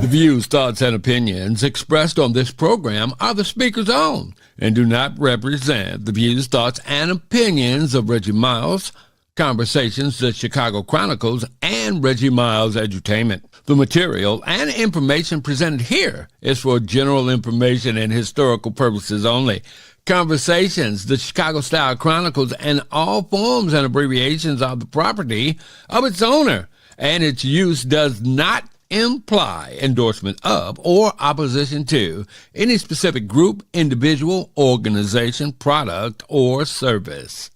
The views, thoughts, and opinions expressed on this program are the speaker's own and do not represent the views, thoughts, and opinions of Reggie Miles, Conversations, the Chicago Chronicles, and Reggie Miles Edutainment. The material and information presented here is for general information and historical purposes only. Conversations, the Chicago Style Chronicles, and all forms and abbreviations are the property of its owner, and its use does not imply endorsement of or opposition to any specific group, individual, organization, product, or service.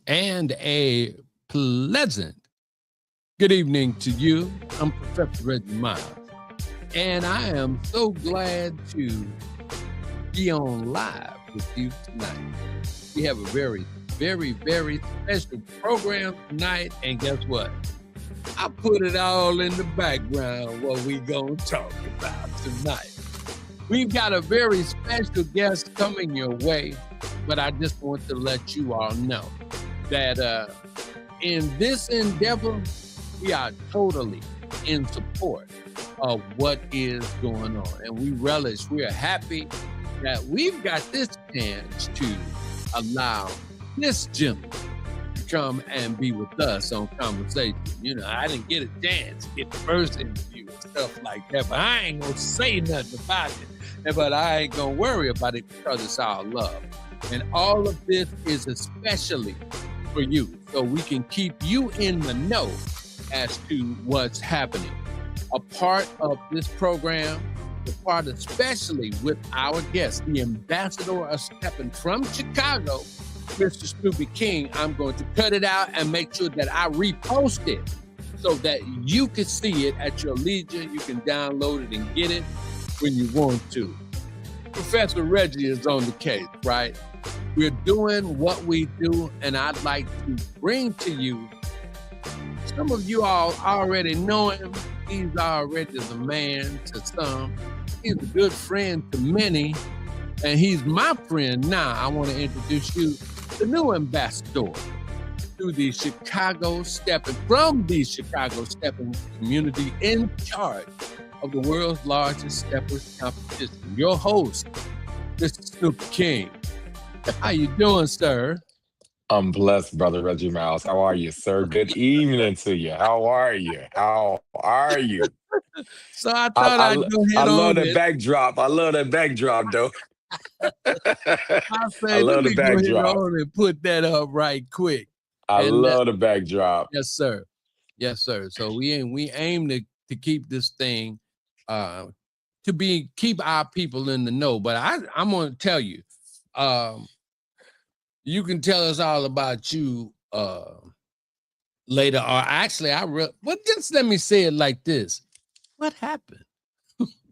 And a pleasant good evening to you. I'm Professor Reggie Miles, and I am so glad to be on live with you tonight. We have a very, very, very special program tonight, and guess what? I put it all in the background what we gonna talk about tonight. We've got a very special guest coming your way, but I just want to let you all know that in this endeavor, we are totally in support of what is going on. And we relish, we are happy that we've got this chance to allow this gentleman to come and be with us on Conversation. You know, I didn't get a chance to get the first interview and stuff like that, but I ain't gonna say nothing about it. But I ain't gonna worry about it because it's our love. And all of this is especially for you, so we can keep you in the know as to what's happening. A part of this program, the part especially with our guest, the ambassador of stepping from Chicago, Mr. Snoopy King. I'm going to cut it out and make sure that I repost it so that you can see it at your leisure. You can download it and get it when you want to. Professor Reggie is on the case, right? We're doing what we do, and I'd like to bring to you, some of you all already know him. He's already the man to some. He's a good friend to many, and he's my friend now. I want to introduce you the new ambassador to the Chicago Stepping, from the Chicago Stepping community, in charge of the world's largest steppers competition. Your host, Mr. Snoopy King. How you doing, sir? I'm blessed, brother Reggie Miles. How are you, sir? Good evening to you. How are you? How are you? So I I thought I, I'd go I ahead love on that it. backdrop. I love that backdrop, though. I I say, let love the me go ahead backdrop. on and put that up right quick. I And love the backdrop. yes, sir. Yes, sir. So we aim to keep this thing keep our people in the know. But I'm gonna tell you, you can tell us all about you later. Or actually, just let me say it like this. What happened?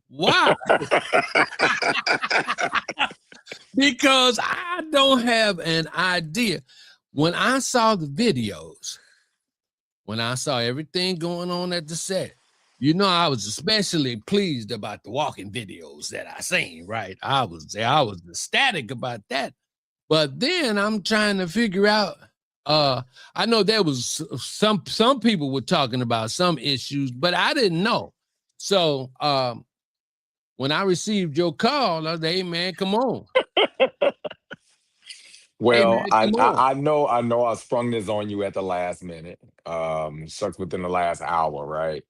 Why? Because I don't have an idea. When I saw the videos, when I saw everything going on at the set, you know, I was especially pleased about the walking videos that I seen, right? I was ecstatic about that. But then I'm trying to figure out, I know there was some people were talking about some issues, but I didn't know. So when I received your call, I was like, hey man, come on. Hey Well, man, I, come on. I I know I sprung this on you at the last minute. Shucks, within the last hour, right?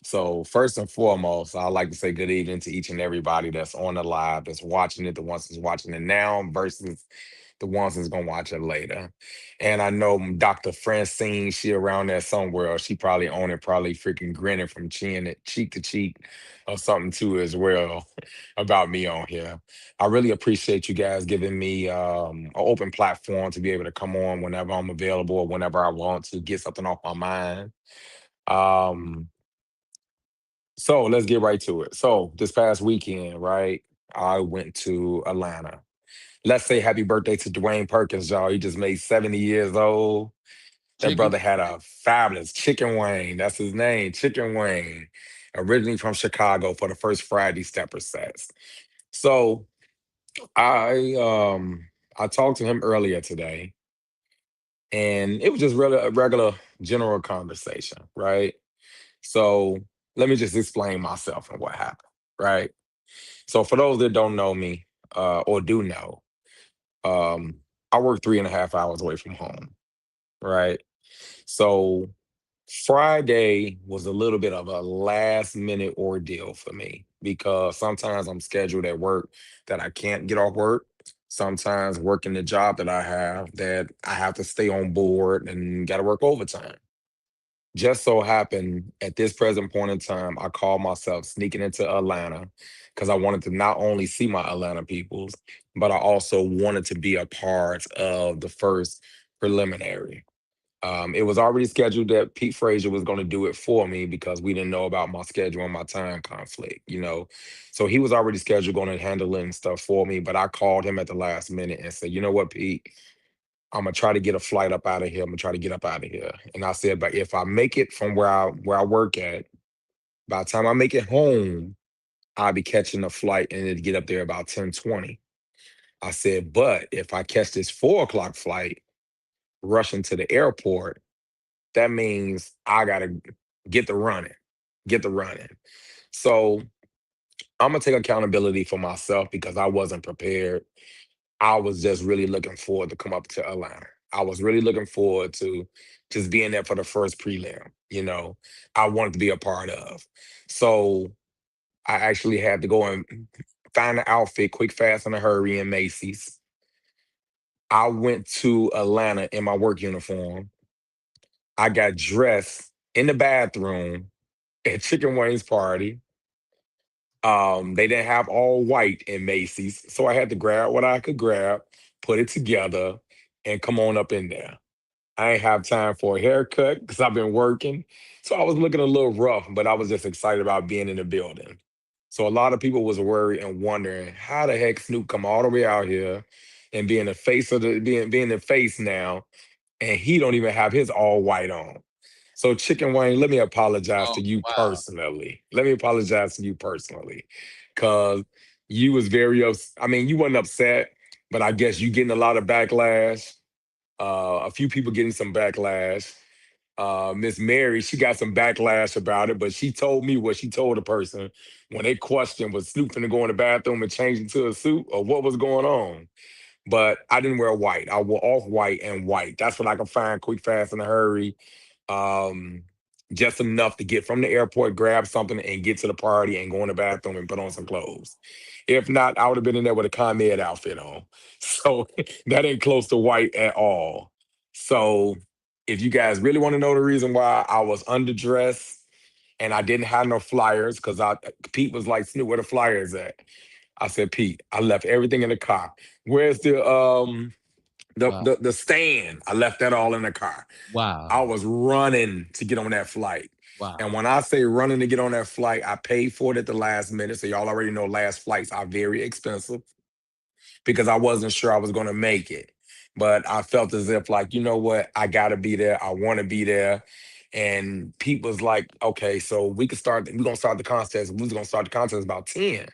So first and foremost, I'd like to say good evening to each and everybody that's on the live, that's watching it, the ones that's watching it now versus the ones that's gonna watch it later. And I know Dr. Francine, she around there somewhere. She probably on it, probably freaking grinning from cheek to cheek or something too as well about me on here. I really appreciate you guys giving me an open platform to be able to come on whenever I'm available or whenever I want to get something off my mind. Um, so let's get right to it. So this past weekend, right, I went to Atlanta. Let's say happy birthday to Dwayne Perkins, y'all. He just made 70 years old. That Chicken. brother had a fabulous Chicken Wayne. That's his name, Chicken Wayne. Originally from Chicago for the first Friday stepper sets. So I I talked to him earlier today, and it was just really a regular general conversation, right? So let me just explain myself and what happened, right? So for those that don't know me, or do know, um, I work 3.5 hours away from home, right? So Friday was a little bit of a last minute ordeal for me because sometimes I'm scheduled at work that I can't get off work. Sometimes working the job that I have that I have to stay on board and got to work overtime. Just so happened at this present point in time, I called myself sneaking into Atlanta because I wanted to not only see my Atlanta peoples, but I also wanted to be a part of the first preliminary. It was already scheduled that Pete Frazier was going to do it for me because we didn't know about my schedule and my time conflict, you know. So he was already scheduled going to handle it and stuff for me. But I called him at the last minute and said, you know what, Pete, I'm gonna try to get a flight up out of here. I'm gonna try to get up out of here. And I said, but if I make it from where I work at, by the time I make it home, I'll be catching a flight and it'll get up there about 10:20. I said, but if I catch this 4 o'clock flight, rushing to the airport, that means I gotta get the running, get the running. So I'm gonna take accountability for myself because I wasn't prepared. I was just really looking forward to come up to Atlanta. I was really looking forward to just being there for the first prelim, you know, I wanted to be a part of. So I actually had to go and find an outfit quick, fast, in a hurry in Macy's. I went to Atlanta in my work uniform. I got dressed in the bathroom at Chicken Wayne's party. They didn't have all white in Macy's, so I had to grab what I could grab, put it together, and come on up in there. I ain't have time for a haircut because I've been working. So I was looking a little rough, but I was just excited about being in the building. So a lot of people was worried and wondering how the heck Snoop come all the way out here and being the face of the being the face now, and he don't even have his all white on. So Chicken Wayne, let me apologize Oh, to you wow. personally. Let me apologize to you personally. Cause you was very I mean, you wasn't upset, but I guess you getting a lot of backlash. A few people getting some backlash. Miss Mary, she got some backlash about it, but she told me what she told the person when they questioned was Snoop finna go in the bathroom and change into a suit or what was going on. But I didn't wear white. I wore off white and white. That's what I could find quick, fast, in a hurry. Um, just enough to get from the airport, grab something, and get to the party and go in the bathroom and put on some clothes. If not, I would have been in there with a ComEd outfit on. So that ain't close to white at all. So if you guys really want to know the reason why I was underdressed and I didn't have no flyers, because I Pete was like, Snoop, where the flyers at? I said, Pete, I left everything in the car. Where's Wow. the stand? I left that all in the car. I Wow. was running to get on that flight. And Wow. when I say running to get on that flight, I paid for it at the last minute. So y'all already know last flights are very expensive because I wasn't sure I was going to make it. But I felt as if, like, you know what? I got to be there. I want to be there. And Pete was like, okay, so we're going to start the contest. We was going to start the contest about 10.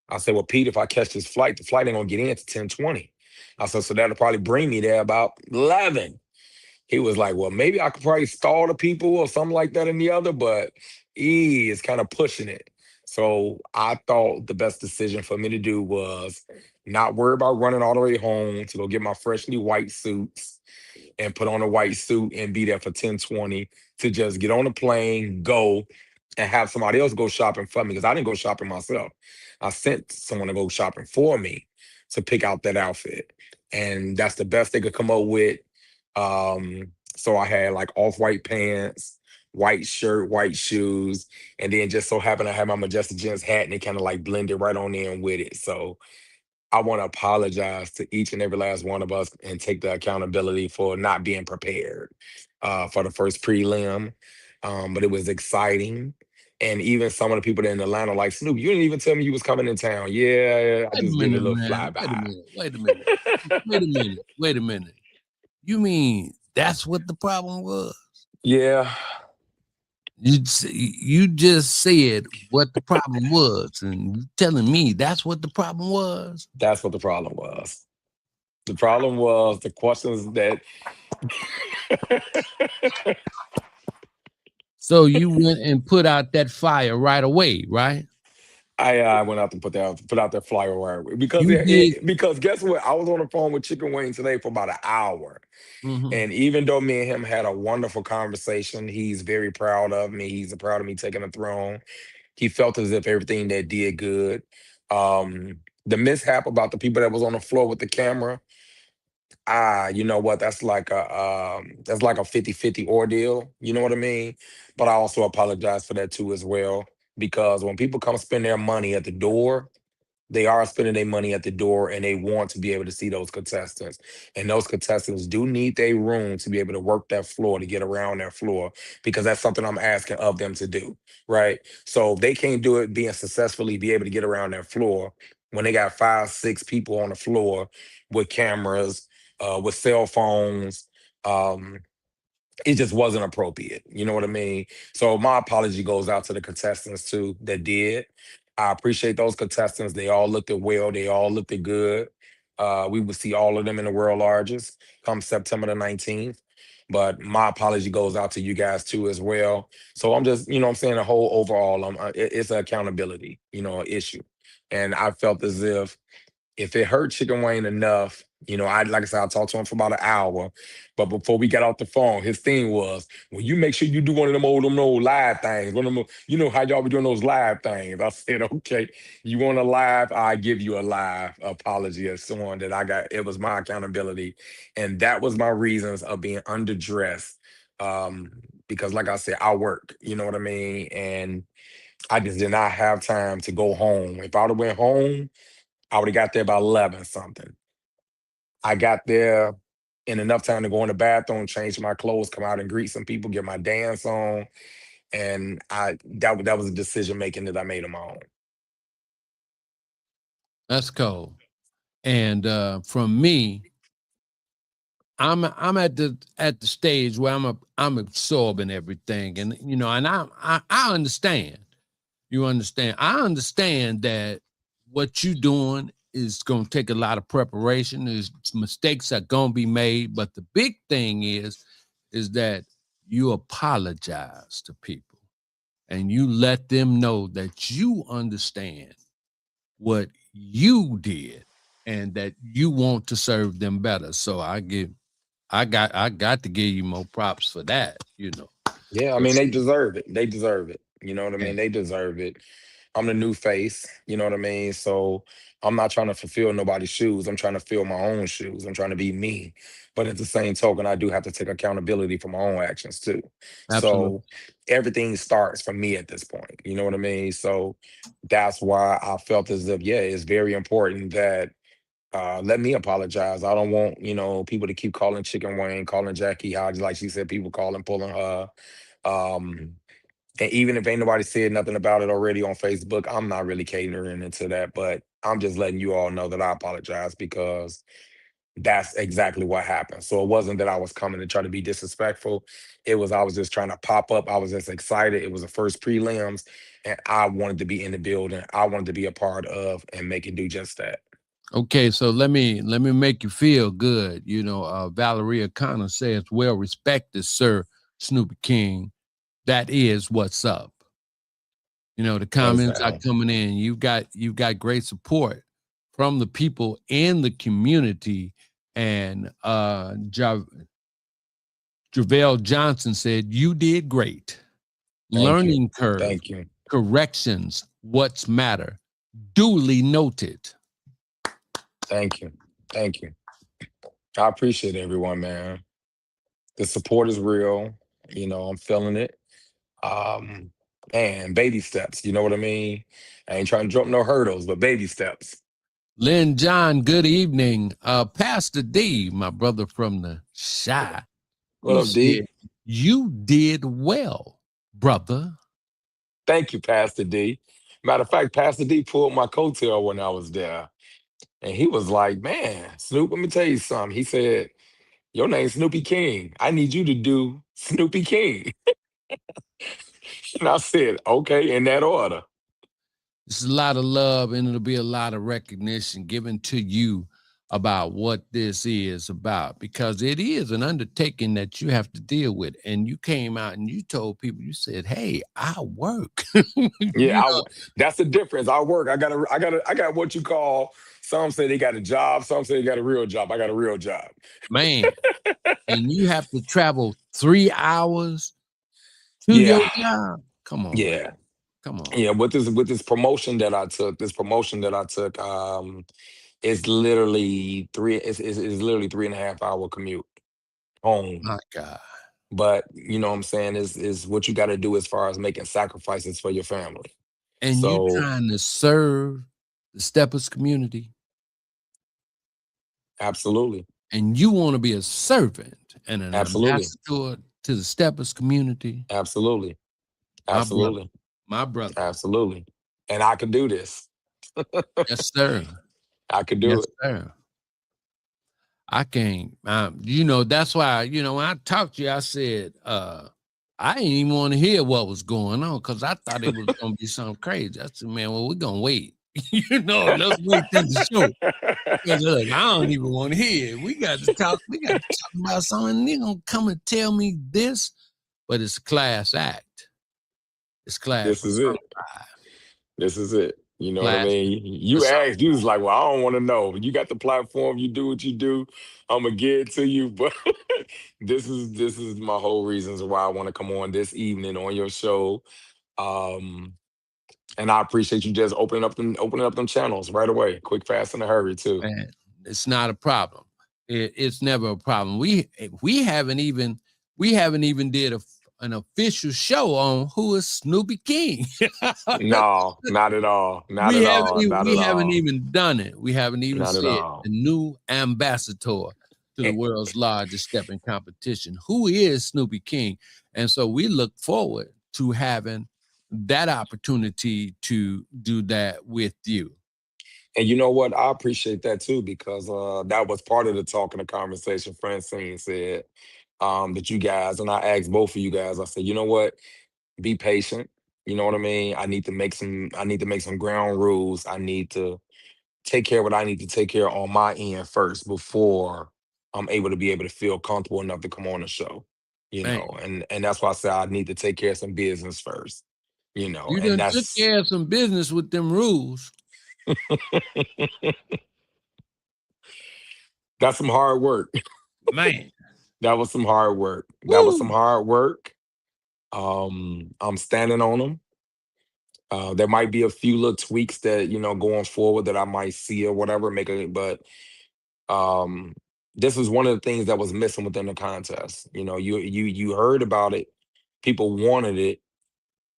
I said, well, Pete, if I catch this flight, the flight ain't going to get in to 10:20. I said, so that'll probably bring me there about 11. He was like, well, maybe I could probably stall the people or something like that in the other, but he is kind of pushing it. So I thought the best decision for me to do was not worry about running all the way home to go get my freshly white suits and put on a white suit and be there for 10:20 to just get on the plane, go, and have somebody else go shopping for me because I didn't go shopping myself. I sent someone to go shopping for me to pick out that outfit. And that's the best they could come up with. So I had like off-white pants, white shirt, white shoes, and then just so happened I had my Majestic Gents hat and it kind of like blended right on in with it. So I want to apologize to each and every last one of us and take the accountability for not being prepared for the first prelim. But it was exciting. And even some of the people that in Atlanta, like Snoop, you didn't even tell me you was coming in town. Yeah, I Wait a just gave you a minute, little man. Wait a flyby. minute. Wait a minute. Wait a minute. Wait a minute. You mean That's what the problem was. Yeah, You just said what the problem was, and you telling me that's what the problem was. that's what the problem was. The problem was the questions that So you went and put out that fire right away, right? I went out to put out that flyer because You did. because guess what? I was on the phone with Chicken Wing today for about an hour. Mhm. And even though me and him had a wonderful conversation, he's very proud of me. He's proud of me taking the throne. He felt as if everything that did good. The mishap about the people that was on the floor with the camera, you know what? That's like a 50-50 ordeal. You know what I mean? But I also apologize for that too as well. Because when people come spend their money at the door, they are spending their money at the door and they want to be able to see those contestants. And those contestants do need their room to be able to work that floor, to get around that floor, because that's something I'm asking of them to do. Right. So if they can't do it being successfully be able to get around that floor when they got 5, 6 people on the floor with cameras, with cell phones. Um, it just wasn't appropriate. You know what I mean? So my apology goes out to the contestants too that did. I appreciate those contestants. They all looked at well. They all looked at good. We will see all of them in the world largest come September the 19th. But my apology goes out to you guys too as well. So I'm just, you know what I'm saying, the whole overall, it's an accountability, issue. And I felt as if it hurt Chicken Wayne enough, I like I said, I talked to him for about an hour. But before we got off the phone, his thing was, well, you make sure you do one of them old live things. One of them, you know how y'all be doing those live things. I said, okay, you want a live? I give you a live apology as someone that I got. It was my accountability. And that was my reasons of being underdressed. Um, because like I said, I work, you know what I mean? And I just did not have time to go home. If I would have went home, I would have got there by 11 something. I got there in enough time to go in the bathroom, change my clothes, come out and greet some people, get my dance on, and that was a decision making that I made on my own. That's cold. And from me, I'm at the stage where I'm absorbing everything, and and I understand. You understand? I understand that what you doing is going to take a lot of preparation. There's mistakes are going to be made, but the big thing is that you apologize to people and you let them know that you understand what you did and that you want to serve them better. So I got to give you more props for that. Yeah, I So mean they deserve it. They deserve it. You know what I yeah, mean? They deserve it. I'm the new face, you know what I mean? So I'm not trying to fulfill nobody's shoes. I'm trying to fill my own shoes. I'm trying to be me. But at the same token, I do have to take accountability for my own actions too. absolutely. So everything starts from me at this point. You know what I mean? So that's why I felt as if, yeah, it's very important that let me apologize. I don't want, people to keep calling Chicken Wayne, calling Jackie Hodge, like she said, people calling, pulling her. Um, and even if ain't nobody said nothing about it already on Facebook, I'm not really catering into that. But I'm just letting you all know that I apologize because that's exactly what happened. So it wasn't that I was coming to try to be disrespectful. It was I was just trying to pop up. I was just excited. It was the first prelims, and I wanted to be in the building. I wanted to be a part of and make it do just that. Okay, so let me make you feel good. Valeria Connor says, "Well respected, Sir Snoopy King. That is what's up." The Yes, comments are ma'am. coming in. You've got great support from the people in the community. And Javale Johnson said, "You did great. Thank you. Learning curve, Thank you. corrections, what's matter. Duly noted." Thank you. Thank you. I appreciate everyone, man. The support is real. I'm feeling it. Um, and baby steps, you know what I mean? I ain't trying to jump no hurdles, but baby steps. Lynn John, good evening. Pastor D, my brother from the Shy, What he up, D? said, "You did well, brother." Thank you, Pastor D. Matter of fact, Pastor D pulled my coattail when I was there. And he was like, man, Snoop, let me tell you something. He said, Your name's Snoopy King. I need you to do Snoopy King. And I said, okay, in that order. It's a lot of love, and it'll be a lot of recognition given to you about what this is about, because it is an undertaking that you have to deal with. And you came out and you told people, you said, "Hey, I work." Yeah, You know, that's the difference. I work. I got what you call. Some say they got a job. Some say they got a real job. I got a real job. man, and you have to travel 3 hours to your Yeah, job. Come on, man. yeah, Come on. yeah. With this promotion that I took, it's literally three. It's literally 3.5 hour commute home. My God. But you know what I'm saying is what you got to do as far as making sacrifices for your family. And you So trying to serve the Steppers community, absolutely, and you want to be a servant and an absolutely, ambassador to the Steppers community. absolutely, My brother, absolutely, my brother. absolutely. And I could do this. Yes, sir. I could do Yes, it. sir. I can't. That's why, when I talked to you, I said, I didn't even want to hear what was going on because I thought it was going to be something crazy. I said, man, well, we're going to wait. Let's wait till the show. Because look, I don't even want to hear it. We got to talk about something. They're going to come and tell me this, but it's a class act. It's class This is it. personified. This is it. You know what I Class mean? You asked, you personified. was like, well, I don't want to know. You got the platform, you do what you do. I'm gonna get it to you. But this is my whole reasons why I want to come on this evening on your show. Um, and I appreciate you just opening up them channels right away, quick, fast, in a hurry too. Man, it's not a problem. It's never a problem. We haven't even did an official show on who is Snoopy King. No, not at all. Not we at haven't all. even Not we at haven't all. even done it. We haven't even Not at said the all. new ambassador to the world's largest stepping competition. Who is Snoopy King? And so we look forward to having that opportunity to do that with you. And you know what? I appreciate that too because that was part of the talk and the conversation. Francine said that you guys, and I asked both of you guys. I said, you know what? Be patient. You know what I mean? I need to make some. I need to make some ground rules. I need to take care of what I need to take care of on my end first before I'm able to feel comfortable enough to come on the show. Man, And that's why I said I need to take care of some business first. you And done took that's care of some business with them rules. that's some hard work. Man. That was some hard work. That was some Woo! hard work. I'm standing on them. There might be a few little tweaks that going forward that I might see or whatever, but um, this was one of the things that was missing within the contest. You heard about it, people wanted it,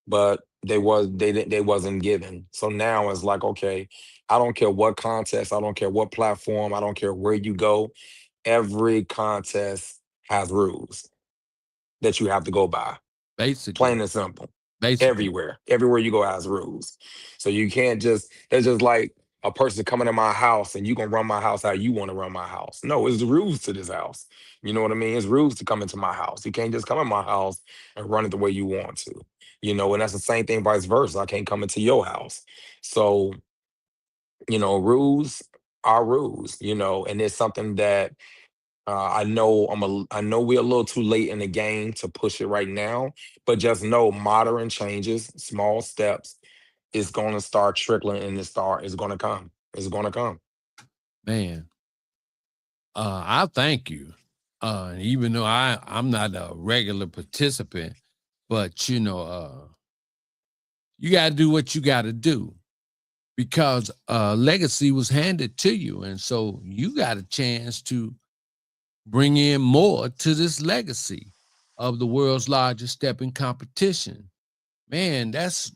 but they wasn't given. So now it's like, okay, I don't care what contest, I don't care what platform, I don't care where you go. Every contest has rules that you have to go by. Basically. Plain and simple. Basically. Everywhere you go has rules. So you can't just that's just like a person coming to my house and you can run my house how you want to run my house. No, it's the rules to this house. You know what I mean? It's rules to come into my house. You can't just come in my house and run it the way you want to. And that's the same thing vice versa. I can't come into your house. So, rules are rules, and it's something that I know we're a little too late in the game to push it right now, but just know modern changes, small steps, is going to start trickling, and it's going to come. It's going to come. Man, I thank you. Even though I'm not a regular participant, but you got to do what you got to do because legacy was handed to you, and so you got a chance to bring in more to this legacy of the world's largest stepping competition. Man, that's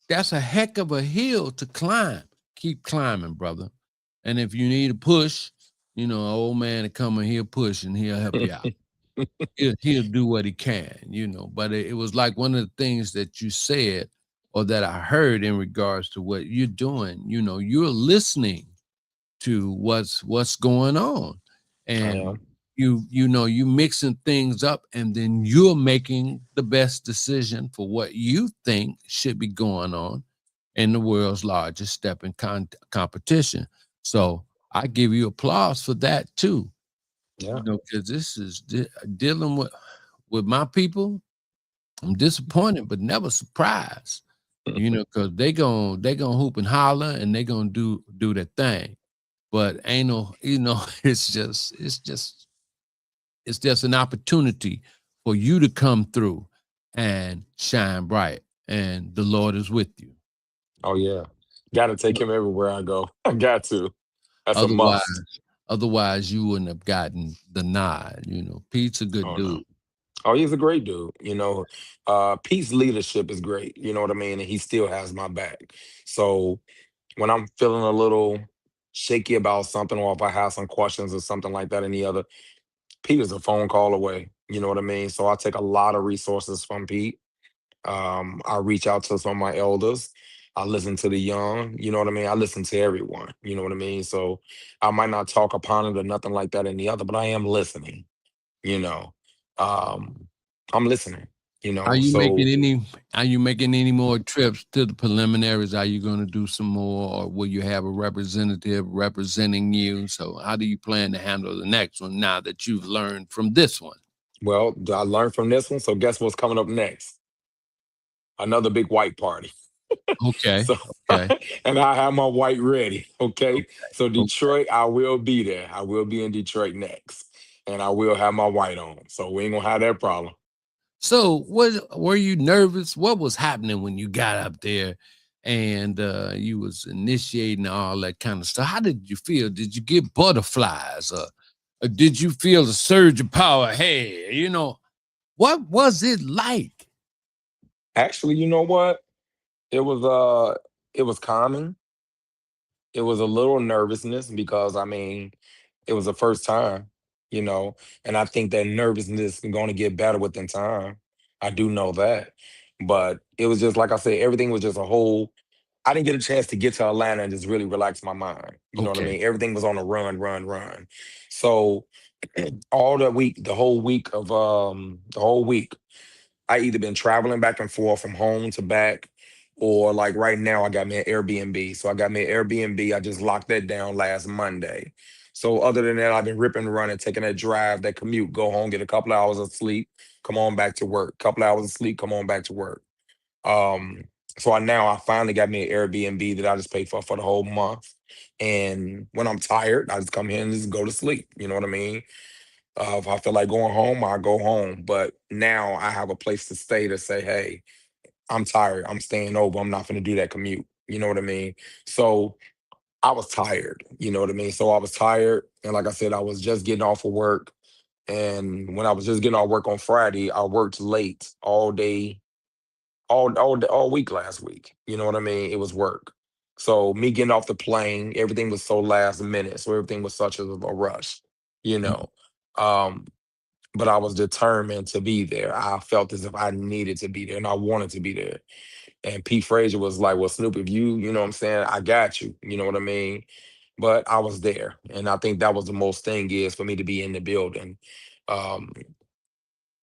a heck of a hill to climb. Keep climbing, brother. And if you need a push, an old man to come and he'll push and he'll help you out. He'll do what he can. But it was like one of the things that you said or that I heard in regards to what you're doing. You're listening to what's going on. I And am. you mixing things up, and then you're making the best decision for what you think should be going on in the world's largest stepping competition. So I give you applause for that too. Yeah. Because this is dealing with my people. I'm disappointed, but never surprised. Because they gonna hoop and holler, and they gonna do their thing. But ain't no, it's just an opportunity for you to come through and shine bright, and the Lord is with you. Oh yeah. Got to take him everywhere I go. I got to. That's a must. Otherwise, otherwise you wouldn't have gotten the nod. Pete's a good Oh no. dude. Oh, he's a great dude. Pete's leadership is great. You know what I mean? And he still has my back. So when I'm feeling a little shaky about something, or if I have some questions or something like that, any other, Pete is a phone call away. You know what I mean? So I take a lot of resources from Pete. I reach out to some of my elders. I listen to the young. You know what I mean? I listen to everyone. You know what I mean? So I might not talk upon it or nothing like that, any other, but I am listening. You know, um, I'm listening. You Are know, you making so any are you making any more trips to the preliminaries? Are you going to do some more, or will you have a representative representing you? So how do you plan to handle the next one now that you've learned from this one? well, I learned from this one. So guess what's coming up next? Another big white party. Okay. So, Okay. and I have my white ready. Okay. Okay. So Okay. Detroit, I will be there. I will be in Detroit next, and I will have my white on. So we ain't gonna have that problem. So, what were you nervous? What was happening when you got up there and you was initiating all that kind of stuff? How did you feel? Did you get butterflies, or did you feel the surge of power? Hey, what was it like? Actually, you know what? It was it was calming. It was a little nervousness because I mean, it was the first time, you know, and I think that nervousness is going to get better within time. I do know that. But it was just like I said, everything was just a whole I didn't get a chance to get to Atlanta and just really relax my mind. You know what I Okay. mean? Everything was on a run, run, run. So all the week, the whole week, I either been traveling back and forth from home to back, or like right now, I got me an Airbnb. So I got me an Airbnb. I just locked that down last Monday. So other than that, I've been ripping and running, taking that drive, that commute, go home, get a couple of hours of sleep, come on back to work. Couple of hours of sleep, come on back to work. Um, so I finally got me an Airbnb that I just paid for the whole month. And when I'm tired, I just come here and just go to sleep. You know what I mean? If I feel like going home, I go home. But now I have a place to stay to say, hey, I'm tired. I'm staying over. I'm not going to do that commute. You know what I mean? So I was tired. You know what I mean? So I was tired. And like I said, I was just getting off of work. And when I was just getting off work on Friday, I worked late all day, all week last week. You know what I mean? It was work. So me getting off the plane, everything was so last minute. So everything was such a rush, you Mm. know. Um, but I was determined to be there. I felt as if I needed to be there and I wanted to be there. And Pete Frazier was like, well, Snoop, if you know what I'm saying, I got you. You know what I mean? But I was there. And I think that was the most thing is for me to be in the building. Um,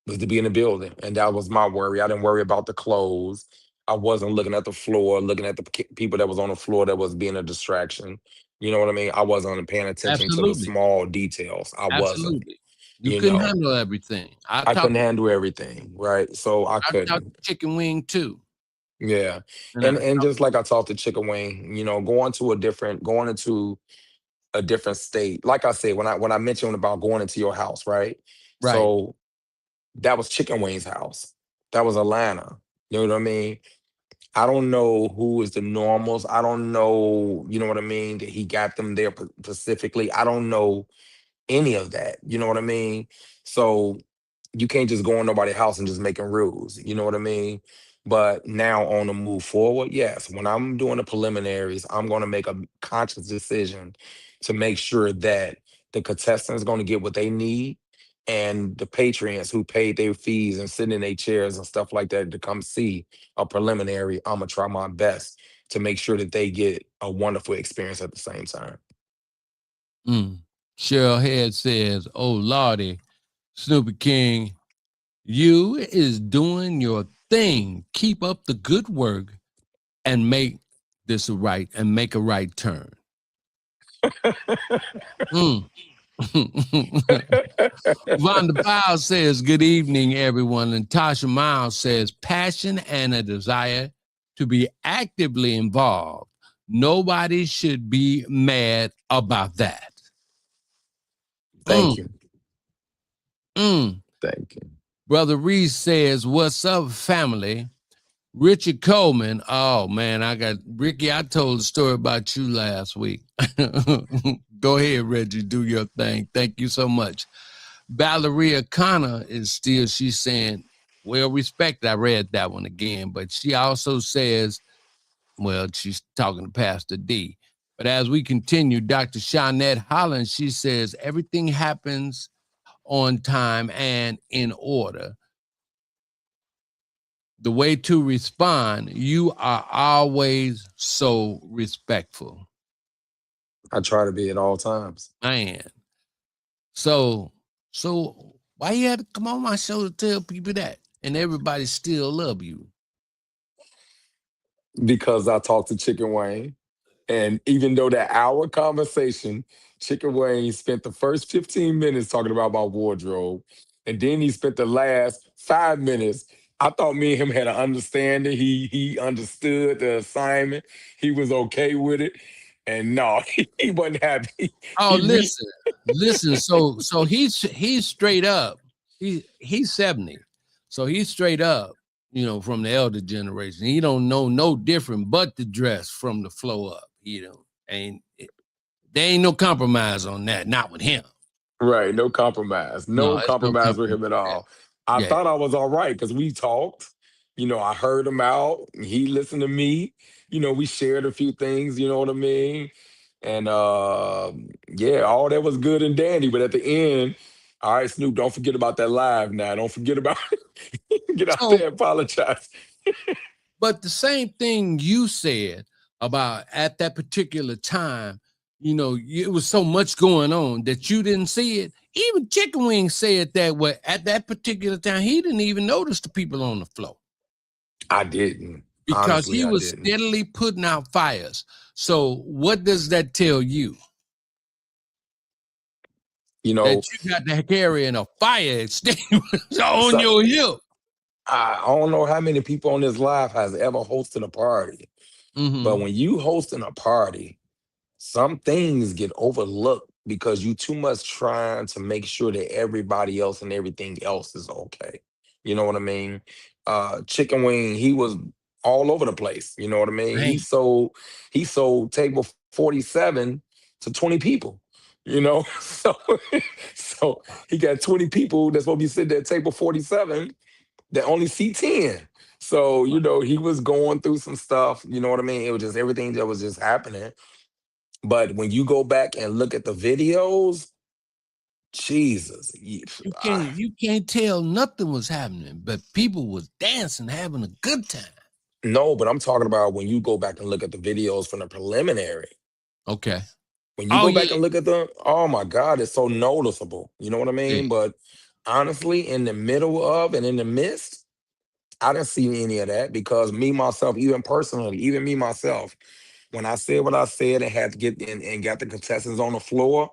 was to be in the building. And that was my worry. I didn't worry about the clothes. I wasn't looking at the floor, looking at the people that was on the floor that was being a distraction. You know what I mean? I wasn't paying attention to the Absolutely. small details. I wasn't, Absolutely. You you couldn't know. handle everything. I I talked couldn't handle everything, right? So I I talked couldn't. chicken wing too. Yeah. And And just like I talked to Chicken Wing, going into a different state. Like I said, when I mentioned about going into your house, right? right. So that was Chicken Wing's house. That was Atlanta. You know what I mean? I don't know who is the normals. I don't know, you know what I mean, that he got them there specifically. I don't know any of that. You know what I mean? So you can't just go in nobody's house and just making rules. You know what I mean? But now on the move forward, yes, when I'm doing the preliminaries, I'm going to make a conscious decision to make sure that the contestants going to get what they need, and the patrons who paid their fees and sit in their chairs and stuff like that to come see a preliminary, I'm gonna try my best to make sure that they get a wonderful experience at the same time. Mm. Cheryl Head says, "Oh Lordy, Snoopy King, you is doing your thing. Keep up the good work and make a right turn." Mm. Vonda Powell says, "Good evening, everyone." And Tasha Miles says, "Passion and a desire to be actively involved. Nobody should be mad about that." Thank Mm, you. mm. Thank you. Brother Reese says, "What's up, family?" Richard Coleman. Oh, man, I got Ricky. I told a story about you last week. Go ahead, Reggie. Do your thing. Thank you so much. Valeria Connor is still, she's saying, well respected. I read that one again, but she also says, well, she's talking to Pastor D. But as we continue, Dr. Shawnette Holland, she says, everything happens on time and in order. The way to respond, you are always so respectful. I try to be at all times. Man. So, so why you had to come on my show to tell people that? And everybody still love you. Because I talked to Chicken Wayne. And even though that hour conversation, Chicken Wayne spent the first 15 minutes talking about my wardrobe. And then he spent the last 5 minutes. I thought me and him had an understanding. He understood the assignment. He was okay with it. And no, he wasn't happy. Oh, He re listen. So he's straight up. He's 70, so he's straight up. From the elder generation, he don't know no different but the dress from the flow up. And there ain't no compromise on that. Not with him. Right, no compromise. No, No it's no compromise with compromise. him at Yeah, all. I yeah. thought I was all right because we talked. I heard him out. He listened to me. We shared a few things, you know what I mean? And yeah, all that was good and dandy. But at the end, all right, Snoop, don't forget about that live now. Don't forget about get out So, there and apologize. but the same thing you said about at that particular time, it was so much going on that you didn't see it. Even Chicken Wing said that way at that particular time, he didn't even notice the people on the floor I didn't. because Honestly, he I was didn't. steadily putting out fires. So, what does that tell you? You That know, you got to carrying a fire extinguisher on so your hip. I don't know how many people on this live has ever hosted a party. But Mm-hmm. when you hosting a party, some things get overlooked because you too much trying to make sure that everybody else and everything else is okay. You know what I mean? Chicken Wing, he was all over the place. You know what I mean? Man. He sold table 47 to 20 people. So so he got 20 people that's supposed to be sitting at table 47 that only see 10. So, he was going through some stuff, you know what I mean? It was just everything that was just happening. But when you go back and look at the videos, Jesus, You can't tell nothing was happening, but people was dancing, having a good time. no, but I'm talking about when you go back and look at the videos from the preliminary. Okay. When you Oh go yeah, back and look at them, oh my God, it's so noticeable. You know what I yeah. mean? But honestly, in the middle of and in the midst, I didn't see any of that because me, myself, even personally, even me, myself, when I said what I said and had to get in and got the contestants on the floor,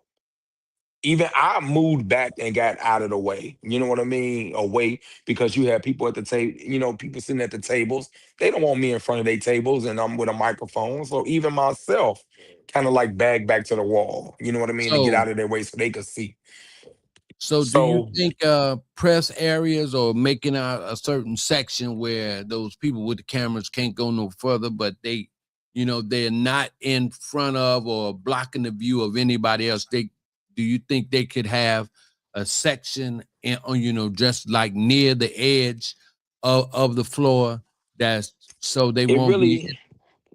even I moved back and got out of the way. You know what I mean? Away because you have people at the table, people sitting at the tables. They don't want me in front of their tables and I'm with a microphone. So even myself kind of like back to the wall. You know what I mean? To get So out of their way so they could see. so do you So think press areas or making out a certain section where those people with the cameras can't go no further, but they're not in front of or blocking the view of anybody else? Do you think they could have a section just like near the edge of the floor that's so they it won't be really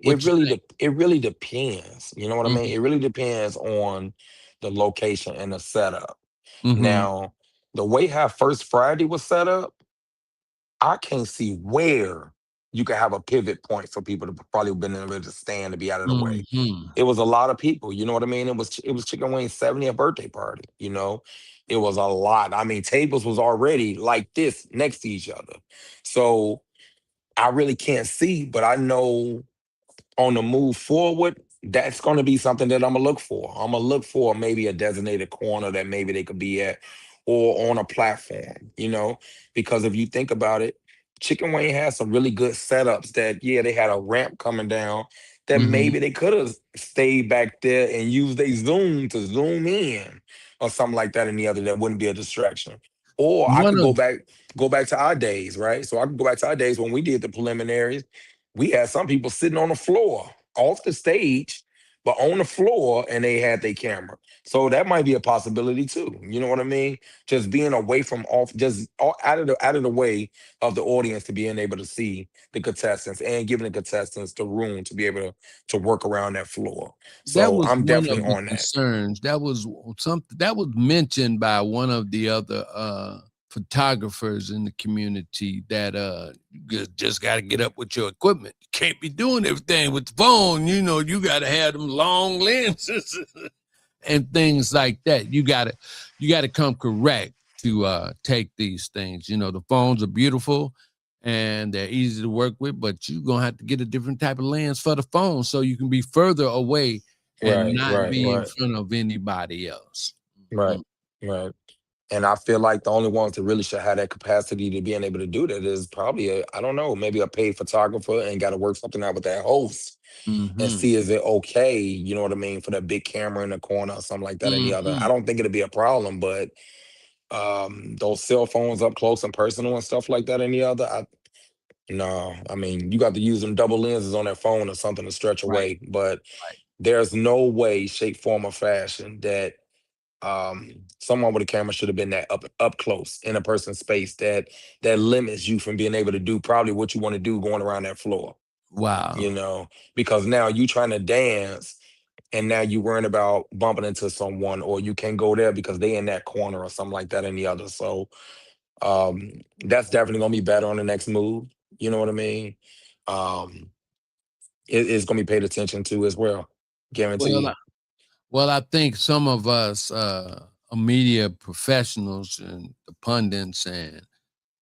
it what you really think? it really depends. You know what I mean? Mm-hmm. It really depends on the location and the setup. Mm-hmm. Now, the way how First Friday was set up, I can't see where you could have a pivot point for people to probably been able to stand to be out of the way. Mhm. It was a lot of people, you know what I mean? It was Chicken Wing's 70th birthday party, you know. It was a lot. I mean, tables was already like this next to each other. So I really can't see, but I know on the move forward, that's going to be something that I'm gonna look for. I'm gonna look for maybe a designated corner that maybe they could be at, or on a platform, because if you think about it, Chicken Wing has some really good setups that, yeah, they had a ramp coming down that Mhm. maybe they could have stayed back there and used a zoom to zoom in or something like that in the other that wouldn't be a distraction. Or I One could of go back to our days, right? So I could go back to our days when we did the preliminaries. We had some people sitting on the floor off the stage, but on the floor, and they had their camera. So that might be a possibility too. You know what I mean? Just being away from off, just out of the way of the audience to being able to see the contestants and giving the contestants the room to be able to work around that floor. That So was I'm one definitely of the on that. concerns. That was something that was mentioned by one of the other photographers in the community that you just got to get up with your equipment. You can't be doing everything with the phone. You got to have them long lenses and things like that. You got to come correct to take these things. The phones are beautiful and they're easy to work with, but you're gonna have to get a different type of lens for the phone so you can be further away and Right, not right, be in right, front of anybody else. right, Mhm. right. And I feel like the only ones that really should have that capacity to being able to do that is probably I don't know, maybe a paid photographer and got to work something out with that host and Mhm. see is it okay, you know what I mean, for that big camera in the corner or something like that in the other. I Mhm. don't think it'd be a problem, but those cell phones up close and personal and stuff like that in the other, no, I mean you got to use them double lenses on that phone or something to stretch Right, away. But right. there's no way, shape, form, or fashion that someone with a camera should have been that up close in a person's space that limits you from being able to do probably what you want to do going around that floor, you Wow. know, because now you trying to dance and now you worrying about bumping into someone or you can't go there because they in that corner or something like that in the other. So that's definitely gonna be better on the next move. You know what I mean? Um, it's gonna be paid attention to as well, Well, guaranteed. I think some of us media professionals and the pundits and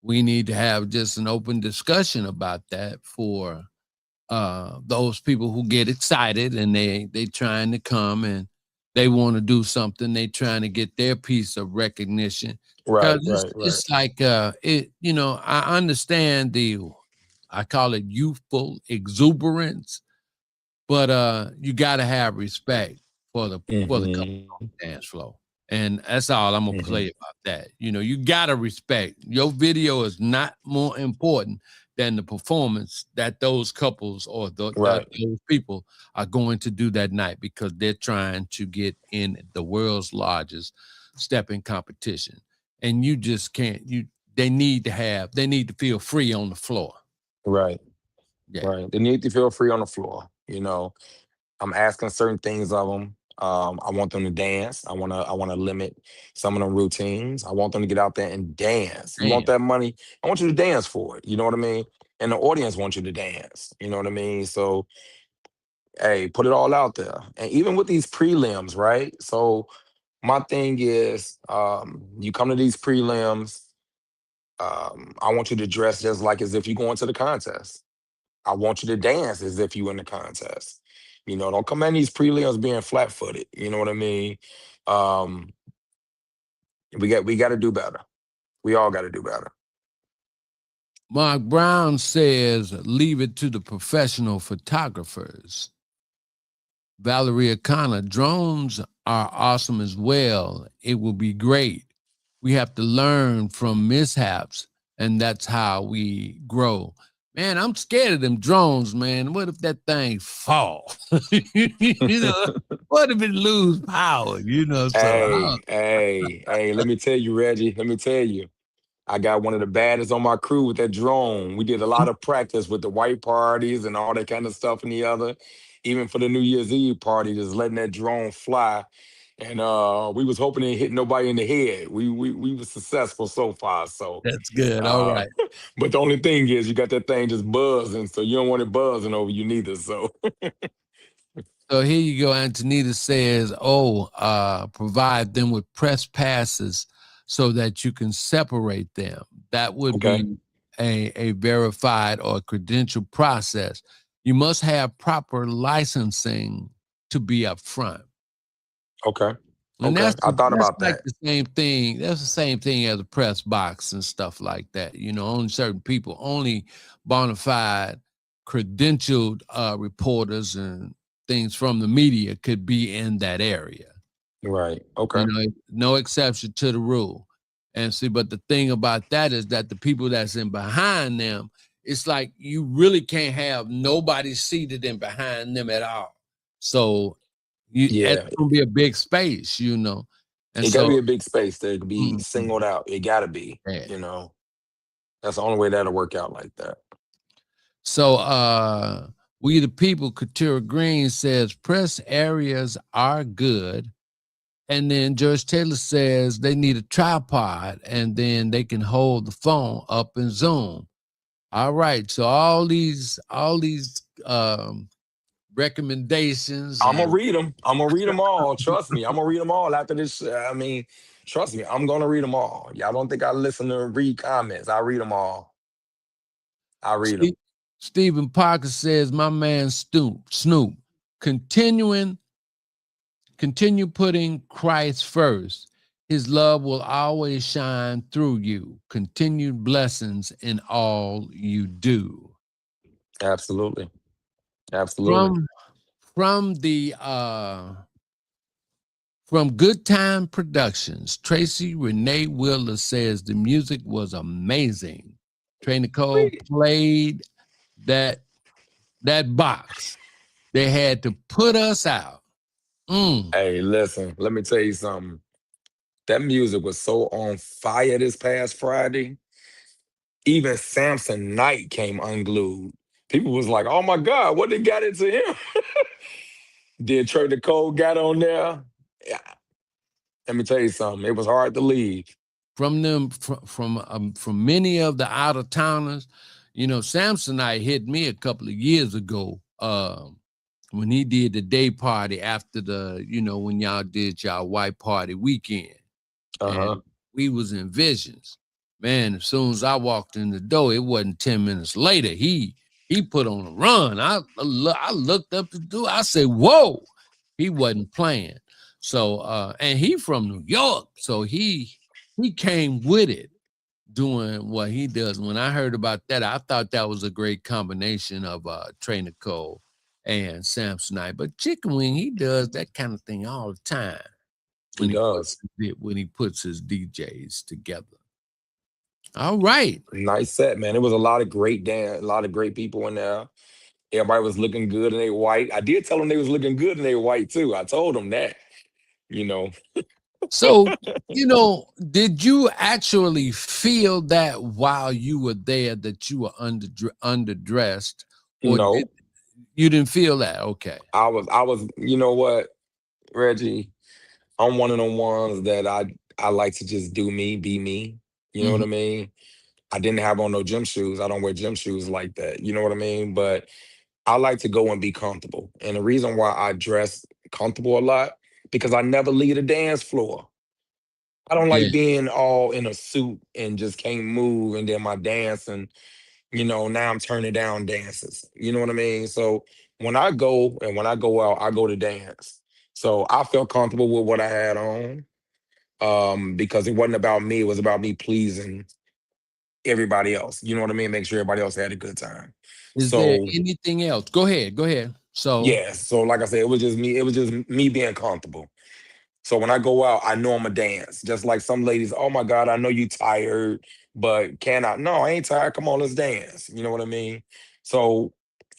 we need to have just an open discussion about that for those people who get excited and they trying to come and they want to do something. They trying to get their piece of recognition because Right, it's, right, right. it's like I understand the I call it youthful exuberance, but you got to have respect for the couple Hmm. on the dance floor. And that's all I'm gonna Hmm. play about that. You gotta respect. Your video is not more important than the performance that those couples or Right. those people are going to do that night because they're trying to get in the world's largest stepping competition. And you just can't. They need to feel free on the floor. Right. Yeah. Right. They need to feel free on the floor. I'm asking certain things of them. I want them to dance. I want to limit some of them routines. I want them to get out there and dance. You want Damn. that money? I want you to dance for it. You know what I mean? And the audience wants you to dance. You know what I mean? So, hey, put it all out there. And even with these prelims, right? So my thing is, you come to these prelims. I want you to dress just like as if you're going to the contest. I want you to dance as if you in the contest. Don't come in these prelims being flat footed. You know what I mean? Um, we got to do better. We all got to do better. Mark Brown says, leave it to the professional photographers. Valerie O'Connor, drones are awesome as well. It will be great. We have to learn from mishaps, and that's how we grow. Man, I'm scared of them drones, man. What if that thing fall? you know, what if it lose power? Hey, hey, hey, let me tell you, Reggie. Let me tell you. I got one of the baddest on my crew with that drone. We did a lot of practice with the white parties and all that kind of stuff and the other. Even for the New Year's Eve party, just letting that drone fly and we was hoping it hit nobody in the head. We were successful so far. So, That's good. All uh, right. but the only thing is you got that thing just buzzing, so you don't want it buzzing over you neither. So, So here you go. Antonita says, "Oh, provide them with press passes so that you can separate them. That would okay, be a verified or credential process. You must have proper licensing to be upfront." okay, And okay. I thought that's about like that. the same thing. That's the same thing as a press box and stuff like that. Only certain people, only bona fide, credentialed reporters and things from the media could be in that area. Right. Okay. No exception to the rule. And see, but the thing about that is that the people that's in behind them, it's like you really can't have nobody seated in behind them at all. So it's Yeah, gonna be a big space. And it got to so be a big space to be mhm, singled out. It got to be. yeah. You know, that's the only way that'll work out like that. So we the people, Katura Green says press areas are good. And then George Taylor says they need a tripod and then they can hold the phone up and zoom. All right. So all these recommendations I'm gonna and read them. I'm gonna read them all. Trust me. I'm gonna read them all after this. I mean, trust me. I'm gonna read them all. Y'all don't think I listen to read comments? I read them all. I read them. Steve, Stephen Parker says, my man Snoop, continuing continue putting Christ first. His love will always shine through you. Continued blessings in all you do. Absolutely. Absolutely. From from the from Good Time Productions, Tracy Renee Wheeler says the music was amazing. Trey Nicole Wait. played that that box. They had to put us out. Mm. Hey, listen. Let me tell you something. That music was so on fire this past Friday. Even Samson Knight came unglued. People was like, "Oh my God, what they got into him?" Did Trey Nicole got on there? Yeah. Let me tell you something. It was hard to leave. From them from many of the out of towners. Samsonite hit me a couple of years ago when he did the day party after when y'all did y'all white party weekend, Uh and huh. we was in Visions. Man, as soon as I walked in the door, it wasn't 10 minutes later. He put on a run. I looked up the door. I said, "Whoa!" He wasn't playing. So and he from New York, so he came with it doing what he does. When I heard about that, I thought that was a great combination of Trey Nicole and Samsonite. But Chicken Wing, he does that kind of thing all the time He when does. he puts his DJs together. All right. Nice set, man. It was a lot of great dance, a lot of great people in there. Everybody was looking good in they white. I did tell them they was looking good in they white too. I told them that. You know, So, did you actually feel that while you were there that you were underdressed, or no, you didn't feel that? Okay. I was. You know what, Reggie? I'm one of them ones that I like to just do me, be me. You know what Mhm. I mean? I didn't have on no gym shoes. I don't wear gym shoes like that. You know what I mean? But I like to go and be comfortable. And the reason why I dress comfortable a lot because I never leave the dance floor. I don't Yeah. like being all in a suit and just can't move and then my dance and now I'm turning down dances. You know what I mean? So when I go out, I go to dance. So I felt comfortable with what I had on. Because it wasn't about me, it was about me pleasing everybody else. You know what I mean? Make sure everybody else had a good time. Is there So anything else? Go ahead. Go ahead. So, yeah, so like I said, it was just me being comfortable. So when I go out, I know I'm a dance. Just like some ladies, oh my God, I know you tired, but can I? No, I ain't tired. Come on, let's dance. You know what I mean? So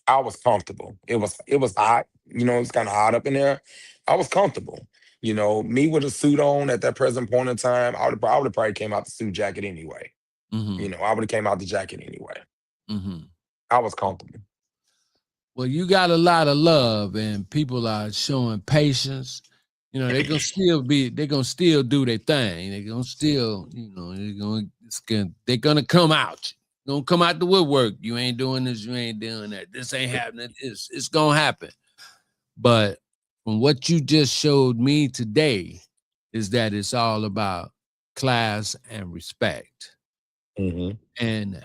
I was comfortable. It was hot. It's kind of hot up in there. I was comfortable. Me with a suit on at that present point in time, I would have probably came out the suit jacket anyway. mhm, I would have came out the jacket anyway. mhm. I was comfortable. Well, you got a lot of love, and people are showing patience. You know, they're gonna still do their thing. They're gonna still, they're gonna come out. Gonna come out the woodwork. You ain't doing this, you ain't doing that. This ain't happening. It's gonna happen. But from what you just showed me today, is that it's all about class and respect and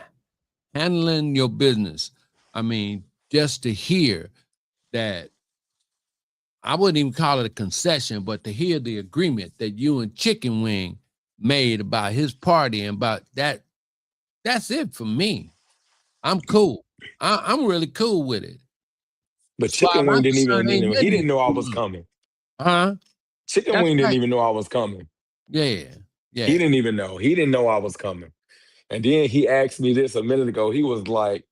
handling your business. I mean, just to hear that, I wouldn't even call it a concession, but to hear the agreement that you and Chicken Wing made about his party and about that, that's it for me. I'm cool. I'm really cool with it. But As far as Chicken Wing I'm didn't concerned, even ain't he nothing. didn't know I was coming. Huh? Chicken That's Wing didn't right. even know I was coming. Yeah. He didn't even know. He didn't know I was coming. And then he asked me this a minute ago. He was like,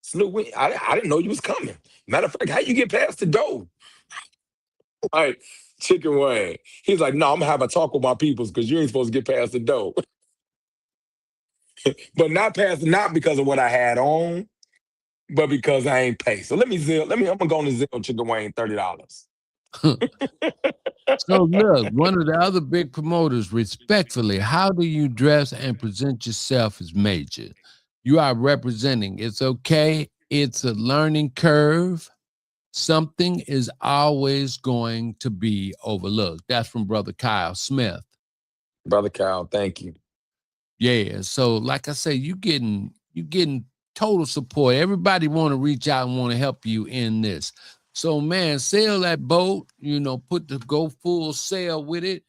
Snoop, I didn't know you was coming. Matter of fact, how you get past the door? Like, Chicken Wing. He's like, no, I'm gonna have a talk with my peoples because you ain't supposed to get past the door. But not because of what I had on, but because I ain't paid. So I'm gonna go on to Zelle Chicken Wing $30. So look, one of the other big promoters, respectfully, how do you dress and present yourself as major? You are representing. It's okay. It's a learning curve. Something is always going to be overlooked. That's from Brother Kyle Smith. Brother Kyle, thank you. Yeah. So, like I say, you getting total support. Everybody want to reach out and want to help you in this. So, man, sail that boat. Go full sail with it.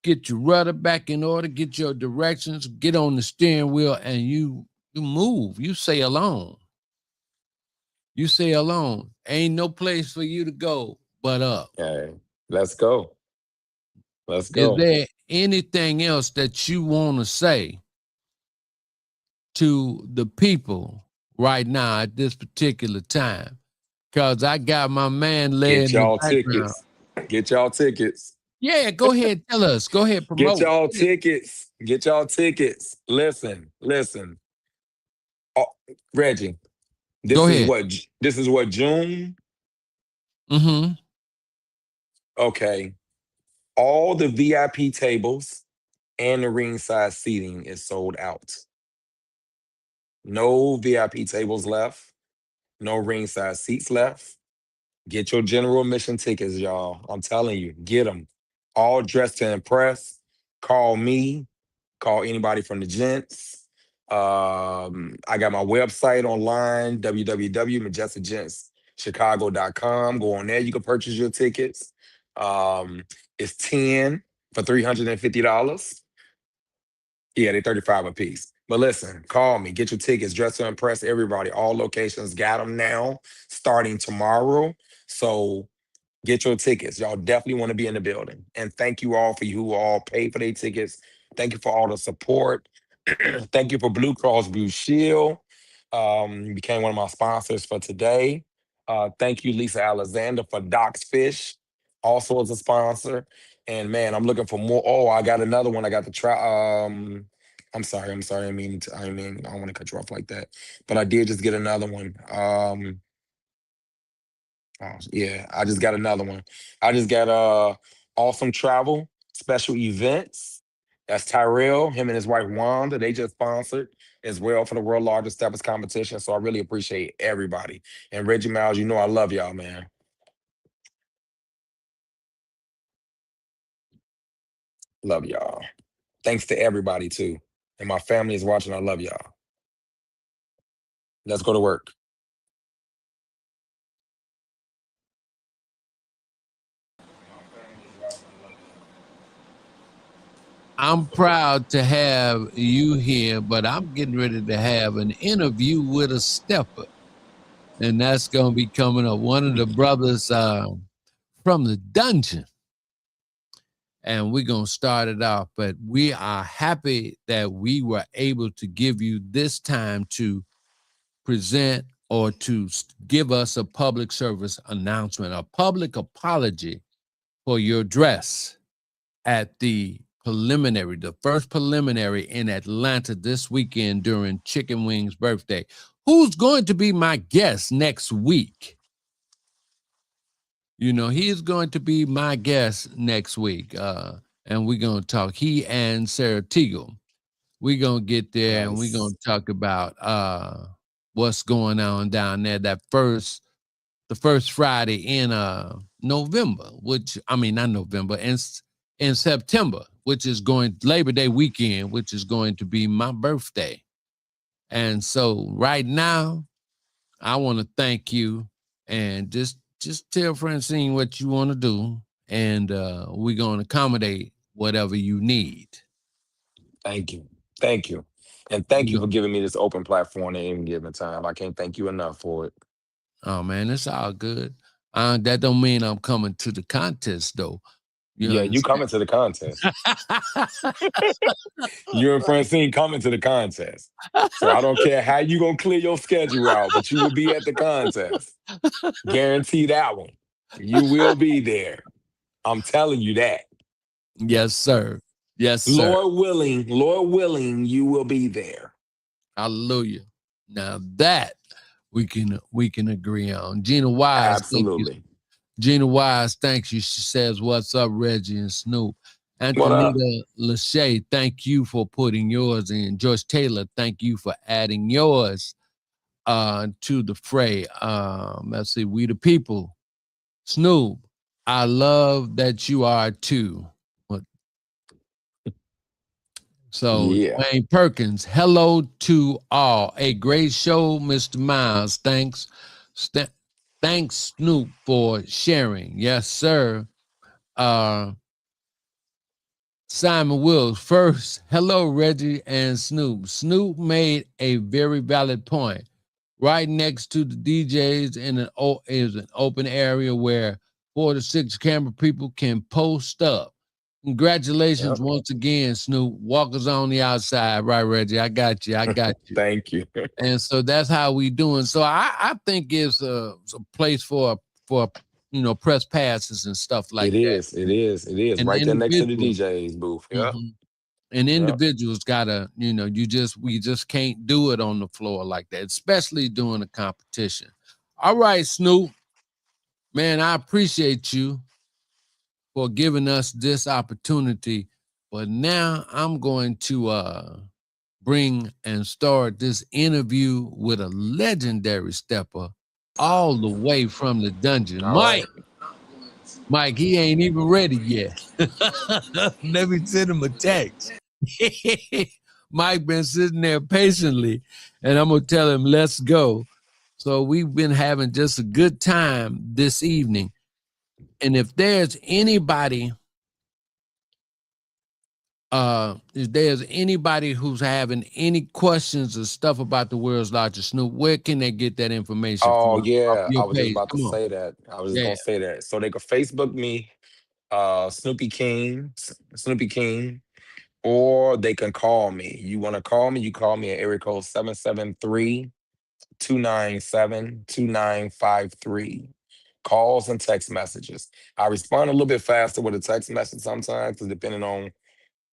Get your rudder back in order. Get your directions. Get on the steering wheel, and you move. You sail on. You sail on. Ain't no place for you to go but up. Hey, let's go. Let's Is go. there anything else that you want to say to the people right now at this particular time? Because I got my man led Get in the y'all background. tickets. Get y'all tickets. Yeah, go ahead. Tell us. Go ahead. Get Promote. y'all tickets. Get y'all tickets. Listen. Oh, Reggie, Go ahead. This is what June? Mm-hmm. Okay. All the VIP tables and the ringside seating is sold out. No VIP tables left. No ringside seats left. Get your general admission tickets, y'all. I'm telling you, get them. All dressed to impress. Call me. Call anybody from the gents. I got my website online, www.majesticgentschicago.com. Go on there. You can purchase your tickets. It's 10 for $350. Yeah, they 35 a piece. But listen, call me. Get your tickets. Dress to impress everybody. All locations got them now, starting tomorrow. So get your tickets. Y'all definitely want to be in the building. And thank you all for you who all paid for their tickets. Thank you for all the support. Thank you for Blue Cross Blue Shield. You became one of my sponsors for today. Thank you, Lisa Alexander, for Doc's Fish, also as a sponsor. And man, I'm looking for more. Oh, I got another one. I got to try. I'm sorry. I don't want to cut you off like that. But I did just get another one. Oh, yeah, I just got another one. I just got Awesome Travel Special Events. That's Tyrell, him and his wife Wanda. They just sponsored as well for the world largest steppers competition. So I really appreciate everybody. And Reggie Miles, you know I love y'all, man. Love y'all. Thanks to everybody too. And my family is watching. I love y'all. Let's go to work. I'm proud to have you here, but I'm getting ready to have an interview with a stepper. And that's going to be coming up. One of the brothers from the dungeon. And we're going to start it off. But we are happy that we were able to give you this time to present or to give us a public service announcement, a public apology for your dress at the first preliminary in Atlanta this weekend during Chicken Wing's birthday. Who's going to be my guest next week? He's going to be my guest next week. And we're going to talk. He and Sarah Teagle. We're going to get there and we're going Nice. to talk about what's going on down there. The first Friday in November, which I mean not November, in September, which is going Labor Day weekend, which is going to be my birthday. And so right now, I want to thank you and just tell Francine what you want to do, and we're going to accommodate whatever you need. Thank you. Thank you. And We thank you go, for giving me this open platform at any given time. I can't thank you enough for it. oh man, it's all good. That don't mean I'm coming to the contest though. You Yeah, you understand? coming to the contest. You and Francine coming to the contest. So I don't care how you gonna clear your schedule out, but you will be at the contest. Guarantee that one. You will be there. I'm telling you that. Yes, sir. Yes, sir. Lord willing, you will be there. Hallelujah. Now that we can agree on. Gina Wise, thank you. Absolutely. Gina Wise, thanks you. She says, "What's up, Reggie and Snoop?" What up? Antonita Lachey, thank you for putting yours in. George Taylor, thank you for adding yours to the fray. Let's see, we the people. Snoop, I love that you are too. So Yeah. Wayne Perkins, hello to all. A great show, Mr. Miles. Thanks, Snoop, for sharing. Yes, sir. Uh, Simon Wills, first, hello, Reggie and Snoop. Snoop made a very valid point. Right next to the DJs is an open area where 4 to 6 camera people can post up. Congratulations Yep. once again, Snoop. Walkers on the outside, right, Reggie? I got you. I got you. Thank you. And so that's how we doing. So I think it's a place for press passes and stuff like It that. is. It is. It is. And Right there next to the individuals, DJ's booth. Yep. mhm, and Yep. individuals gotta, we just can't do it on the floor like that, especially during a competition. All right, Snoop, man, I appreciate you for giving us this opportunity. But now I'm going to bring and start this interview with a legendary stepper all the way from the dungeon. All right. Mike, he ain't even ready yet. Let me send him a text. Mike been sitting there patiently, and I'm gonna tell him, let's go. So we've been having just a good time this evening. And if there's anybody who's having any questions or stuff about the world's largest Snoop, where can they get that information Oh from off yeah. your I was just page? about to Come on. say that. I was just Yeah. gonna say that. So they could Facebook me, Snoopy King, Snoopy King, or they can call me. You want to call me? You call me at area code 773-297-2953. Calls and text messages. I respond a little bit faster with a text message sometimes, because depending on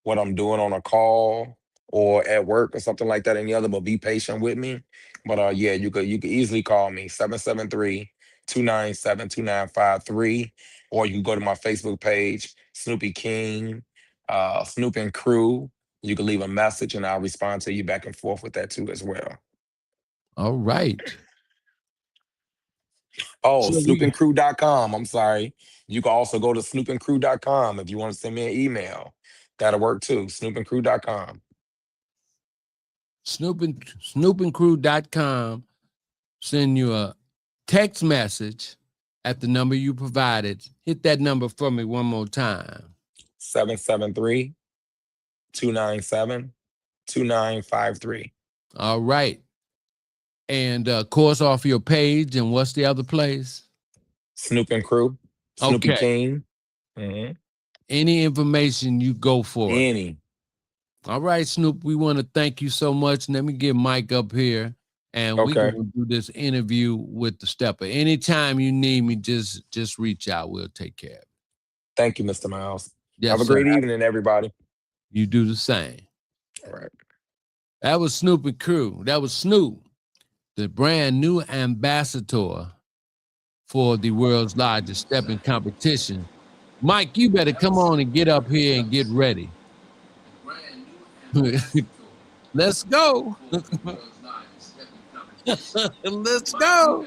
what I'm doing on a call or at work or something like that, any other, but be patient with me. But yeah, you could easily call me 773-297-2953, or you can go to my Facebook page, Snoopy King, Snoop and Crew. You can leave a message and I'll respond to you back and forth with that too as well. All right. Oh, So we snoopandcrew.com. I'm sorry. You can also go to snoopandcrew.com if you want to send me an email. That'll work too. Snoopandcrew.com. snoopandcrew.com, send you a text message at the number you provided. Hit that number for me one more time. 773-297-2953. All right. And course off your page. And what's the other place? Snoop and Crew, Snoopy Okay. King. Mhm. Any information, you go for it. Any. All right, Snoop, we want to thank you so much. Let me get Mike up here and we Okay. gonna do this interview with the stepper. Anytime you need me, just reach out. We'll take care of it. Thank you, Mr. Miles. Have Yes, a sir. great evening, everybody. You do the same. All right. That was Snoop and Crew. That was Snoop, the brand new ambassador for the world's largest stepping competition. Mike, you better come on and get up here and get ready. Let's go. Let's go.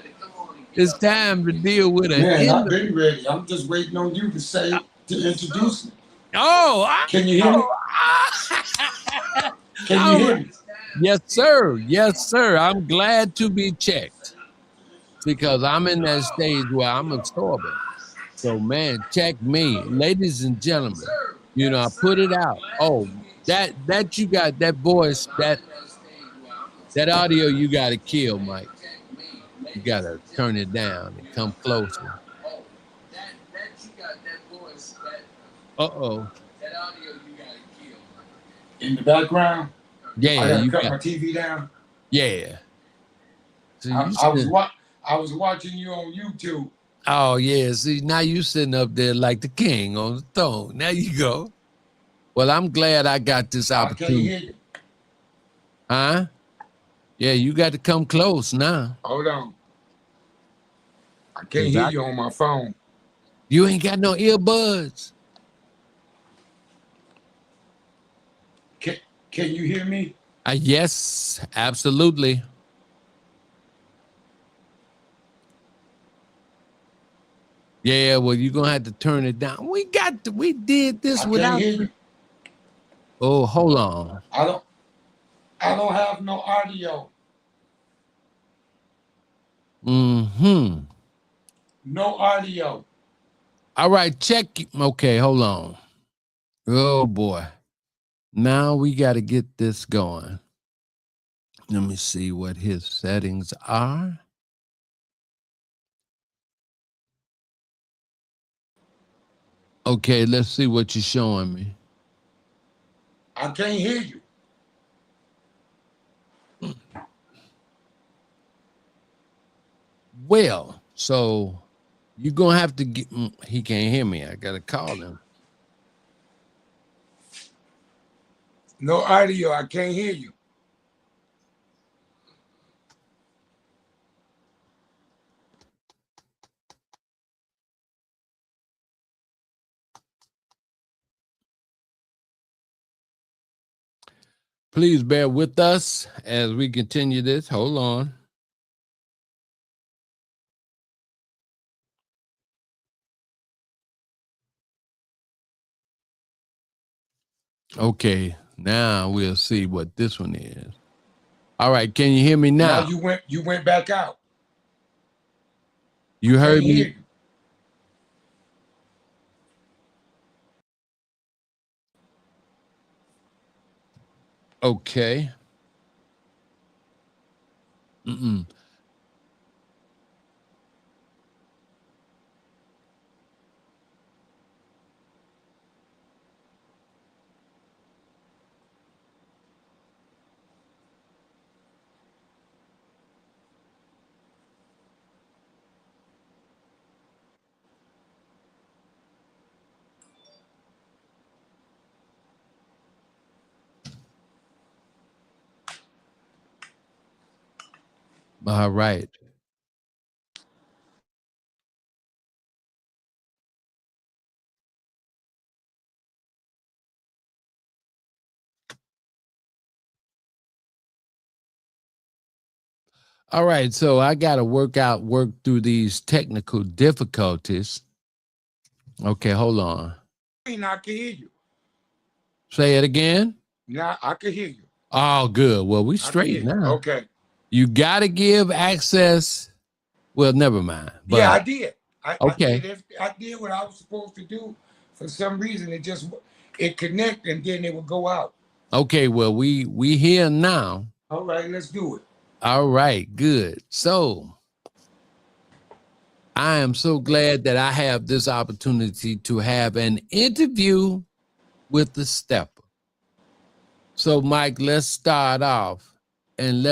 It's time to deal with a Man, I've been ready. I'm just waiting on you to introduce me. Oh, Can you hear me? Can you hear me? Yes, sir. Yes, sir. I'm glad to be checked because I'm in that stage where I'm absorbing. So, man, check me. Ladies and gentlemen, you know, I put it out. Oh, that you got that voice, that audio you got to kill, Mike. You got to turn it down and come closer. Uh-oh. In the background? Yeah, I gotta you cut got my TV down. Yeah. So I was watching you on YouTube. Oh, yeah. See, now you sitting up there like the king on the throne. There you go. Well, I'm glad I got this opportunity. I can't hear you. Huh? Yeah, you got to come close now. Hold on. I can't hear you on my phone. You ain't got no earbuds. Can you hear me? Yes, absolutely. Yeah, well, you're gonna have to turn it down. We did this without. Can't hear you. Oh, hold on. I don't have no audio. Mm-hmm. No audio. All right, check. Okay, hold on. Oh boy. Now we got to get this going. Let me see what his settings are. Okay, let's see what you're showing me. I can't hear you. Well, so you're going to have to get, he can't hear me. I got to call him. No audio. I can't hear you. Please bear with us as we continue this. Hold on. Okay, now we'll see what this one is. All right, can you hear me now? Now you went back out. You heard me? You. Okay. All right. All right, so I got to work through these technical difficulties. Okay, hold on. I can hear you. Say it again. Now I can hear you. Oh, good. Well, we straight now. Okay. You got to give access. Well, never mind. But, yeah, I did. Okay. I did what I was supposed to do. For some reason, it connect and then it would go out. Okay, well, we here now. All right, let's do it. All right, good. So I am so glad that I have this opportunity to have an interview with the stepper. So, Mike, let's start off and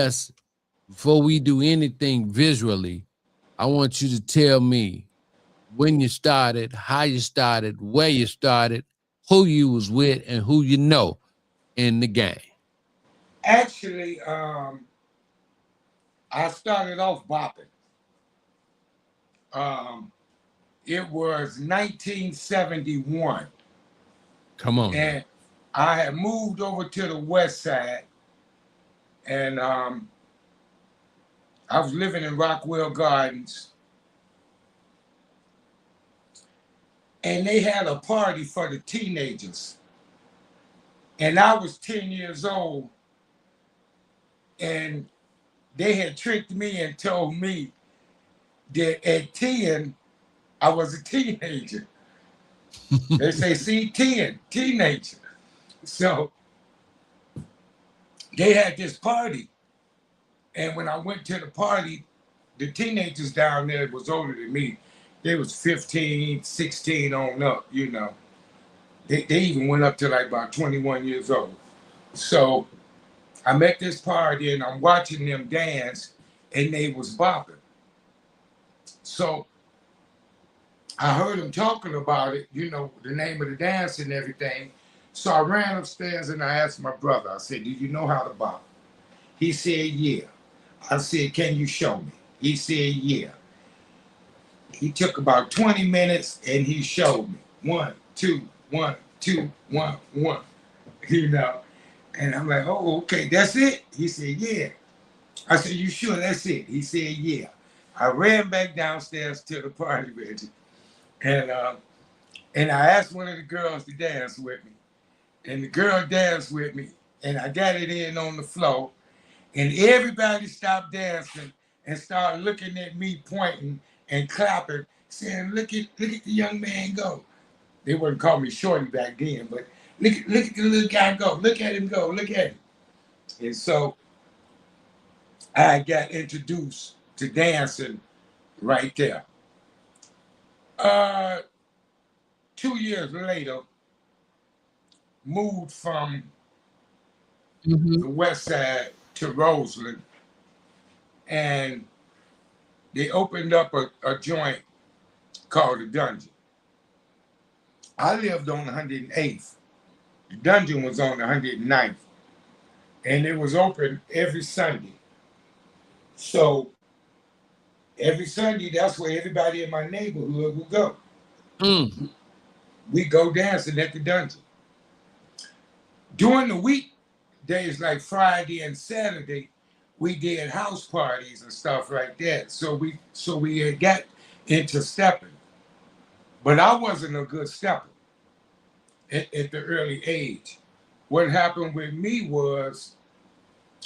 before we do anything visually, I want you to tell me when you started, how you started, where you started, who you was with, and who you know in the game. Actually, I started off bopping. It was 1971, Come on now. and I had moved over to the west side, and I was living in Rockwell Gardens, and they had a party for the teenagers. And I was 10 years old, and they had tricked me and told me that at 10, I was a teenager. They say, see, 10, teenager. So they had this party. And when I went to the party, the teenagers down there was older than me. They was 15, 16 on up, you know. They even went up to like about 21 years old. So I'm at this party and I'm watching them dance, and they was bopping. So I heard them talking about it, you know, the name of the dance and everything. So I ran upstairs and I asked my brother, I said, do you know how to bop? He said, yeah. I said, can you show me? He said, yeah. He took about 20 minutes and he showed me. 1, 2, 1, 2, 1, 1. You know. And I'm like, oh, okay, that's it? He said, yeah. I said, you sure that's it? He said, yeah. I ran back downstairs to the party, Reggie. And I asked one of the girls to dance with me. And the girl danced with me. And I got it in on the floor. And everybody stopped dancing and started looking at me, pointing and clapping, saying, look at the young man go. They wouldn't call me Shorty back then, but look at the little guy go. Look at him go. Look at him. And so I got introduced to dancing right there. 2 years later, moved from Mhm. the west side to Roseland, and they opened up a joint called the Dungeon. I lived on 108th. The Dungeon was on 109th, and it was open every Sunday. So every Sunday, that's where everybody in my neighborhood would go. Mm. We go dancing at the Dungeon. During the week days, like Friday and Saturday, we did house parties and stuff like that. So we had got into stepping, but I wasn't a good stepper at the early age. What happened with me was,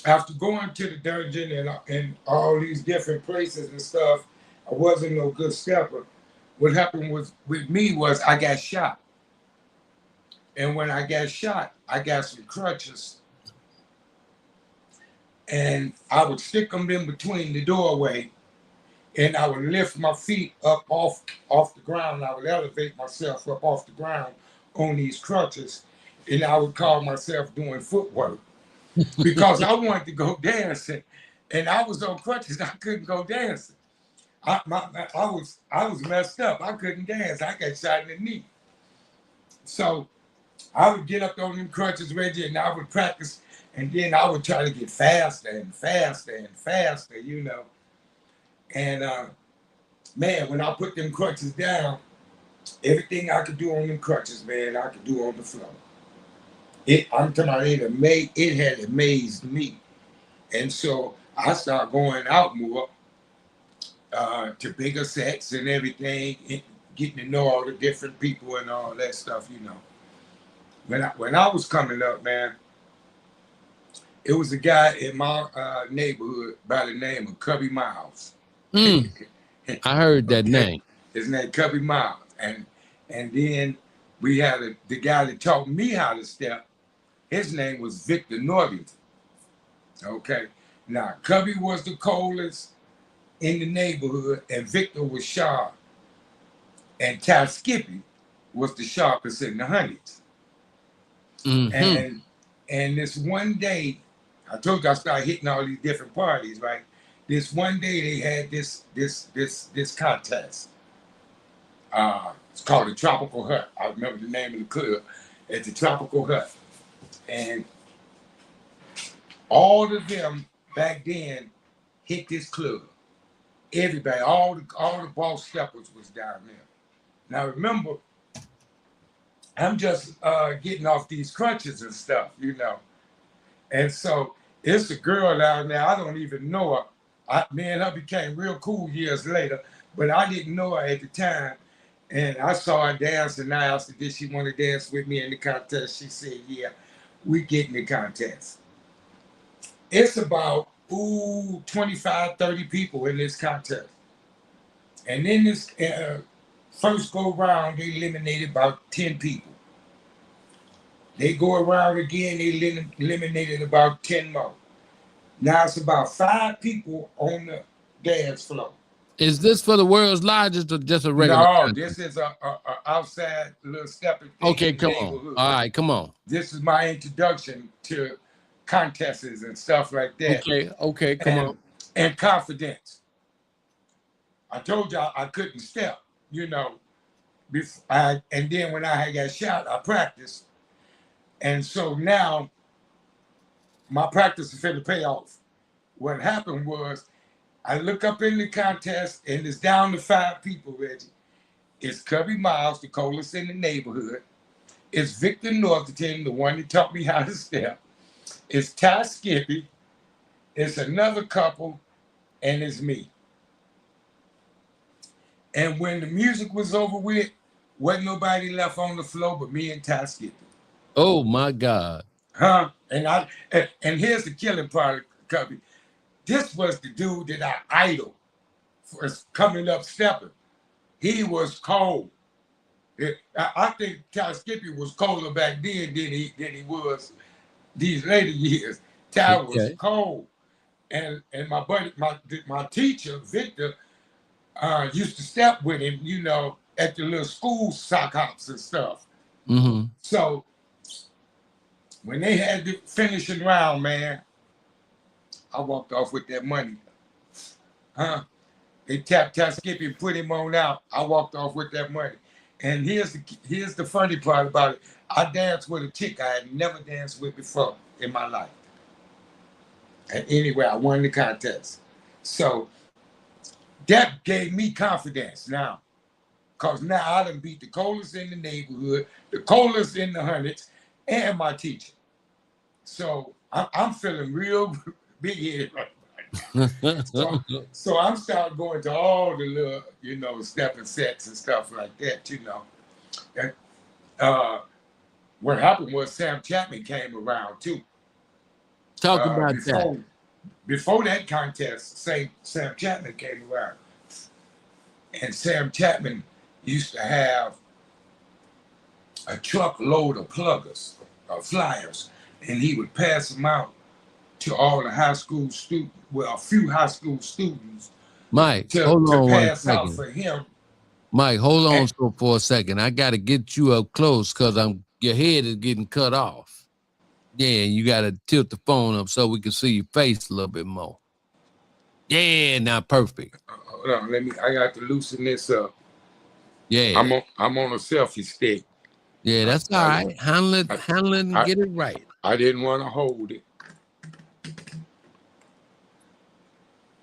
after going to the Dungeon and all these different places and stuff, I wasn't no good stepper. What happened was with me was I got shot. And when I got shot, I got some crutches, and I would stick them in between the doorway, and I would lift my feet up off the ground. I would elevate myself up off the ground on these crutches, and I would call myself doing footwork because I wanted to go dancing, and I was on crutches. I couldn't go dancing. I was messed up. I couldn't dance. I got shot in the knee. So I would get up on them crutches, Reggie, and I would practice, and then I would try to get faster and faster and faster, you know. And man, when I put them crutches down, everything I could do on them crutches, man, I could do on the floor. I'm talking about it had amazed me. And so I started going out more to bigger sets and everything, and getting to know all the different people and all that stuff, you know. When I was coming up, man, it was a guy in my neighborhood by the name of Cubby Miles. Mm. I heard that Okay. name. His name Cubby Miles, and then we had the guy that taught me how to step. His name was Victor Northington. Okay, now Cubby was the coldest in the neighborhood, and Victor was sharp, and Ty Skippy was the sharpest in the hundreds. Mm-hmm. And this one day, I told you I started hitting all these different parties, right? This one day they had this contest. It's called the Tropical Hut. I remember the name of the club at the Tropical Hut. And all of them back then hit this club. Everybody, all the boss steppers was down there. Now remember, I'm just getting off these crutches and stuff, And so it's a girl down there. I don't even know her. Me and her became real cool years later, but I didn't know her at the time. And I saw her dance, and I asked her, did she want to dance with me in the contest? She said, yeah, we get in the contest. It's about 25, 30 people in this contest. And in this first go round, they eliminated about 10 people. They go around again, they eliminated about 10 more. Now it's about 5 people on the dance floor. Is this for the world's largest or just a regular? No, this is a outside little stepping thing. Okay, come on. All right, come on. This is my introduction to contests and stuff like that. Okay, come on. And confidence. I told y'all I couldn't step, and then when I got shot, I practiced. And so now my practice is going to pay off. What happened was I look up in the contest and it's down to 5 people, Reggie. It's Cubby Miles, the coolest in the neighborhood. It's Victor Northerton, the one that taught me how to step. It's Ty Skippy. It's another couple, and it's me. And when the music was over with, wasn't nobody left on the floor but me and Ty Skippy. Oh my God. Huh? And here's the killing part, Cubby. This was the dude that I idoled for coming up stepping. He was cold. I think Ty Skippy was colder back then than he was these later years. Ty was cold. And my buddy, my teacher, Victor, used to step with him, at the little school sock hops and stuff. Mm-hmm. So when they had the finishing round, man, I walked off with that money. They tapped Ty Skippy and put him on out. I walked off with that money. And here's the funny part about it. I danced with a chick I had never danced with before in my life. And anyway, I won the contest. So that gave me confidence now. Because now I done beat the coldest in the neighborhood, the coldest in the hundreds, and my teacher. So I'm feeling real big-headed right now. So I'm starting going to all the little, stepping sets and stuff like that, And what happened was Sam Chapman came around too. Talk about that. Before that contest, Sam Chapman came around. And Sam Chapman used to have a truckload of pluggers, flyers, and he would pass them out to all the high school students, a few high school students. Mike, hold on 1 second. For him. Mike, hold on for a second. I got to get you up close because your head is getting cut off. Yeah, you got to tilt the phone up so we can see your face a little bit more. Yeah, now perfect. Hold on, I got to loosen this up. Yeah. I'm on a selfie stick. Yeah, that's all right. Handle it and get it right. I didn't want to hold it.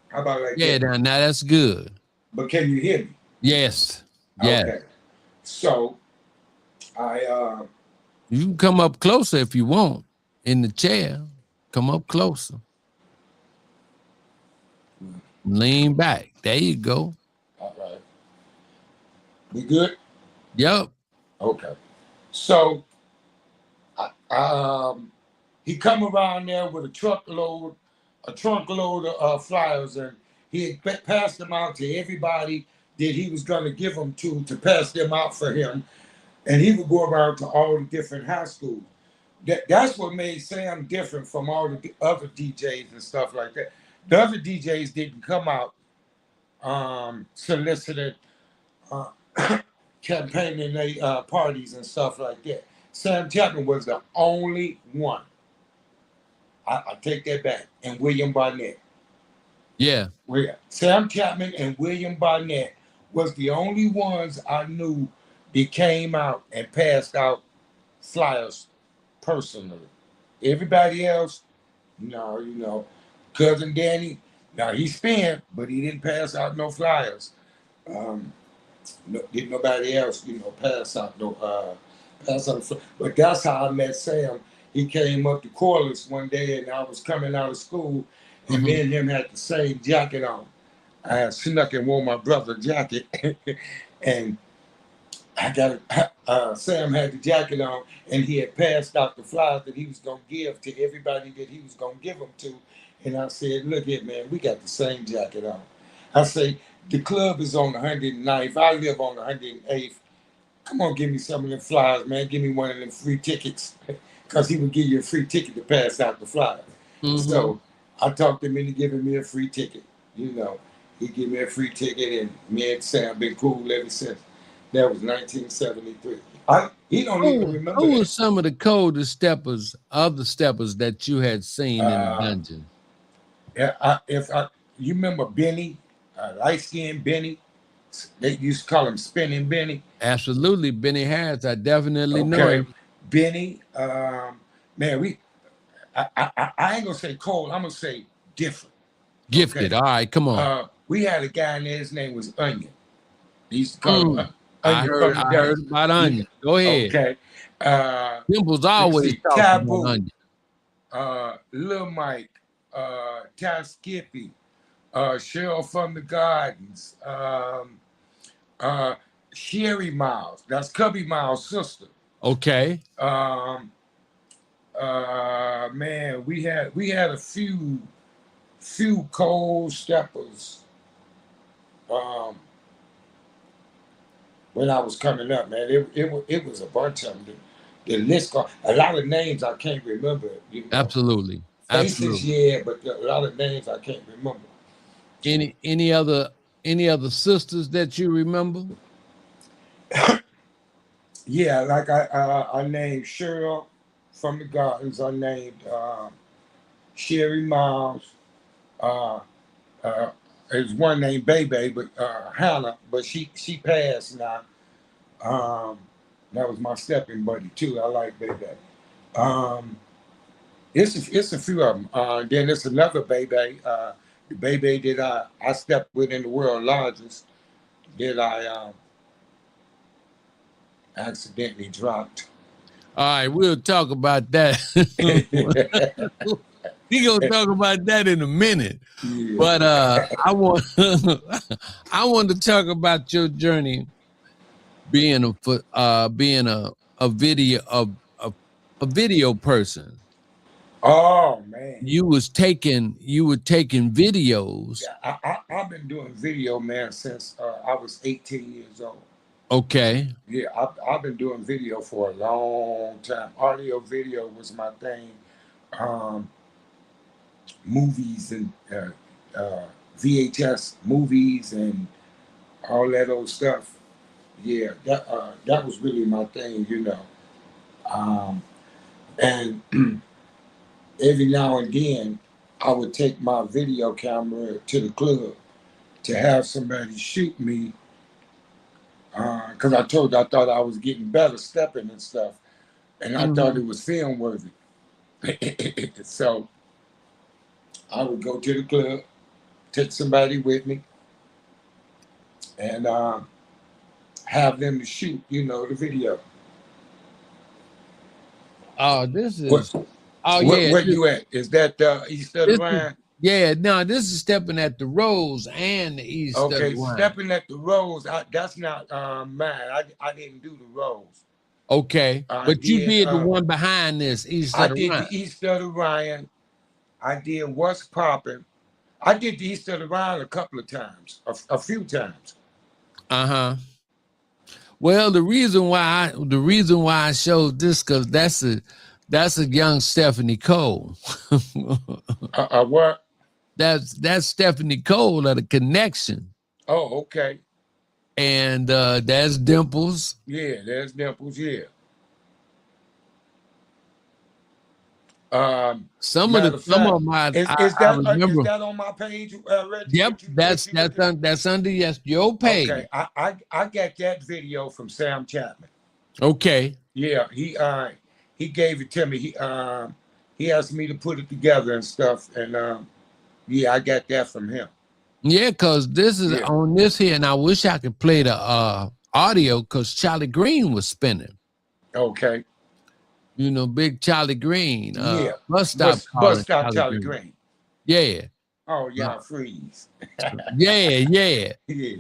How about like that? Yeah, now that's good. But can you hear me? Yes. Yeah. Okay. So you can come up closer if you want. In the chair. Come up closer. Lean back. There you go. All right. We good? Yep. Okay. So he come around there with a trunkload of flyers, and he had passed them out to everybody that he was going to give them to pass them out for him. And he would go around to all the different high schools. That's what made Sam different from all the other DJs and stuff like that. The other DJs didn't come out solicited, campaigning their parties and stuff like that. Sam Chapman was the only one. I take that back. And William Barnett. Yeah. Sam Chapman and William Barnett was the only ones I knew that came out and passed out flyers personally. Everybody else, no, Cousin Danny, Now he spent, but he didn't pass out no flyers. Did nobody else, pass out no pass out. But that's how I met Sam. He came up to Corliss one day, and I was coming out of school, and me Mhm. and him had the same jacket on. I had snuck and wore my brother's jacket, and I got Sam had the jacket on, and he had passed out the flyers that he was gonna give to everybody that he was gonna give them to. And I said, "Look here, man, we got the same jacket on." I say, "The club is on 109th. I live on 108th. Come on, give me some of them flyers, man. Give me one of them free tickets." Because he would give you a free ticket to pass out the flyers. Mhm. So I talked him into giving me a free ticket. You know, he gave me a free ticket, and me and Sam been cool ever since. That was 1973. He don't even remember Who were that. some of the coldest steppers, other steppers that you had seen in the Uh, dungeon? if I, you remember Benny, light skinned Benny, they used to call him Spinning Benny. Absolutely, Benny Harris. I definitely know Okay, him. Benny. Man, I ain't gonna say cold. I'm gonna say different. Gifted. Okay. All right, come on. We had a guy in there. His name was Onion. They used to call him Mm. I Onion heard from the I heard Dungeon. about Onion. Go ahead. Okay. Dimples Let's always see. talks about Taboo, Onion. Lil Mike, Ty Skippy, Cheryl from the Gardens, uh, Sherry Miles. That's Cubby Miles' sister. Okay. Man, we had a few cold steppers um, when I was coming up, man. It was a bunch of them. The list, a lot of names I can't remember. Absolutely. Faces, Absolutely. yeah, but a lot of names I can't remember. Any other sisters that you remember? Yeah, like I named Cheryl from the Gardens. I named Sherry Miles. Uh, uh, there's one named Bebe, but Hannah, but she passed now. Um, that was my stepping buddy too. I like Bebe. Um, it's a few of them. Then there's another Bebe. The Bebe that I stepped with in the world largest that I accidentally dropped. All right, we'll talk about that. We gonna talk about that in a minute. Yeah. But I want I want to talk about your journey being a video a video person. Oh man. You were taking videos. Yeah, I've been doing video, man, since I was 18 years old. Okay. Yeah, I've been doing video for a long time. Audio video was my thing. Um, Movies and VHS movies and all that old stuff. Yeah, that was really my thing. Um, and every now and then, I would take my video camera to the club to have somebody shoot me because I told you I thought I was getting better stepping and stuff, and I thought Mhm. it was film worthy. So I would go to the club, take somebody with me, and have them to shoot, the video. Oh, this What is oh what yeah. where you at? Is that East of the This is Rhine? yeah, no, this is stepping at the Rose and the East of the Okay, Rhine. stepping at the Rose. That's not mine. I didn't do the Rose. Okay. I But you did did the one behind this, East I of the did Rhine. the East of the Rhine. I did What's Poppin'. I did the East of the Rhine a couple of times, a few times. Uh-huh. Well, the reason why I showed this because that's a young Stephanie Cole. What? That's Stephanie Cole of the Connection, Oh, okay. and that's Dimples. Yeah, there's Dimples. Yeah. Some of Matter the of some of fact, them is I, is I that is remember. that on my page, Reggie? Yep, That you that that's you that's looking at? that's under your page. Okay, I got that video from Sam Chapman. Okay. Yeah, he gave it to me. He asked me to put it together and stuff, and Yeah, I got that from him. Yeah, because this is Yeah. on this here, and I wish I could play the audio because Charlie Green was spinning. Okay. You know, big Charlie Green. Yeah. Bus stop Bus calling stop Charlie Charlie Green. Green. Yeah. Oh, y'all freeze. Yeah. Yeah.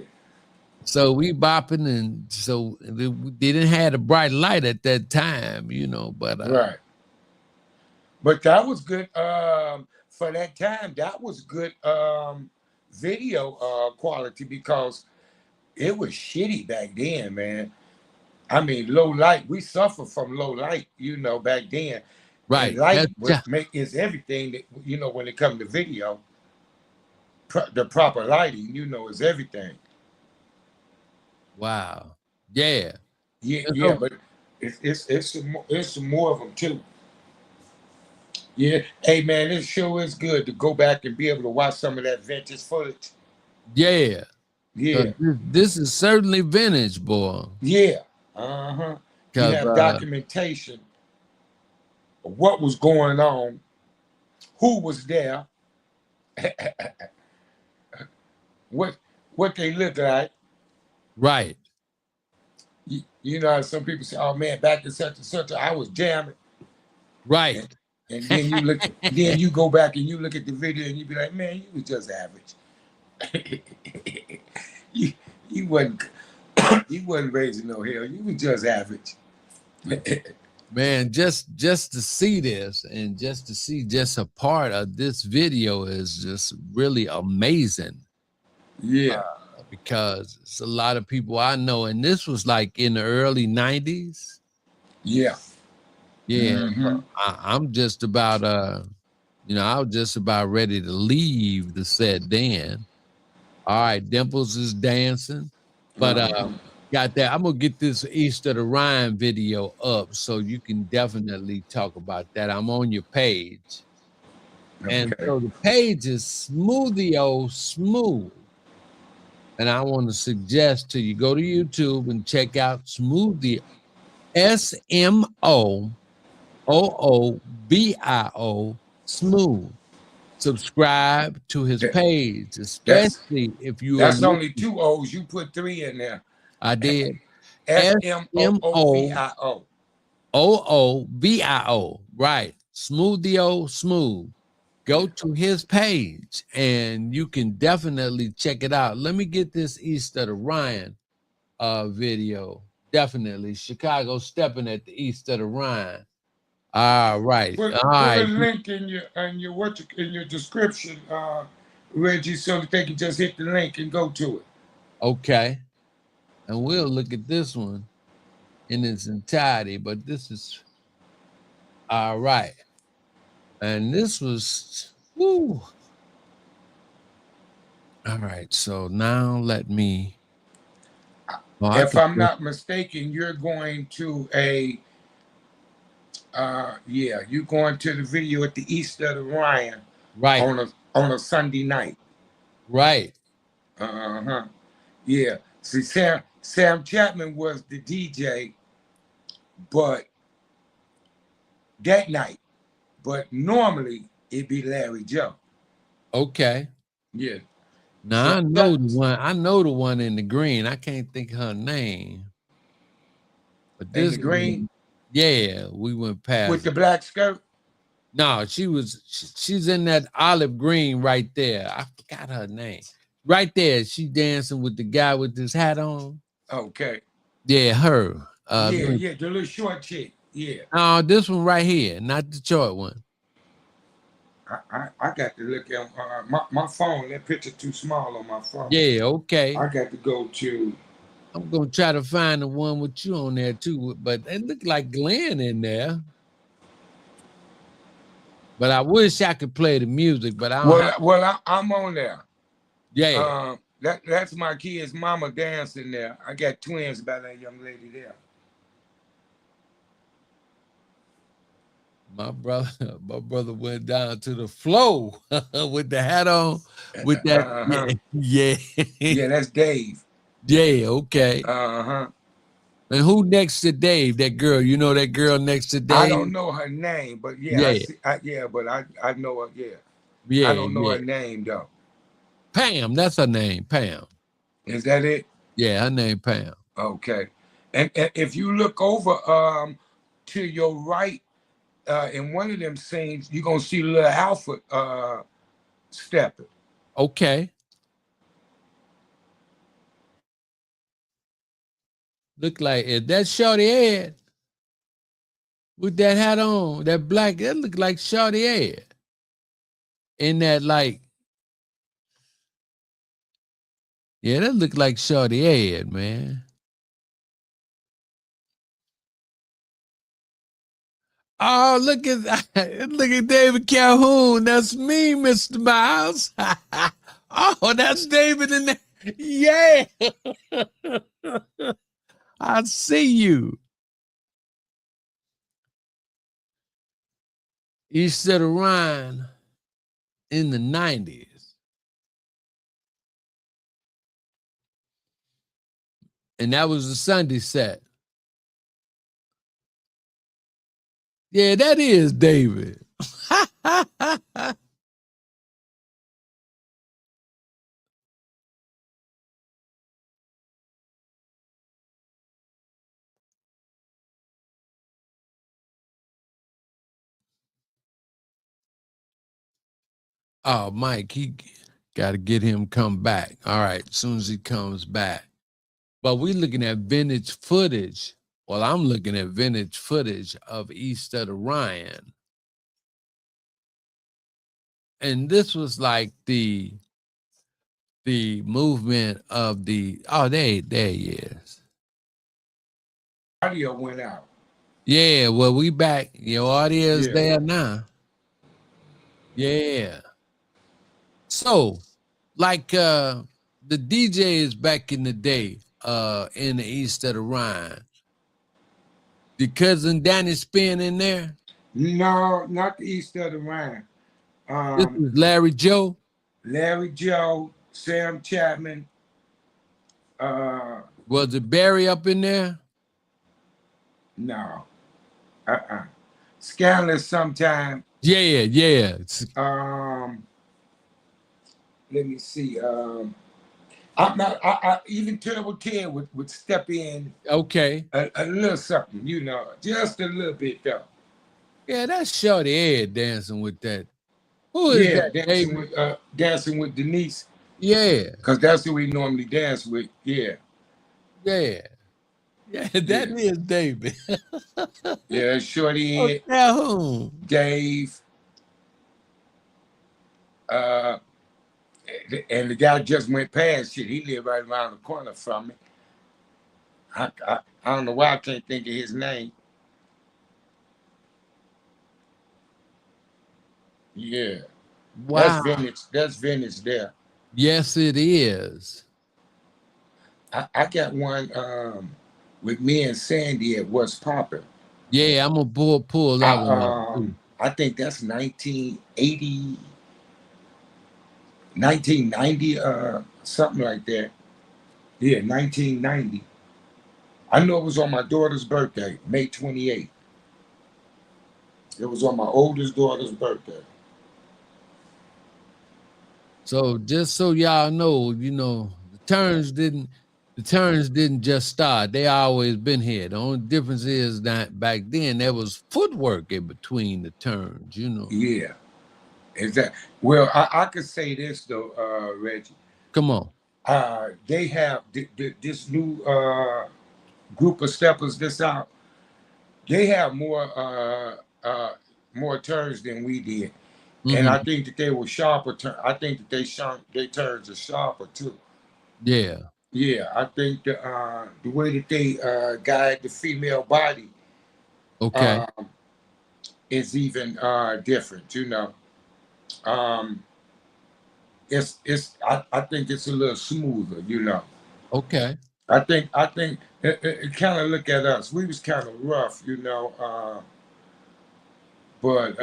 So we bopping, and so they didn't have a bright light at that time, you know, but Right. But that was good. For that time, that was good video quality because it was shitty back then, man. I mean, low light. We suffer from low light, you know, back then. And right. light is everything that, you know, when it comes to video. The proper lighting, you know, is everything. Wow. Yeah. Yeah, but it's some more of them too. Yeah, hey man, this show is good to go back and be able to watch some of that vintage footage. Yeah. Yeah, This is certainly vintage, boy. yeah, You have documentation of what was going on, who was there, what they look like. right. You know, some people say, "Oh man, back in such and such, I was jamming." Right. And then you look, then you go back and you look at the video and you be like, "Man, you was just average. you wasn't you wasn't raising no hell. You was just average." Man, just to see this and just to see just a part of this video is just really amazing. Yeah. Because it's a lot of people I know, and this was like in the early 90s. Yeah. Yeah. I'm just about you know, I was just about ready to leave the set then. All right, Dimples is dancing. But got that. I'm gonna get this Easter the Rhyme video up so you can definitely talk about that. I'm on your page. And so the page is Smoothio Smooth. And I want to suggest to you go to YouTube and check out Smoothio, SMOOOBIO Smooth. Subscribe to his page, especially if you That's only 2 O's. You put 3 in there. I did. SMOOBIO. OOBIO. Right. Smoothio Smooth. Go to his page and you can definitely check it out. Let me get this Easter the Ryan video. Definitely. Chicago stepping at the Easter the Ryan. All right. Put a link in your description, Reggie, so that they can just hit the link and go to it. Okay. And we'll look at this one in its entirety, but this is all right. And this was, woo. All right, so now let me. If I'm not mistaken, you're going to you're going to the video at the Easter of the Ryan, right, on a Sunday night, right. Yeah. See, Sam Chapman was the DJ, but that night. But normally it'd be Larry Joe. Okay. Yeah. Now so I know the one. I know the one in the green. I can't think of her name. But this in the green. Yeah, we went past with the black skirt. No, she's in that olive green right there. I forgot her name. Right there, she dancing with the guy with his hat on. Okay. Yeah, her. The little short chick. Yeah. No, this one right here, not the short one. I got to look at my phone. That picture too small on my phone. Yeah, okay. I got to go to. I'm gonna try to find the one with you on there too, but it looked like Glenn in there. But I wish I could play the music, but I don't I'm on there. Yeah. That's my kid's mama dancing there. I got twins by that young lady there. My brother went down to the floor with the hat on, with that. Yeah. Yeah, that's Dave. Yeah, okay. And who next to Dave? That girl, you know that girl next to Dave? I don't know her name, but yeah, but I know her. Yeah. I Yeah, don't know yeah. her name though. Pam, that's her name, Pam. Is that it? Yeah, her name Pam. Okay. And if you look over to your right in one of them scenes, you're gonna see little Alfred stepping. Okay. Look like it. That's Shorty Ed with that hat on, that black, that look like Shorty Ed. In that like, yeah, that look like Shorty Ed, man. Oh, look at look at David Calhoun. That's me, Mr. Miles. Oh, that's David in there. Yeah. I see you. East of the Rhine in the 90s. And that was the Sunday set. Yeah, that is David. Oh, Mike, he got to get him come back. All right, as soon as he comes back. But we looking at vintage footage. Well, I'm looking at vintage footage of East of the Rhine. And this was like the movement of the, oh, there he is. Audio went out. Yeah, well, we back. Your audio's Yeah. there now. Yeah. So, like the DJs back in the day, in the East of the Rhine, the cousin Danny Spin in there. No, not the East of the Rhine. This is Larry Joe. Larry Joe, Sam Chapman. Was it Barry up in there? No. Scandalous sometime. Yeah. Let me see. I'm not. I even Terrible Ted would step in Okay. a little something, you know, just a little bit though. Yeah, that's Shorty Ed dancing with that. Who is Yeah, that, David? dancing with Denise, Yeah. because that's who we normally dance with. Yeah, Yeah, that is David. yeah, Shorty Oh, Ed, Calhoun. Dave, uh, and the guy just went past. Shit, he lived right around the corner from me. I don't know why I can't think of his name. Yeah, that's Wow. vintage. That's vintage there. Yes, it is. I got one with me and Sandy at What's Poppin'. Yeah, I'm gonna pull that one up too. I think that's 1980, 1990, something like that. Yeah, 1990. I know it was on my daughter's birthday, May 28th. It was on my oldest daughter's birthday. So just so y'all know, the turns didn't just start. They always been here. The only difference is that back then there was footwork in between the turns, Yeah, exactly. Well, I could say this though, Reggie. Come on. They have this new group of steppers this out. They have more turns than we did. And I think that they were sharper. I think that their turns are sharper too. Yeah. Yeah, I think the way that they guide the female body Okay. is even different. You know, it's I think it's a little smoother. You know, Okay. I think it kind of look at us. We was kind of rough. You know, but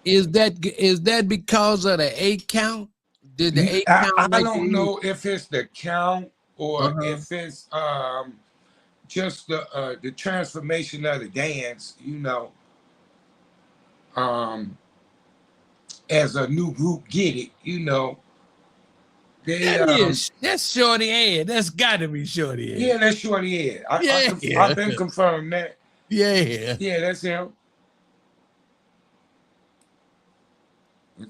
Is that because of the 8 count? Did the 8 count I make don't it? know if it's the count or if it's just the transformation of the dance, you know. as a new group get it, you know. They That's Shorty Ed. That's got to be Shorty Ed. yeah, that's Shorty Ed. Yeah. I've been confirmed that. Yeah. Yeah, that's him.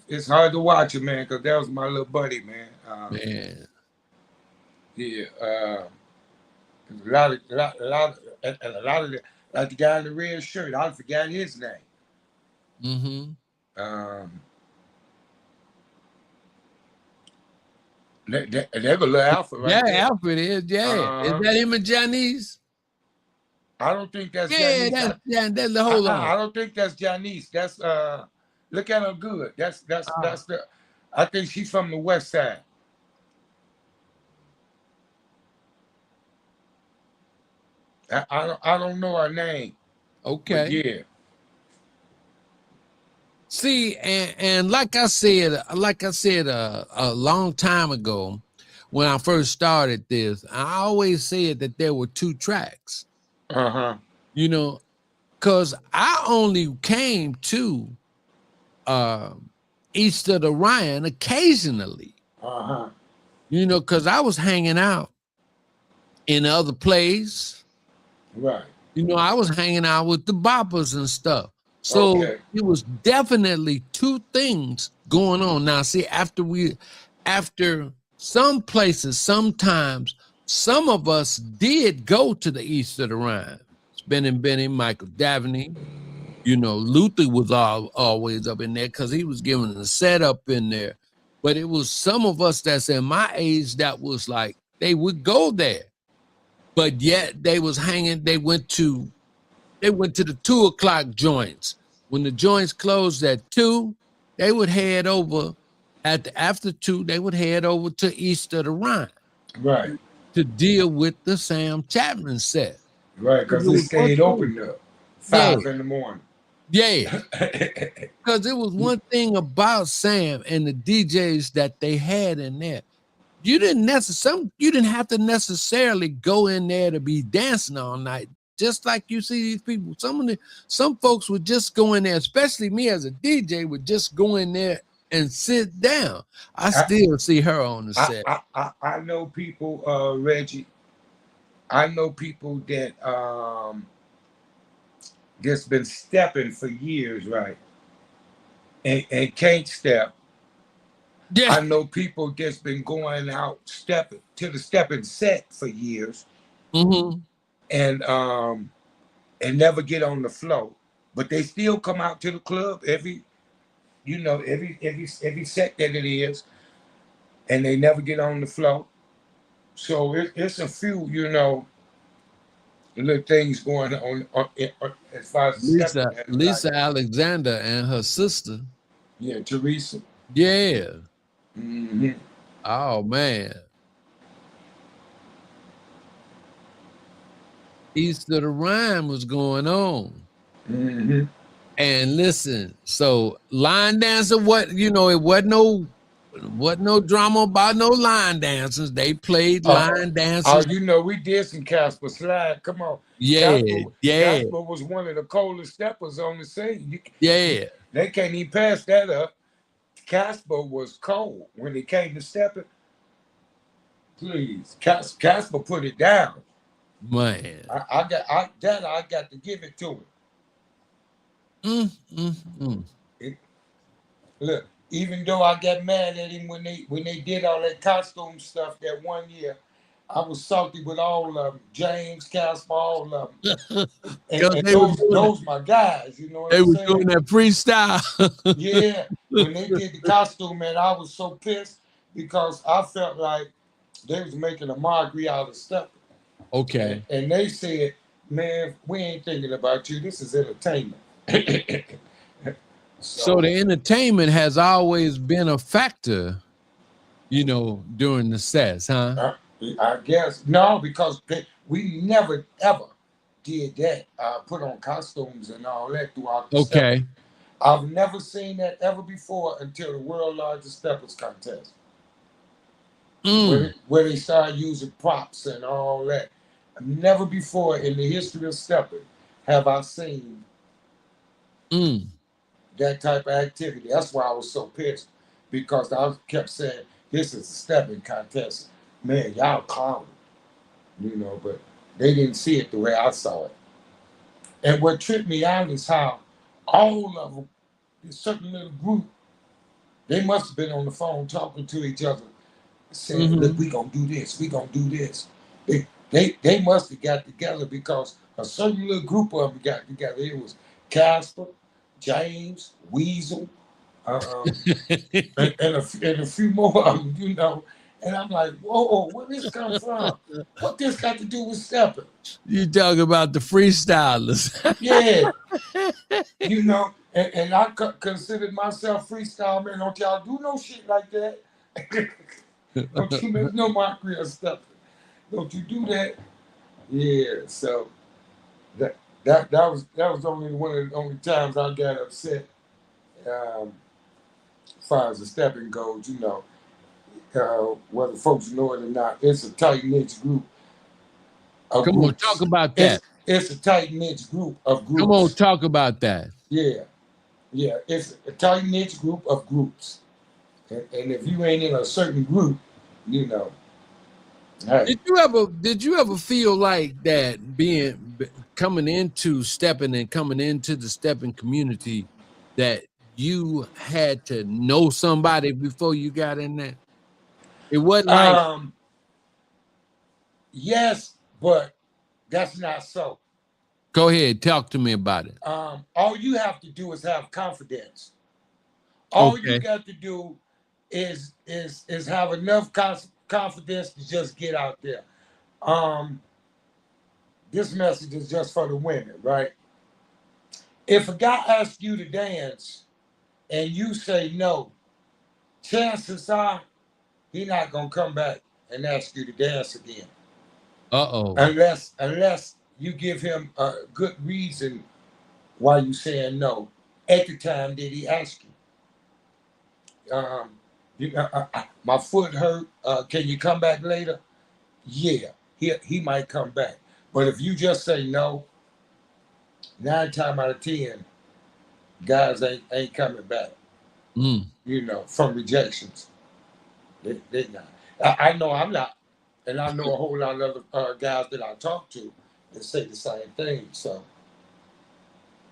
It's hard to watch it, man, because that was my little buddy, man. Man. Yeah, a lot of, and a lot of the, like the guy in the red shirt, I forgot his name. Mm-hmm. They a little Alpha right Yeah, there. Alfred is. Yeah. Is that him and Janice? I don't think that's Yeah, Janice. that's the hold on. I don't think that's Janice. That's look at her good. That's the. I think she's from the West Side. I don't know her name. Okay. But yeah. See, and like I said a long time ago, when I first started this, I always said that there were two tracks. You know, because I only came to East of the Rhine occasionally. You know, because I was hanging out in other places. Right. You know, I was hanging out with the boppers and stuff. So it was definitely two things going on. Now, see, after some places, sometimes some of us did go to the East of the Rhine. Spinning Benny, Michael Daveney, you know, Luther was always up in there because he was giving a setup in there. But it was some of us that's in my age that was like, they would go there. But yet they was hanging, they went to the 2 o'clock joints. When the joints closed at 2, they would head over after 2, they would head over to East of the Rhine. Right. To deal with the Sam Chapman set. Right, because it stayed open up 5 in the morning. Yeah. Because it was one thing about Sam and the DJs that they had in there. You didn't have to necessarily go in there to be dancing all night. Just like you see these people, some folks would just go in there, especially me as a DJ, would just go in there and sit down. I still see her on the set. I know people, Reggie. I know people that just been stepping for years, right? And can't step. Yeah. I know people that's been going out stepping to the stepping set for years. And never get on the floor. But they still come out to the club every set that it is, and they never get on the floor. So it's a few, little things going on as far as Lisa Alexander and her sister. Yeah, Teresa. Yeah. Oh man. East of the Rhine was going on. And listen, so line dancer, it wasn't no drama about no line dancers. They played line dancers. We did some Casper slide. Come on. Yeah, Casper was one of the coldest steppers on the scene. They can't even pass that up. Casper was cold when it came to stepping. Please, Casper put it down. Man, I got to give it to him. Look, even though I got mad at him when they did all that costume stuff that one year, I was salty with all of them. James, Casper, all of them. and those my guys, you know what I'm saying? They were doing that freestyle. Yeah, when they did the costume, man, I was so pissed because I felt like they was making a mockery out of stuff. Okay. And they said, man, we ain't thinking about you. This is entertainment. So the entertainment has always been a factor, during the sets, huh? I guess. No, because we never, ever did that. Put on costumes and all that throughout the step. I've never seen that ever before until the World Largest Steppers contest. Where they started using props and all that. Never before in the history of stepping have I seen that type of activity. That's why I was so pissed, because I kept saying this is a stepping contest. Man, y'all clowning, but they didn't see it the way I saw it. And what tripped me out is how all of them, this certain little group, they must have been on the phone talking to each other, saying, "Look, we gonna do this. We gonna do this." They must have got together, because a certain little group of them got together. It was Casper, James, Weasel, and a few more of them, And I'm like, whoa, where this come from? What this got to do with stepping? You talk about the freestylers. Yeah. And I considered myself freestyle, man. Don't y'all do no shit like that. Don't you make no mockery of stepping. Don't you do that? Yeah, so that was only one of the only times I got upset. As far as the stepping goes, whether folks know it or not, it's a tight knit group of Come groups. on, talk about that. It's a tight knit group of groups. Come on, talk about that. Yeah, it's a tight knit group of groups, and if you ain't in a certain group, Hey. Did you ever feel like that coming into stepping and coming into the stepping community, that you had to know somebody before you got in there? It wasn't like yes, but that's not so. Go ahead, talk to me about it. All you have to do is have confidence. All you got to do is have enough confidence to just get out there. This message is just for the women, right? If a guy asks you to dance and you say no, chances are he's not gonna come back and ask you to dance again. Unless you give him a good reason why you saying no at the time that he asked you. My foot hurt. Can you come back later? Yeah, he might come back. But if you just say no, 9 times out of 10, guys ain't coming back. From rejections. They not. I know I'm not, and I know a whole lot of other guys that I talk to that say the same thing. So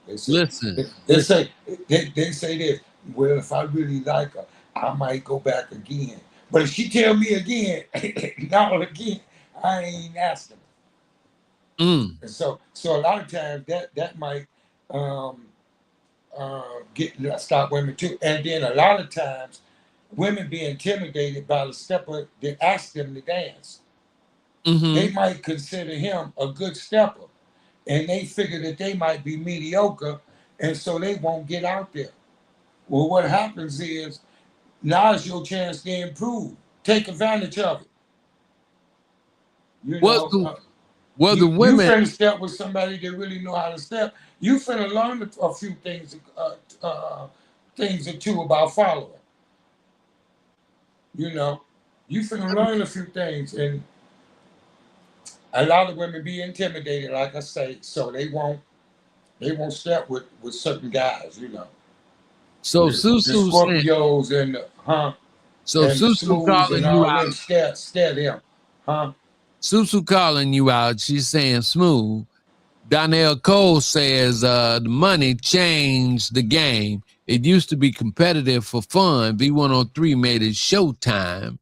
they say, they say this. Well, if I really like her, I might go back again. But if she tell me again, not again, I ain't asking her. And so a lot of times that might stop women too. And then a lot of times women be intimidated by the stepper that asks them to dance. They might consider him a good stepper, and they figure that they might be mediocre, and so they won't get out there. Well, what happens is, now is your chance to improve. Take advantage of it. The women, you finna step with somebody that really know how to step. You finna learn a few things or two about following. You finna learn a few things, and a lot of women be intimidated, like I say, so they won't step with certain guys. So the Scorpios and So and Susu calling you out. Stare them, Susu calling you out. She's saying smooth. Donnell Cole says the money changed the game. It used to be competitive for fun. V103 made it showtime.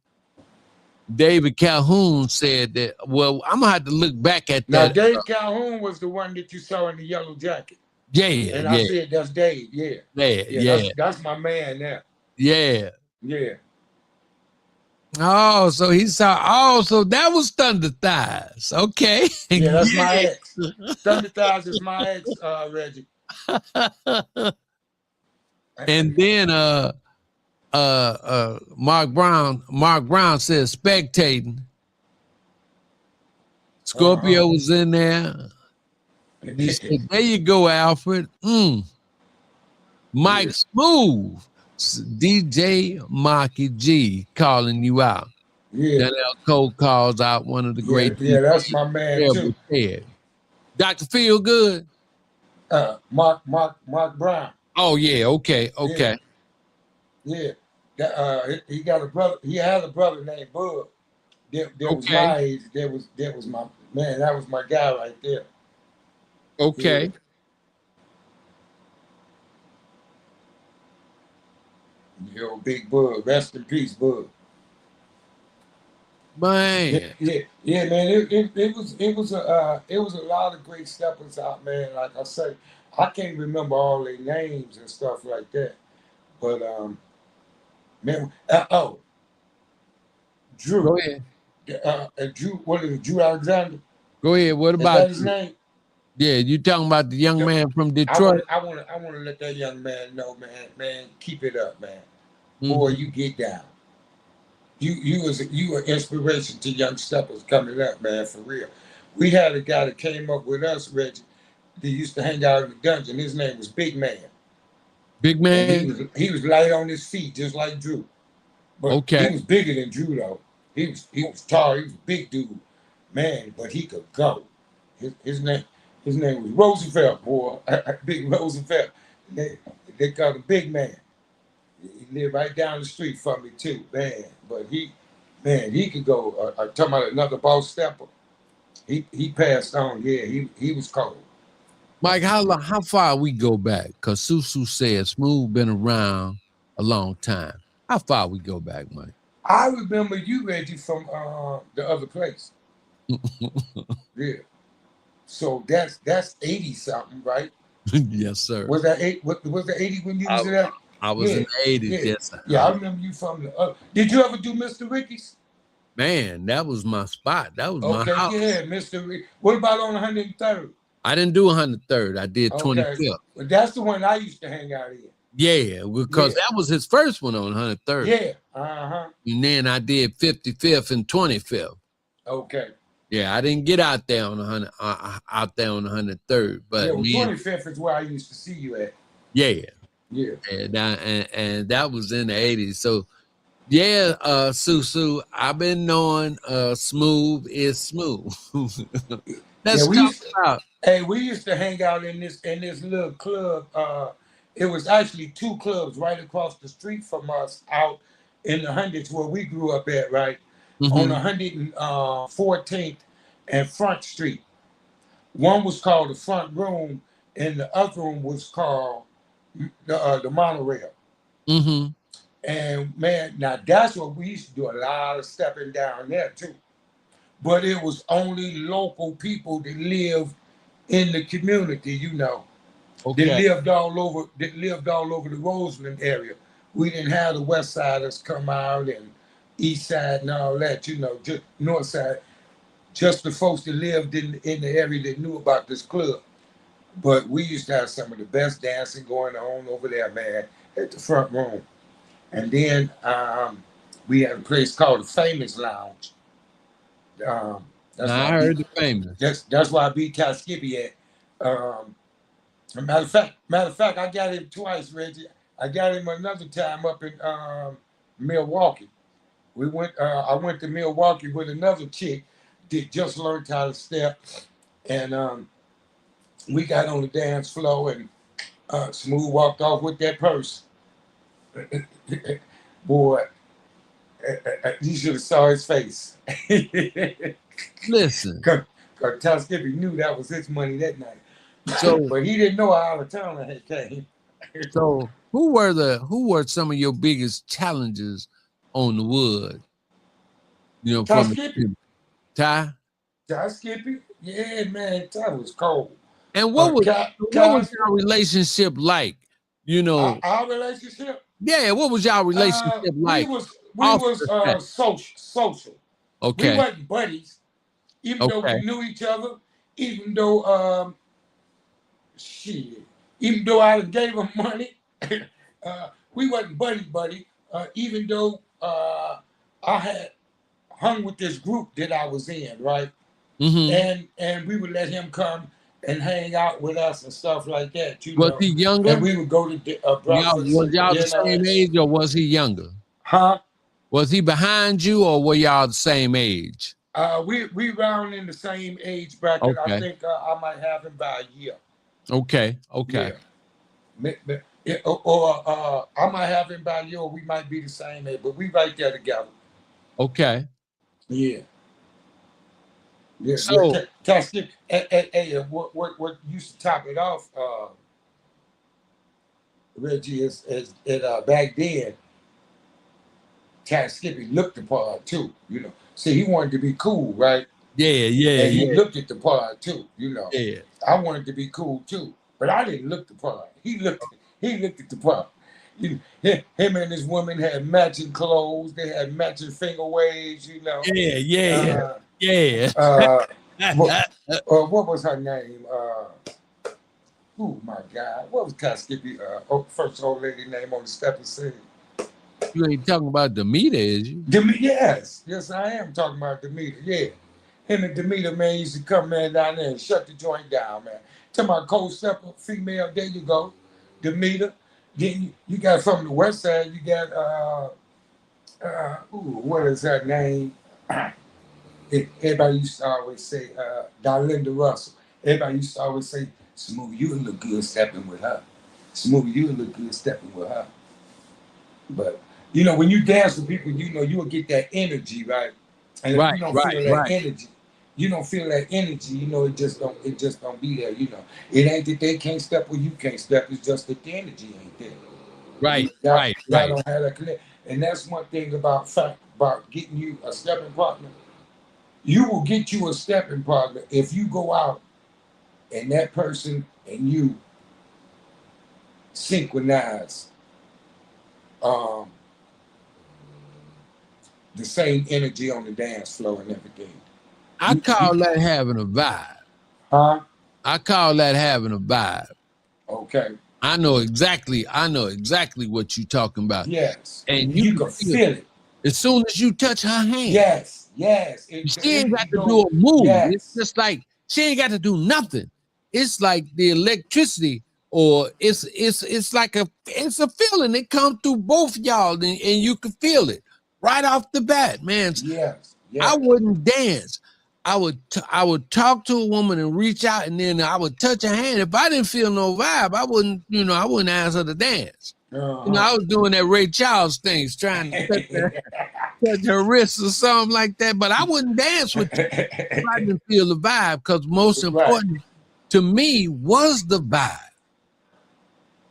David Calhoun said that, well, I'm going to have to look back at now, that. Now, Dave Calhoun was the one that you saw in the yellow jacket. Yeah. And I said, that's Dave. Yeah. That's my man there. Yeah. Yeah. Oh, so he saw. Oh, so that was Thunder Thighs. Okay. Yeah, that's my ex. Thunder Thighs is my ex, Reggie. And then Mark Brown says spectating. Scorpio was in there. He said, there you go, Alfred. Mike Smooth. DJ Marky G calling you out. Yeah. Donnell Cole calls out one of the great. Yeah, that's my man too. Dr. Feel Good. Mark Brown. Oh yeah, okay, okay, Yeah. He got a brother. He had a brother named Bud. That was okay, my age. That was my man. That was my guy right there. Yeah. okay. Yo, Big Bud. Rest in peace, Bud. Yeah, Man, yeah, yeah, man. It was a lot of great steppers out, man. Like I say, I can't remember all their names and stuff like that. But man, go Drew, ahead. Drew, what is it? Drew Alexander? Go ahead. What Is about that his you? name? Yeah, you talking about the young The- man from I Detroit? want, I want, I want to let that young man know, man, keep it up, man. Boy, Mm-hmm. you get down. You were inspiration to young steppers coming up, man, for real. We had a guy that came up with us, Reggie. They used to hang out in the dungeon. His name was Big Man, Big and he man. was he was light on his feet, just like Drew. But Okay. he was bigger than Drew though. He was tall. He was a big dude, man. But he could go. His name was Roosevelt, boy, Big Roosevelt. They, they called him Big Man. He lived right down the street from me too, man. But he could go. Talking about another boss stepper. He passed on. Yeah, he was cold. Mike, how far we go back? Cause Susu said Smooth been around a long time. How far we go back, Mike? I remember you, Reggie, from the other place. Yeah. So that's 80 something, right? Yes, sir. Was that eight? Was the 80 when you I, was there? I was in Yeah, the 80s. yeah, Yes, sir. yeah. I remember you from the. Did you ever do Mr. Ricky's? Man, that was my spot. That was my Okay, house. yeah, Mr. Ricky. What about on 103rd? I didn't do 103rd. I did Okay, 25th. well, that's the one I used to hang out in. Yeah, because Yeah, that was his first one on 103rd. yeah, uh-huh. And then I did 55th and 25th. Okay. Yeah, I didn't get out there on 103rd, Yeah, but well, me and 25th is where I used to see you at. yeah, Yeah. and that was in the 80s. So yeah, Susu, I've been knowing Smooth is Smooth. Yeah, Let's we talk used to, about hey, we used to hang out in this little club. It was actually two clubs right across the street from us out in the hundreds where we grew up at, right? On mhm, 114th and Front Street. One was called the front room, and the other room was called the monorail. mhm. And man, now that's what we used to do a lot of stepping down there too. But it was only local people that lived in the community, Okay. that lived all over the Roseland area. We didn't have the West Siders come out and East Side and all that, just North Side. Just the folks that lived in the area that knew about this club. But we used to have some of the best dancing going on over there, man, at the front room. And then we had a place called the Famous Lounge. Um, that's Now why I I beat heard the famous. that's why I beat Ty Skippy at. Um, matter of fact, I got him twice, Reggie. I got him another time up in Milwaukee. I went to Milwaukee with another chick that just learned how to step, and we got on the dance floor, and Smooth walked off with that purse. Boy, you should have saw his face. Listen, Cause Ty Skippy knew that was his money that night. so But he didn't know how out of town I had came. so who were some of your biggest challenges on the wood? Ty From Skippy. Ty. Ty Skippy? Yeah, man, Ty was cold. And what was Cos, your relationship like? You know, our relationship, yeah, what was y'all relationship we like was we off was the set? social. We Okay, wasn't buddies, even though okay, we knew each other, even though shit, even though I gave him money, we wasn't buddy. Even though I had hung with this group that I was in, right? mm-hmm. And we would let him come and hang out with us and stuff like that, Was he And younger? we would go to Y'all breakfast, was and, y'all the same age or was he younger? huh? Was he behind you or were y'all the same age? We round in the same age bracket. I Okay, think I might have him by a year. okay, okay. Yeah, Or I might have him by you, or we might be the same age, but we right there together. Okay. Yeah. Yeah, yeah. So Tasky, hey, what used to top it off, Reggie, is back then, Tad Skippy looked the part too, you know. See, he wanted to be cool, right? yeah, yeah, And he yeah, looked at the part too, you know. yeah. I wanted to be cool too, but I didn't look the part. He looked at the part. Him and his woman had matching clothes. They had matching finger waves, you know. Yeah, yeah, Uh, yeah. uh, what was her name? Oh my God, what was Tad Skippy? First old lady name on the step and scene. You ain't talking about Demeter, is you? Yes, I am talking about Demeter. Yeah, him and Demeter, man, used to come man down there and shut the joint down, man. To my co-stepper, female, there you go, Demeter. Then you got from the west side, you got what is her name? Everybody used to always say Darlinda Russell. Everybody used to always say, "Smooth, you look good stepping with her. Smooth, you look good stepping with her." But you know, when you dance with people, you know you'll get that energy, right? And if Right, you don't right, feel that right. energy, you don't feel that energy, you know, it just don't be there, you know. It ain't that they can't step or you can't step, it's just that the energy ain't there. Right, Y'all, right, y'all right. don't have that connect. And that's one thing about getting you a stepping partner. You will get you a stepping partner if you go out and that person and you synchronize um, the same energy on the dance floor and everything. I call that having a vibe. Huh? I call that having a vibe. Okay. I know exactly what you're talking about. Yes. And you You can can feel feel it. as soon as you touch her hand. Yes. Yes. She The ain't got energy to do goes. a move. It's Yes. just like she ain't got to do nothing. It's like the electricity, or it's like it's a feeling. It comes through both y'all, and you can feel it right off the bat, man. Yes. I Yes. wouldn't dance. I would talk to a woman and reach out, and then I would touch her hand. If I didn't feel no vibe, I wouldn't ask her to dance. Uh-huh. I was doing that Ray Charles thing, trying to touch her wrist or something like that. But I wouldn't dance with you if I didn't feel the vibe, because most Right. important to me was the vibe.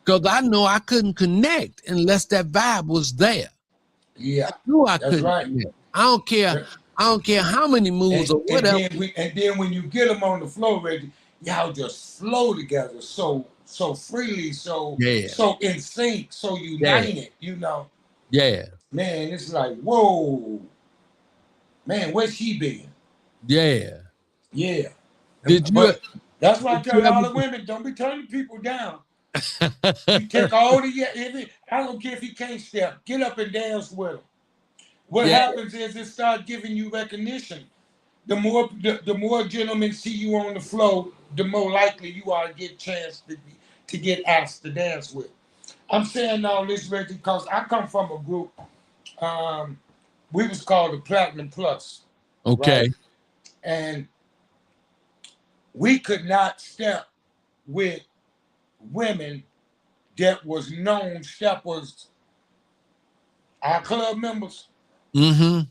Because I know I couldn't connect unless that vibe was there. Yeah. I knew I That's couldn't right. connect. I don't care how many moves or whatever. And then when you get them on the floor, Reggie, y'all just flow together so freely, Yeah, so in sync, so yeah, united. You know, yeah, man, it's like whoa, man, where's she been? yeah. Yeah, Did you but that's why I did you tell all the women, don't be turning people down. You ever take all the I don't care if he can't step, get up and dance with him. What Yeah, happens is it start giving you recognition. The more gentlemen see you on the floor, the more likely you are to get chance to get asked to dance with. I'm saying all this, Reggie, because I come from a group. Um, we was called the Platinum Plus, right? okay. And we could not step with women that was known steppers, our club members. Mm-hmm.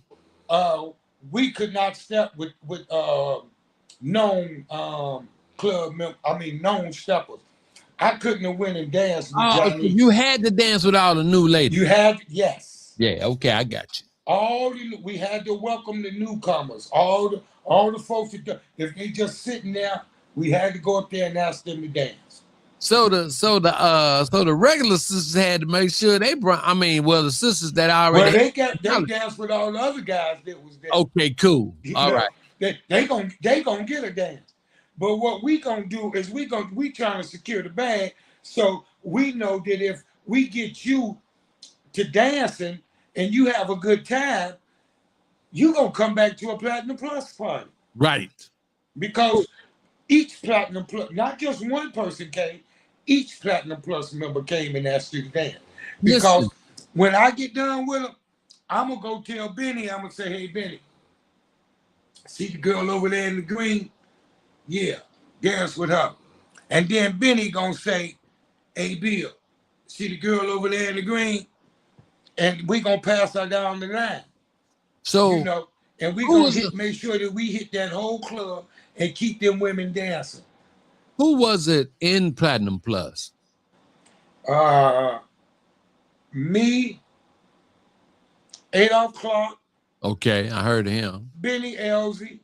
Uh, we could not step with known known steppers. I couldn't have went and danced with Oh, so you Johnny's. had to dance with all the new You ladies. had yes. Yeah, okay, I got you. We had to welcome the newcomers. All the folks that if they just sitting there, we had to go up there and ask them to dance. So the regular sisters had to make sure they brought. I mean, well, the sisters that Well, already they danced with all the other guys that was there. Okay, cool. You All right. know, they gonna get a dance. But what we gonna do is we trying to secure the bag, so we know that if we get you to dancing and you have a good time, you gonna come back to a Platinum Plus party Right. because each Platinum Plus, not just one person came, each Platinum Plus member came and asked you to dance. Because Listen, when I get done with them, I'm gonna go tell Benny. I'm gonna say, "Hey Benny, see the girl over there in the green? Yeah, dance with her." And then Benny gonna say, "Hey Bill, See the girl over there in the green, and we gonna pass her down the line. So You know, and we who gonna was make sure that we hit that whole club and keep them women dancing. who was it in Platinum Plus? Me, Adolph Clark, Okay, I heard of him. Benny Elsie,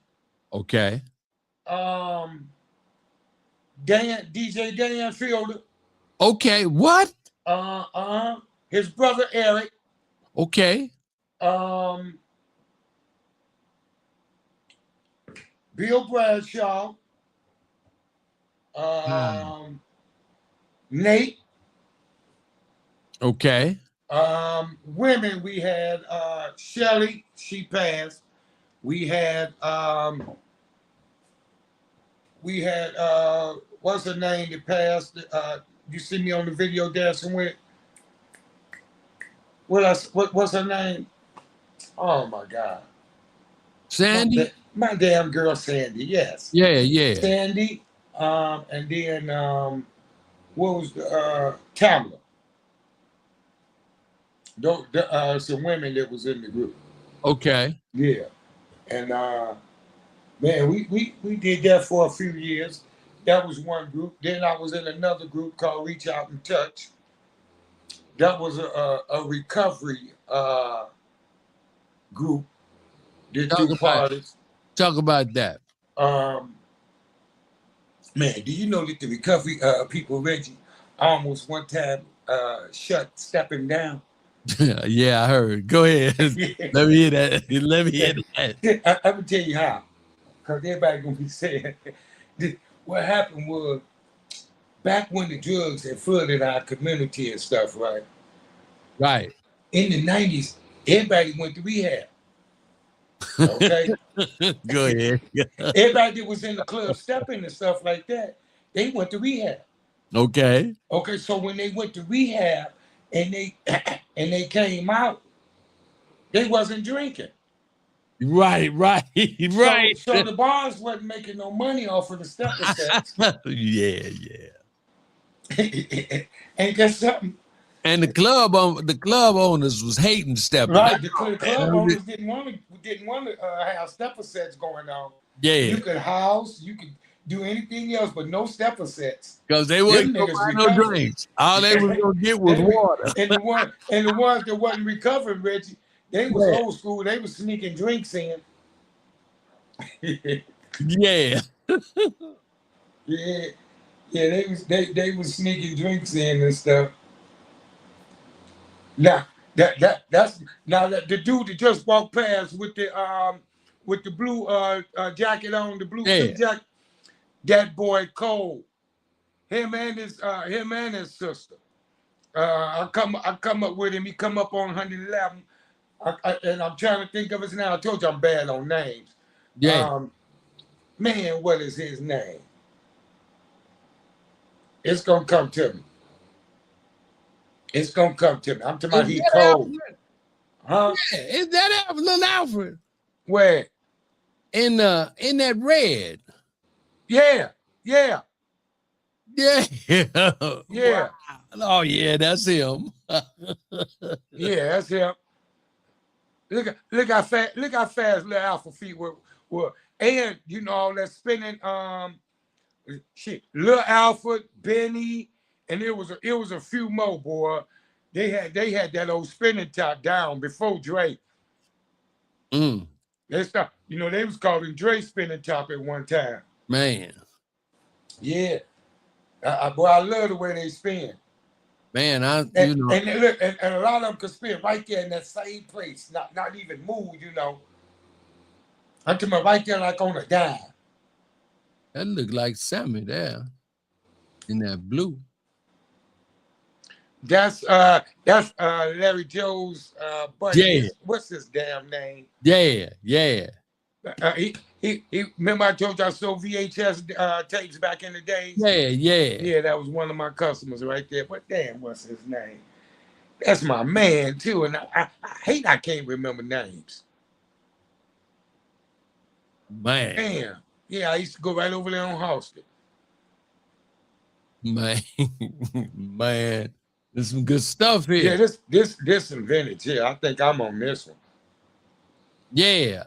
Okay. DJ Dan Fielder, Okay, what? his brother Eric, Okay. Bill Bradshaw, Nate. Okay. Women, we had Shelly, she passed. We had what's her name that passed? You see me on the video dancing with? What's her name? Oh my God. Sandy? My damn girl Sandy, yes. Yeah. Sandy, and then what was the Tamla? Some women that was in the group. Okay. Yeah. And man, we did that for a few years. That was one group. Then I was in another group called Reach Out and Touch. That was a recovery group that do parties. Talk about that. Man, do you know that the recovery people, Reggie, almost one time shut stepping down? Yeah, I heard. Go ahead. Let me hear that. Let me hear that. I'm gonna tell you how, because everybody gonna be saying what happened was back when the drugs had flooded our community and stuff, right? Right. In the 90s, everybody went to rehab. Okay. Go ahead. Everybody that was in the club stepping and stuff like that, they went to rehab. Okay. Okay, so when they went to rehab and they came out, they wasn't drinking. Right. So the bars wasn't making no money off of the stepper sets. Yeah. Ain't that something? And the club owners was hating stepping. Right, the club owners didn't want to have stepper sets going on. Yeah. You could house, you could do anything else, but no stepper sets. Because they wasn't gonna buy no drinks. All they was gonna get was water. And the ones that wasn't recovering, Reggie, they was old school. They was sneaking drinks in. Yeah. They was sneaking drinks in and stuff. Now that's now that the dude that just walked past with the blue jacket on, the blue jacket, that boy Cole, him and his sister. I come up with him. He come up on 111, and I'm trying to think of his name. I told you I'm bad on names. Yeah. Man, what is his name? It's gonna come to me. It's gonna come to me. I'm talking about he cold. Huh? Yeah, is that little Alfred? Where? In that red. Yeah. Yeah. Wow. Oh yeah, that's him. Yeah, that's him. Look how fast little Alpha feet were. And you know all that spinning shit. Little Alpha, Benny, and it was a few more, boy. They had that old spinning top down before Dre. They stopped, they was calling Dre spinning top at one time. Man. Yeah. Boy, I love the way they spin. Man, and a lot of them could spin right there in that same place, not even move, I'm talking about right there like on a dime. That looked like Sammy there in that blue. That's Larry Joe's buddy. Yeah. What's his damn name? Yeah. He remember I told you I sold VHS tapes back in the days? Yeah, that was one of my customers right there. But damn, what's his name? That's my man too. And I hate I can't remember names. Man. Damn. Yeah, I used to go right over there on Halsted. Man. There's some good stuff Yeah, here. this some vintage here. I think I'm on this one. Yeah.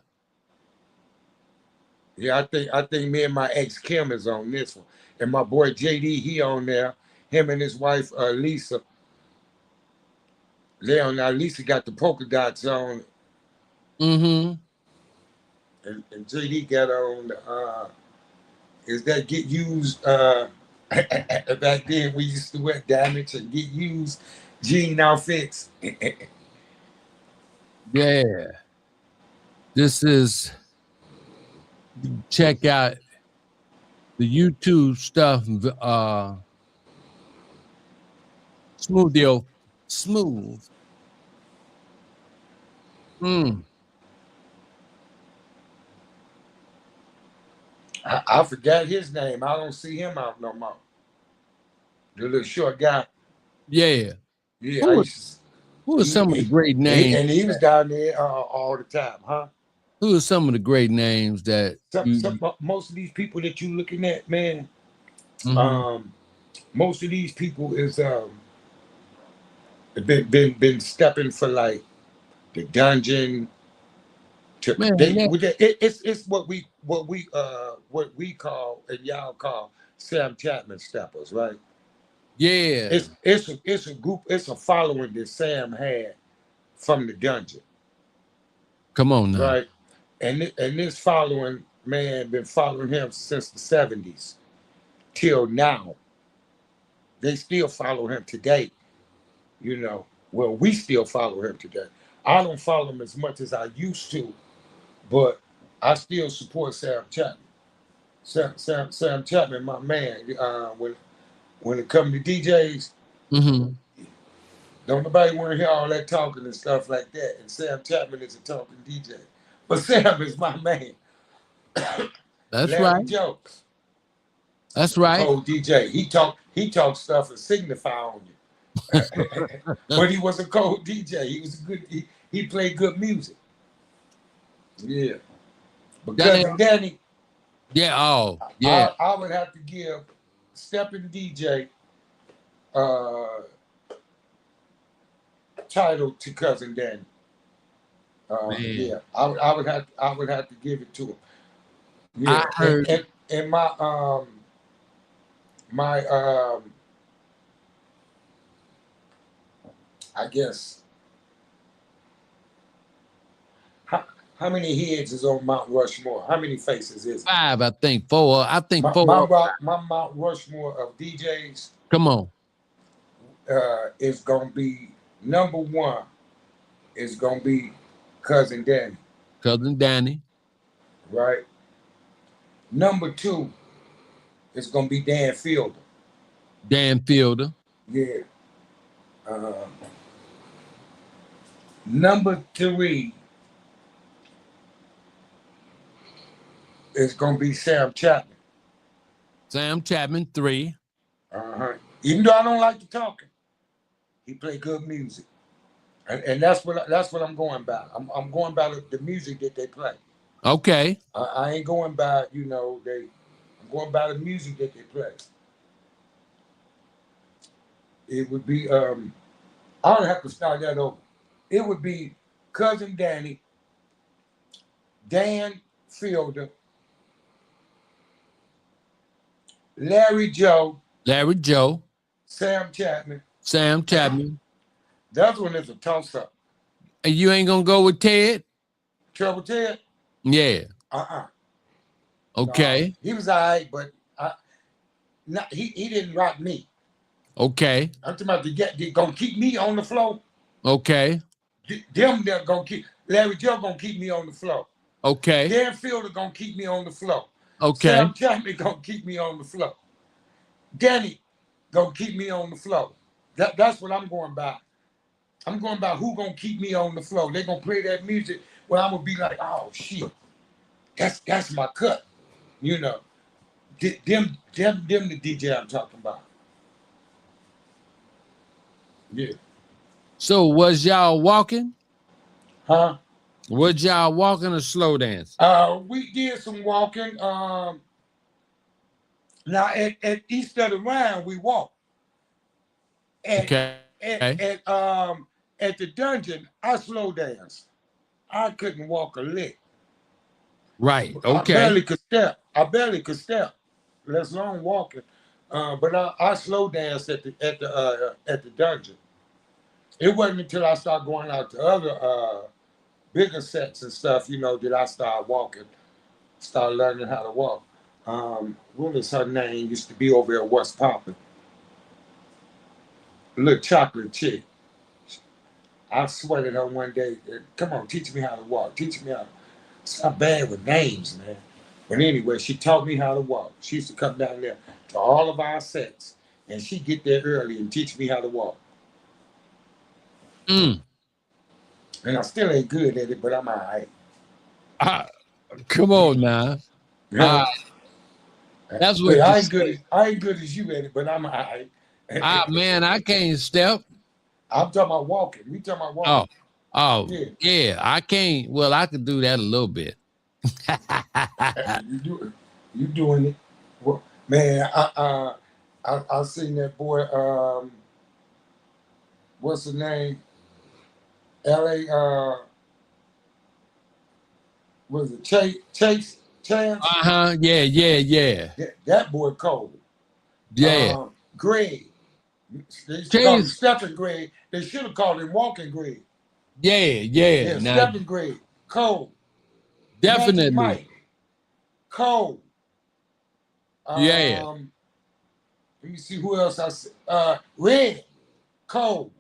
Yeah, I think me and my ex Kim is on this one, and my boy JD he on there. Him and his wife Lisa. They on now. Lisa got the polka dots on, Mm-hmm. and JD got on. Is that get used? Back then we used to wear damage and get used jean outfits. Yeah. This is check out the YouTube stuff. Smooth deal. Smooth. Mm. I forgot his name. I don't see him out no more. The little short guy. Yeah. Yeah, I Who are, used to, who are some of the great names? and he was down there all the time, huh? Who are some of the great names that Most of these people that you looking at, man, Mhm. um, most of these people is been stepping for like the dungeon to Man, it's what we call and y'all call Sam Chapman steppers, right? yeah. It's a group, it's a following that Sam had from the dungeon, Come on now. right? And this following man been following him since the 70s till now. They still follow him today, you know. Well, we still follow him today. I don't follow him as much as I used to, but I still support Sam Chapman. Sam Chapman, my man. When it comes to DJs, Mm-hmm. don't nobody want to hear all that talking and stuff like that. And Sam Chapman is a talking DJ, but Sam is my man. That's Larry right. Joe, That's right. cold DJ. He talked stuff and signify on you. But he was a cold DJ. He was a good. He played good music. Yeah. But Danny, cousin Danny, yeah. Oh, yeah. I would have to give Steppin' DJ uh title to cousin Danny. Man. Yeah, I would have to give it to him. I Yeah, heard. and my I guess how many heads is on Mount Rushmore? How many faces is it? 5, I think 4. I think My 4. my Mount Rushmore of DJs Come on. is gonna be number one. Is gonna be cousin Danny, Cousin Danny. right? Number two is gonna be Dan Fielder. Dan Fielder. Yeah. Uh, Number three is gonna be Sam Chapman. Sam Chapman, 3. Even though I don't like the talking, he play good music, and that's what I'm going by. I'm going by the music that they play. Okay. I ain't going by I'm going by the music that they play. It would be I don't have to start that over. It would be cousin Danny, Dan Fielder, Larry Joe, Larry Joe. Sam Chapman. Sam Chapman. That one is a toss up. And you ain't gonna go with Ted? Trouble Ted? Yeah. No, Okay. he was all right, but he didn't rock me. Okay. I'm talking about they gonna keep me on the floor. Okay. They're gonna keep Larry Joe gonna keep me on the floor. Okay. Dan Fielder gonna keep me on the floor. Okay. Sam Chapman gonna keep me on the floor. Danny gonna keep me on the floor. That's what I'm going by. I'm going by who gonna keep me on the floor. They're gonna play that music where I'm gonna be like, oh shit, that's my cut. You know. Them the DJ I'm talking about. Yeah. So was y'all walking? Huh? Was y'all walking or slow dance? We did some walking. Now at East of the Rhine we walked. Okay. Okay. At the dungeon, I slow danced. I couldn't walk a lick. Right. I Okay. barely could step. Let alone walking. But I slow danced at the dungeon. It wasn't until I started going out to other bigger sets and stuff, that I started walking, started learning how to walk. What was her name? Used to be over at What's Poppin'. Little chocolate chick. I sweated her one day. Come on, teach me how to walk. Teach me how. I'm bad with names, man. But anyway, she taught me how to walk. She used to come down there to all of our sets, and she'd get there early and teach me how to walk. Mm. And I still ain't good at it, but I'm all right. Come on now. That's what I you ain't good. say. I ain't good as you at it, but I'm all right. Man, I can't step. I'm talking about walking. We talking about Oh, walking. yeah. I can't. Well, I could do that a little bit. You do it. You doing it? Well, man, I seen that boy. What's the name? L.A. Was it Chase Chance? Yeah. That boy cold. Yeah. Greg. They used to call him Chase. Stepping Greg. They should have called him Walking Greg. Yeah. Yeah, Now, Stepping Greg. Cold. Magic definitely. Mike. Cold. Yeah. Let me see who else I see. Red. Cold.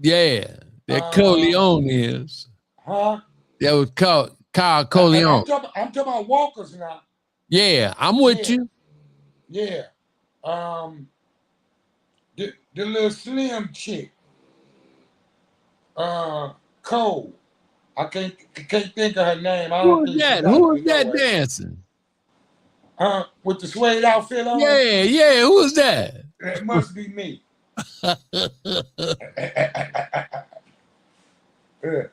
Yeah. That Um, Coleon is. huh? That was called Carl And Coleon. I'm talking about walkers now. Yeah, I'm with Yeah. you. Yeah. The little slim chick. Cole. I can't think of her name. I don't Who is think she that? like Who is me no that way. dancing? With the suede outfit on? Yeah. Who is that? It must be me. Yeah.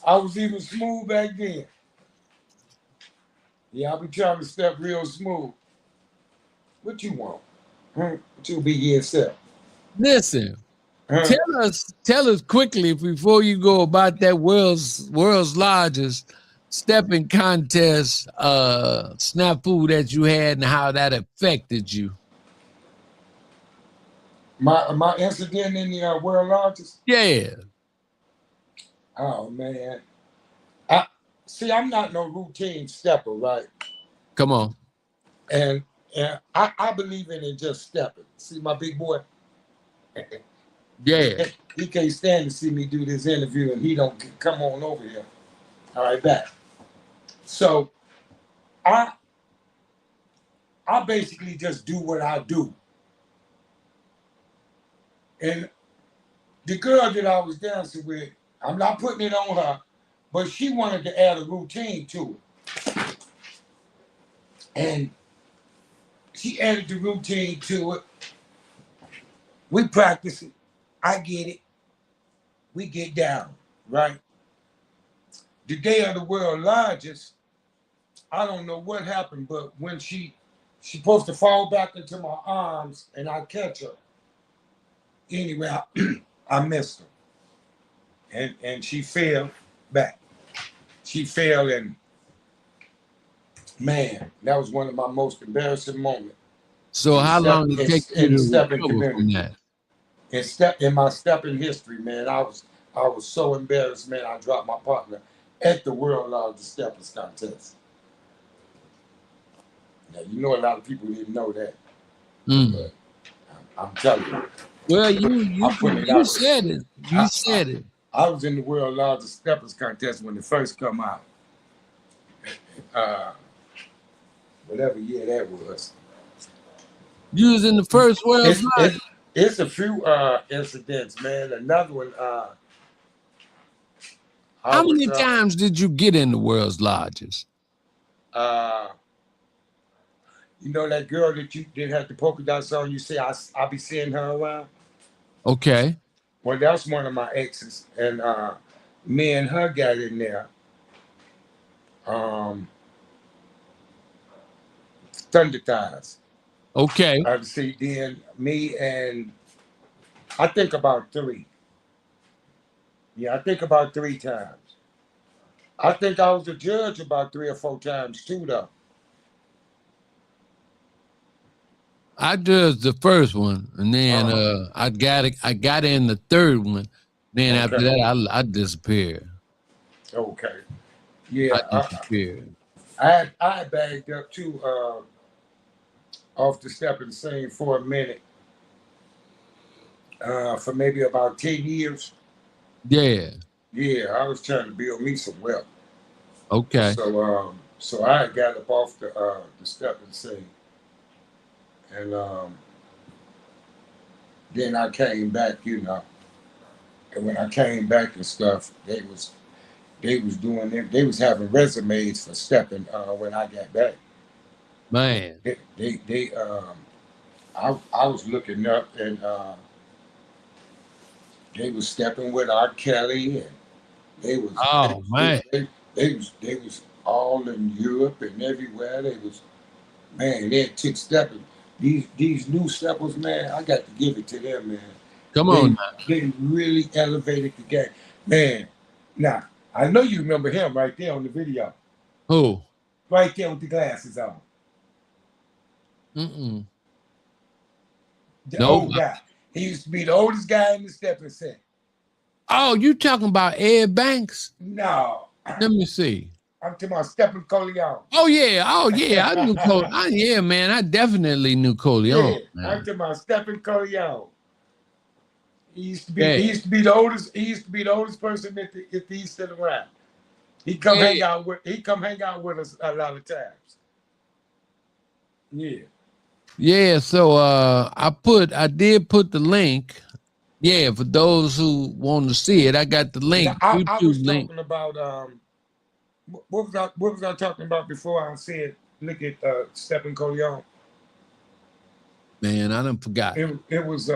I was even smooth back then. Yeah, I be trying to step real smooth. What you want? What you be yourself? Listen, Huh? tell us quickly before you go about that world's largest stepping contest snafu that you had and how that affected you. My incident in the world largest. Yeah. Oh man, I see. I'm not no routine stepper, right? Come on. And I believe in just stepping. See my big boy. Yeah. He can't stand to see me do this interview, and he don't come on over here. All right, back. So I basically just do what I do, and the girl that I was dancing with, I'm not putting it on her, but she wanted to add a routine to it. And she added the routine to it. We practice it. I get it. We get down, right? The day of the world largest, I don't know what happened, but when she supposed to fall back into my arms and I catch her. Anyway, I missed her. And she fell back. She fell, and man, that was one of my most embarrassing moments. So how long did it take you In to stepping recover from community. that? In my stepping history, man, I was so embarrassed, man. I dropped my partner at the world largest steppers contest. Now you know a lot of people didn't know that, but I'm telling you. Well, I'm putting it you out there. said it. You said it. I was in the world largest steppers contest when it first come out. Whatever year that was. You was in the first world's largest. It's a few incidents, man. Another one. How many times did you get in the world's largest? You know that girl that you did have the polka dots on? You say I be seeing her around. Okay. Well, that's one of my exes, and me and her got in there. Thunder Thighs. Okay. See, then me and I think about 3. Yeah, I think about 3 times. I think I was a judge about 3 or 4 times too, though. I judged the first one, and then I got in the third one. Then after Okay. that, I disappeared. Okay. I Yeah, disappeared. I bagged up too off the step and sing for a minute, for maybe about 10 years. Yeah. Yeah, I was trying to build me some wealth. Okay. So I got up off the step and sing, and then I came back, and when I came back and stuff, they was doing it. They was having resumes for stepping when I got back. Man. They I was looking up, and they was stepping with R. Kelly, and they was Oh man. they was all in Europe and everywhere. They was, man, they took stepping. These new steppers, man, I got to give it to them, man. Come on They now. they really elevated the game, man. Now I know you remember him right there on the video, Who? right there with the glasses on, Mm-mm. the Nope. old guy. He used to be the oldest guy in the stepping set. Oh, you talking about Ed Banks? No, Let me see. I'm talking about Stepping Coleon. Oh yeah. I knew Cole. Yeah, man. I definitely knew Coleon, Yeah, I'm man. talking about Stepping Coleon. Yeah. He used to be the oldest. He used to be the oldest person at the East of the Rhine. He come Yeah. hang out with us a lot of times. Yeah. Yeah. So I did put the link. Yeah, for those who want to see it, I got the link, Now, I was YouTube link. talking about what was I talking about before I said look at Stepping Coleon? Man, I done forgot. It was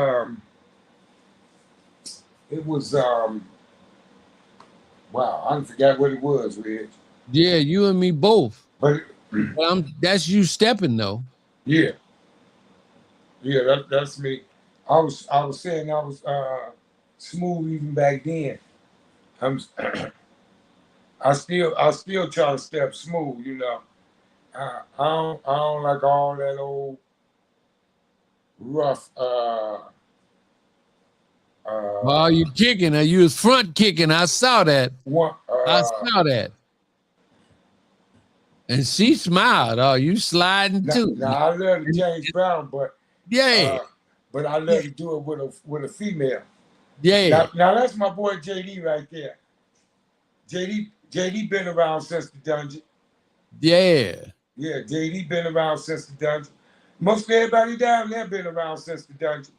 wow, I forgot what it was, Reg. Yeah, you and me both. But That's you stepping though. yeah, that's me. I was saying I was smooth even back then. I'm I still try to step smooth, I don't like all that old rough Oh, you kicking her. You was front kicking. I saw that. one I saw that. And she smiled. Oh, you sliding too. now I love to James Brown, Yeah. but I love to do it with a female. Yeah. Now that's my boy JD right there. JD been around since the dungeon. Yeah. Yeah, JD been around since the dungeon. Most everybody down there been around since the dungeon.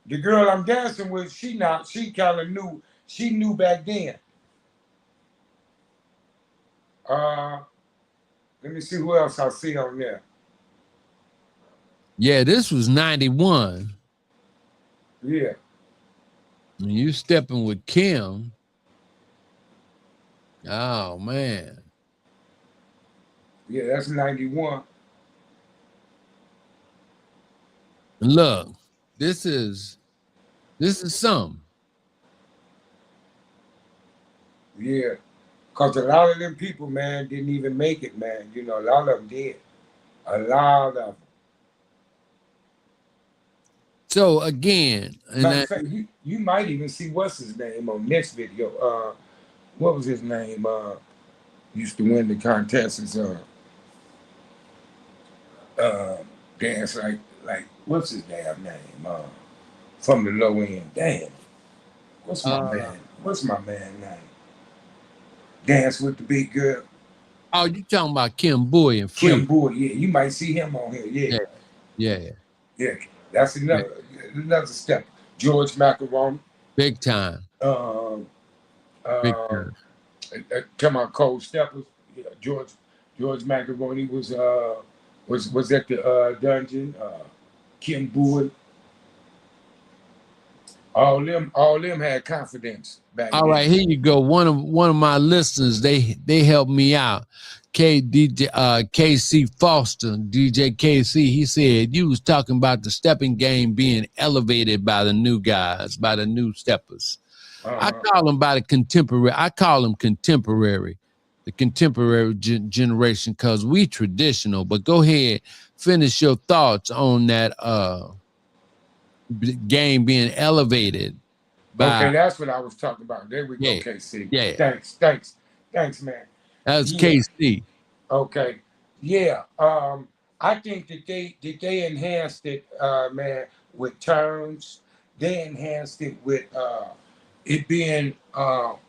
The girl I'm dancing with, she kind of knew. She knew back then. Let me see who else I see on there. Yeah, this was 91. Yeah. And you stepping with Kim. Oh man. Yeah, that's 91. Look, this is something. Yeah. Because a lot of them people, man, didn't even make it, man. A lot of them did. A lot of them. So again, Matter of fact, you might even see what's his name on next video. What was his name? Used to win the contests. Dance like what's his damn name? From the low end. Damn. What's my man name? Dance with the big girl. Oh, you talking about Kim Boy and Free. Kim Boy, yeah. You might see him on here, yeah. Yeah. That's another step. George Macaroni. Big time. Big time. Come on, Cold Steppers. Yeah, George Macaroni was at the dungeon. Kim Boyd. all them had confidence back All right, then. here you go. One of my listeners, they helped me out. KC Foster, DJ KC, he said you was talking about the stepping game being elevated by the new guys, by the new steppers. I call them by the contemporary. I call them contemporary, the contemporary generation, because we traditional. But go ahead, finish your thoughts on that game being elevated by. Okay, that's what I was talking about. There we go, Yeah, KC. yeah. Thanks, man. That's Yeah. KC. Okay. Yeah. I think that they enhanced it, man, with terms. They enhanced it with it being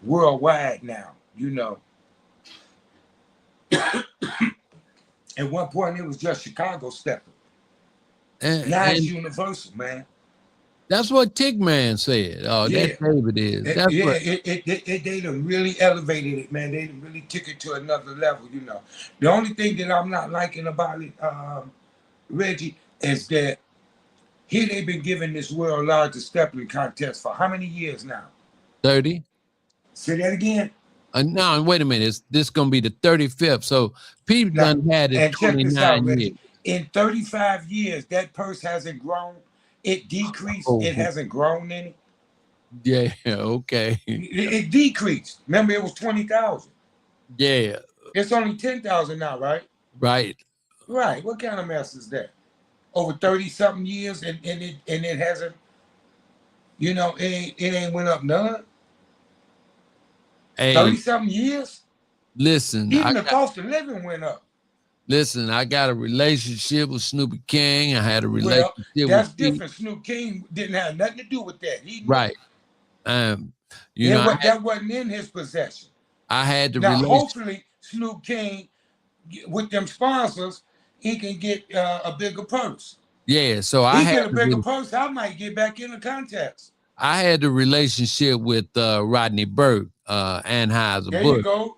worldwide now. You know, at one point it was just Chicago stepping. Now it's And universal, man. that's what Tigman said. Oh, Yeah. that David is. That's Yeah, what. they done really elevated it, man. They done really took it to another level, you know. The only thing that I'm not liking about it, Reggie, is that here they've been giving this world largest stepping contest for how many years now? 30. Say that again. No, wait a minute. This gonna be the 35th. So people Now, done had it and check this out, 29 years. Reggie. In 35 years, that purse hasn't grown. It decreased. Oh. It hasn't grown any. Yeah, okay. It decreased. Remember, it was 20,000. Yeah, It's only 10,000 now, right? right. Right. What kind of mess is that? Over 30 something years and it hasn't, you know, it ain't went up none. Hey, 30 something years? listen, Even the cost of living went up. listen, I got a relationship with Snoopy King. I had a Well, relationship that's with Pete. different. Snoop King didn't have nothing to do with that. He knew. Right. You know, that wasn't in his possession. I had the Now, relationship. hopefully, Snoop King, with them sponsors, he can get a bigger purse. Yeah, so I He get had a bigger purse, I might get back in the contest. I had the relationship with Rodney Burke, Anheuser-Busch. There you go,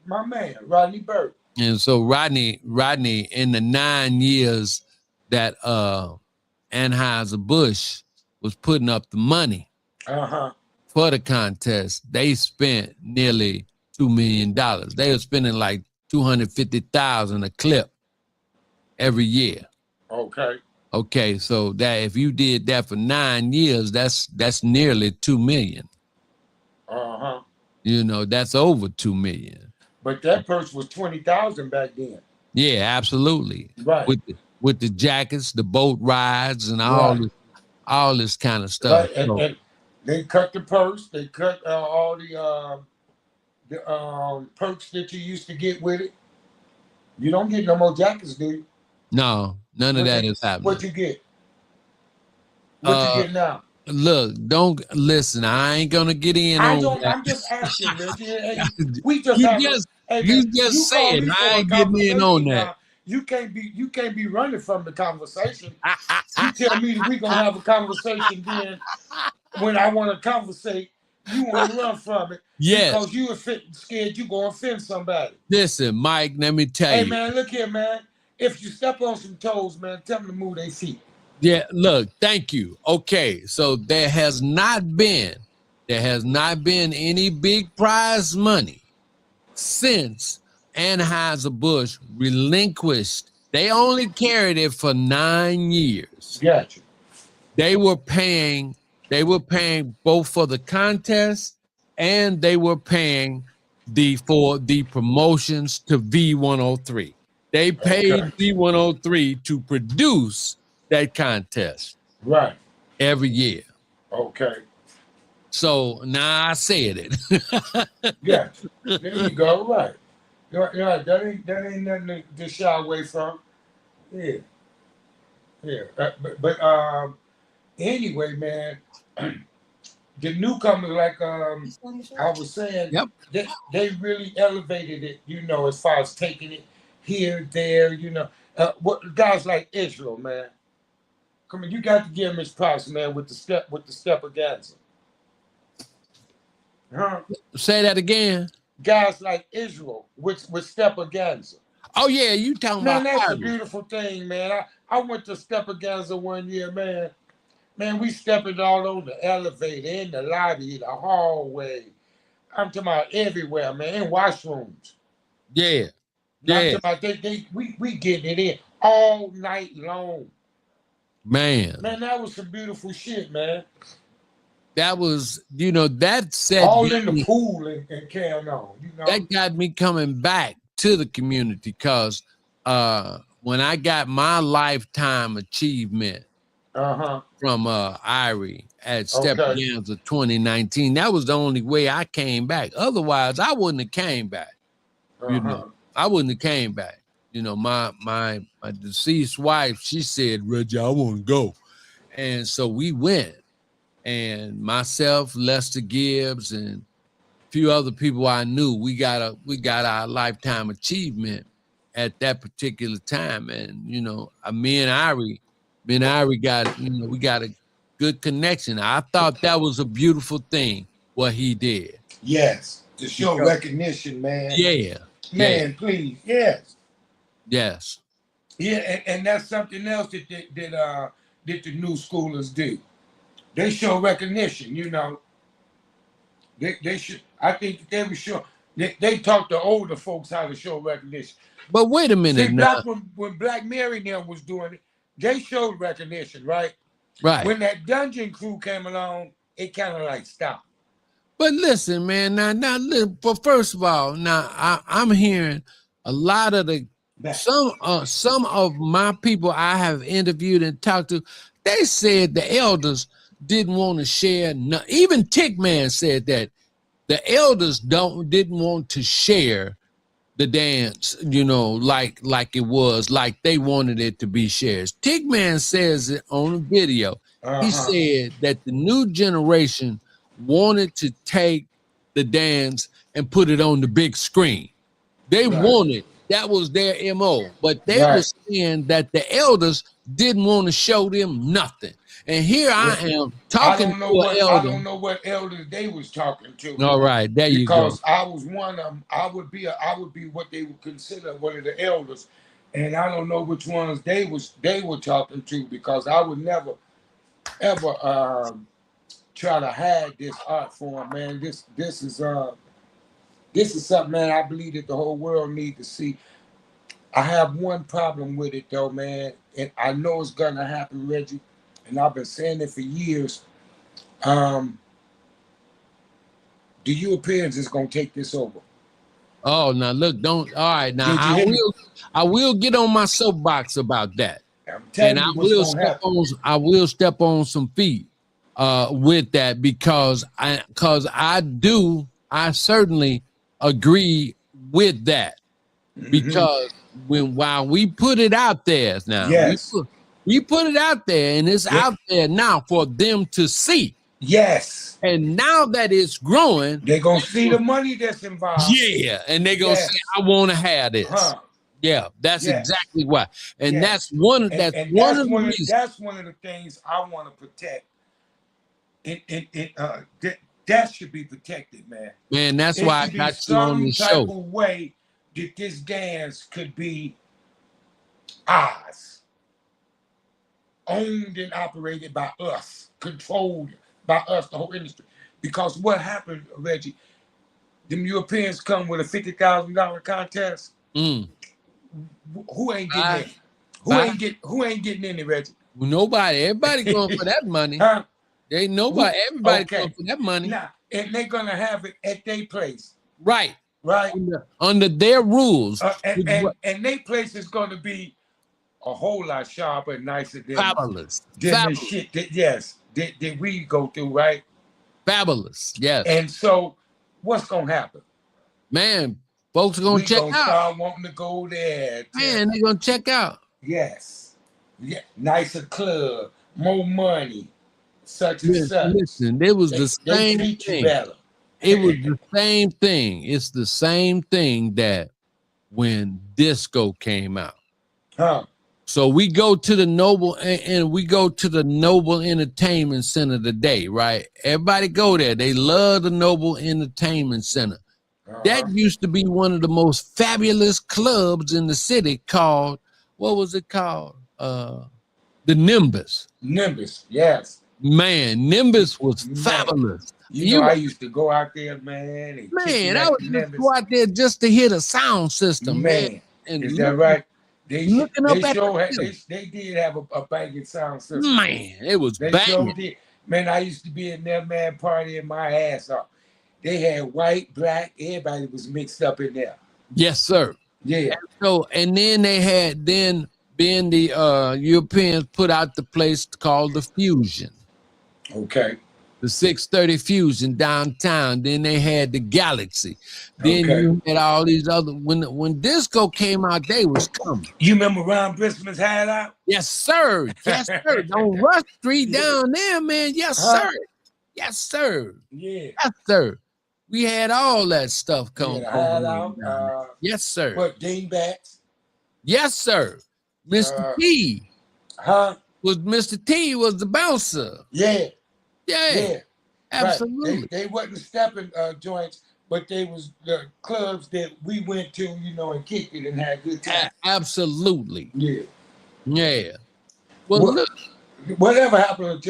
my man, Rodney Burke. And so Rodney, in the 9 years that Anheuser-Busch was putting up the money for the contest, they spent nearly $2 million. They were spending like $250,000 a clip every year. Okay, so that if you did that for 9 years, that's nearly $2 million. You know, that's over $2 million. But that purse was 20,000 back then. Yeah, absolutely. Right. With the jackets, the boat rides, and all this kind of stuff. Right. And they cut the purse. They cut all the perks that you used to get with it. You don't get no more jackets, do you? No, none of that is happening. What you get? What you get now? Look, don't listen. I ain't gonna get in on that. I'm just asking, Reggie. Hey, we just you just said I ain't getting in on that. Now. You can't be running from the conversation. You tell me that we gonna have a conversation then when I want to conversate, you want to run from it. Yes. Because you are scared you gonna offend somebody. Listen, Mike, let me tell you. Hey man, look here, man. If you step on some toes, man, tell them to move their feet. Yeah, look, thank you. Okay, so there has not been any big prize money since Anheuser-Busch relinquished. They only carried it for 9 years. Gotcha. They were paying both for the contest and they were paying for the promotions to V103. They paid V103 to produce that contest. Right. Every year. Okay. So now I said it. Yeah. There you go. Right. Yeah, that ain't nothing to shy away from. Yeah. Yeah. But anyway, man, the newcomers, like I was saying, yep. they really elevated it, you know, as far as taking it here, there, you know. What guys like Israel, man. Come on, you got to give him his props, man, with the stepaganza. Huh? Say that again. Guys like Israel with stepaganza. Oh yeah, you talking man, about that's Irish. A beautiful thing, man. I went to stepaganza one year, man. Man, we stepping all over the elevator, in the lobby, the hallway. I'm talking about everywhere, man, in washrooms. Yeah. I'm Yeah. talking about we getting it in all night long. Man. Man, that was some beautiful shit, man. That was, that set All in the pool and carrying on, That got me coming back to the community because when I got my lifetime achievement from Irie at Step Downs of 2019, that was the only way I came back. Otherwise, I wouldn't have came back. I wouldn't have came back. My deceased wife, she said, Reggie, I want to go. And so we went. And myself, Lester Gibbs, and a few other people I knew, we got our lifetime achievement at that particular time. And me and Irie got, we got a good connection. I thought that was a beautiful thing what he did. Yes, to show recognition, man. Yeah, man, please, yes. Yeah, and that's something else that the new schoolers do. They show recognition, They should. I think they would show. They taught the older folks how to show recognition. But wait a minute. See, when Black Mary and them was doing it, they showed recognition, right? Right. When that dungeon crew came along, it kind of like stopped. But listen, man. Now, but first of all, now I'm hearing a lot of some of my people I have interviewed and talked to. They said the elders didn't want to share. Even Tick Man said that the elders didn't want to share the dance, like it was, like they wanted it to be shared. Tick Man says it on a video. He said that the new generation wanted to take the dance and put it on the big screen. They wanted, that was their MO, but they were saying that the elders didn't want to show them nothing. And here I am talking to an elder. I don't know what elders they was talking to. All right, there you go. Because I was one of them. I would be what they would consider one of the elders, and I don't know which ones they were talking to, because I would never ever try to hide this art form, man. This is something, man, I believe that the whole world needs to see. I have one problem with it though, man, and I know it's gonna happen, Reggie. And I've been saying it for years. The Europeans is gonna take this over. Oh, now look, don't. All right, now I will get on my soapbox about that, and I will step on some feet with that, because I certainly agree with that, because while we put it out there now, we put it out there, and it's out there now for them to see. Yes. And now that it's growing, they're going to see the money that's involved. Yeah. And they're going to say, I want to have this. Yeah, that's exactly why. And that's one of the reasons. That's one of the things I want to protect. That should be protected, man. Man, that's why I got you on the show. Some type of way that this dance could be ours. Owned and operated by us, controlled by us, the whole industry. Because what happened, Reggie, them Europeans come with a $50,000 contest. Who ain't getting in? Who ain't getting in it, Reggie? Nobody. Everybody going for that money. Everybody going for that money. Nah, and they're gonna have it at their place. Right. Under their rules. And their place is gonna be a whole lot sharper and nicer than the shit that we go through, right? Fabulous, yes. And so, what's gonna happen? Man, folks are gonna check out. Start wanting to go there. Man, they're gonna check out. Yes, nicer club, more money, such and such. Listen, it was the same thing. It was the same thing. It's the same thing that when disco came out. So we go to the Noble Entertainment Center today, right? Everybody go there. They love the Noble Entertainment Center. That used to be one of the most fabulous clubs in the city called, what was it called? The Nimbus. Nimbus, yes. Man, Nimbus was Man, fabulous. you know, I used to go out there, man, and kick it Man, I at would the just Nimbus. go out there just to hear the sound system, man. Man, And is that right? looking up at They did have a banging sound system. man, it was They banging. sure did. Man, I used to be in there, man, partying my ass off. They had white, black, everybody was mixed up in there. Yes, sir. Yeah. And then they had then the Europeans put out the place called the Fusion. Okay. The 630 Fusion downtown. Then they had the Galaxy. Then you had all these other when disco came out, they was coming. You remember Ron Briskman's Hideout? Yes, sir. Yes, sir. On Rush Street down there, man. Yes, sir. Yes, sir. Yeah. Yes, sir. We had all that stuff come Hideout. yes, sir. What, Dingbats? Yes, sir. Mr. T. Was Mr. T was the bouncer. Yeah. Yeah. Absolutely. Right. They wasn't stepping joints, but they was the clubs that we went to, you know, and kicked it and had good time. Absolutely. Yeah. Yeah. Well, look. Whatever happened to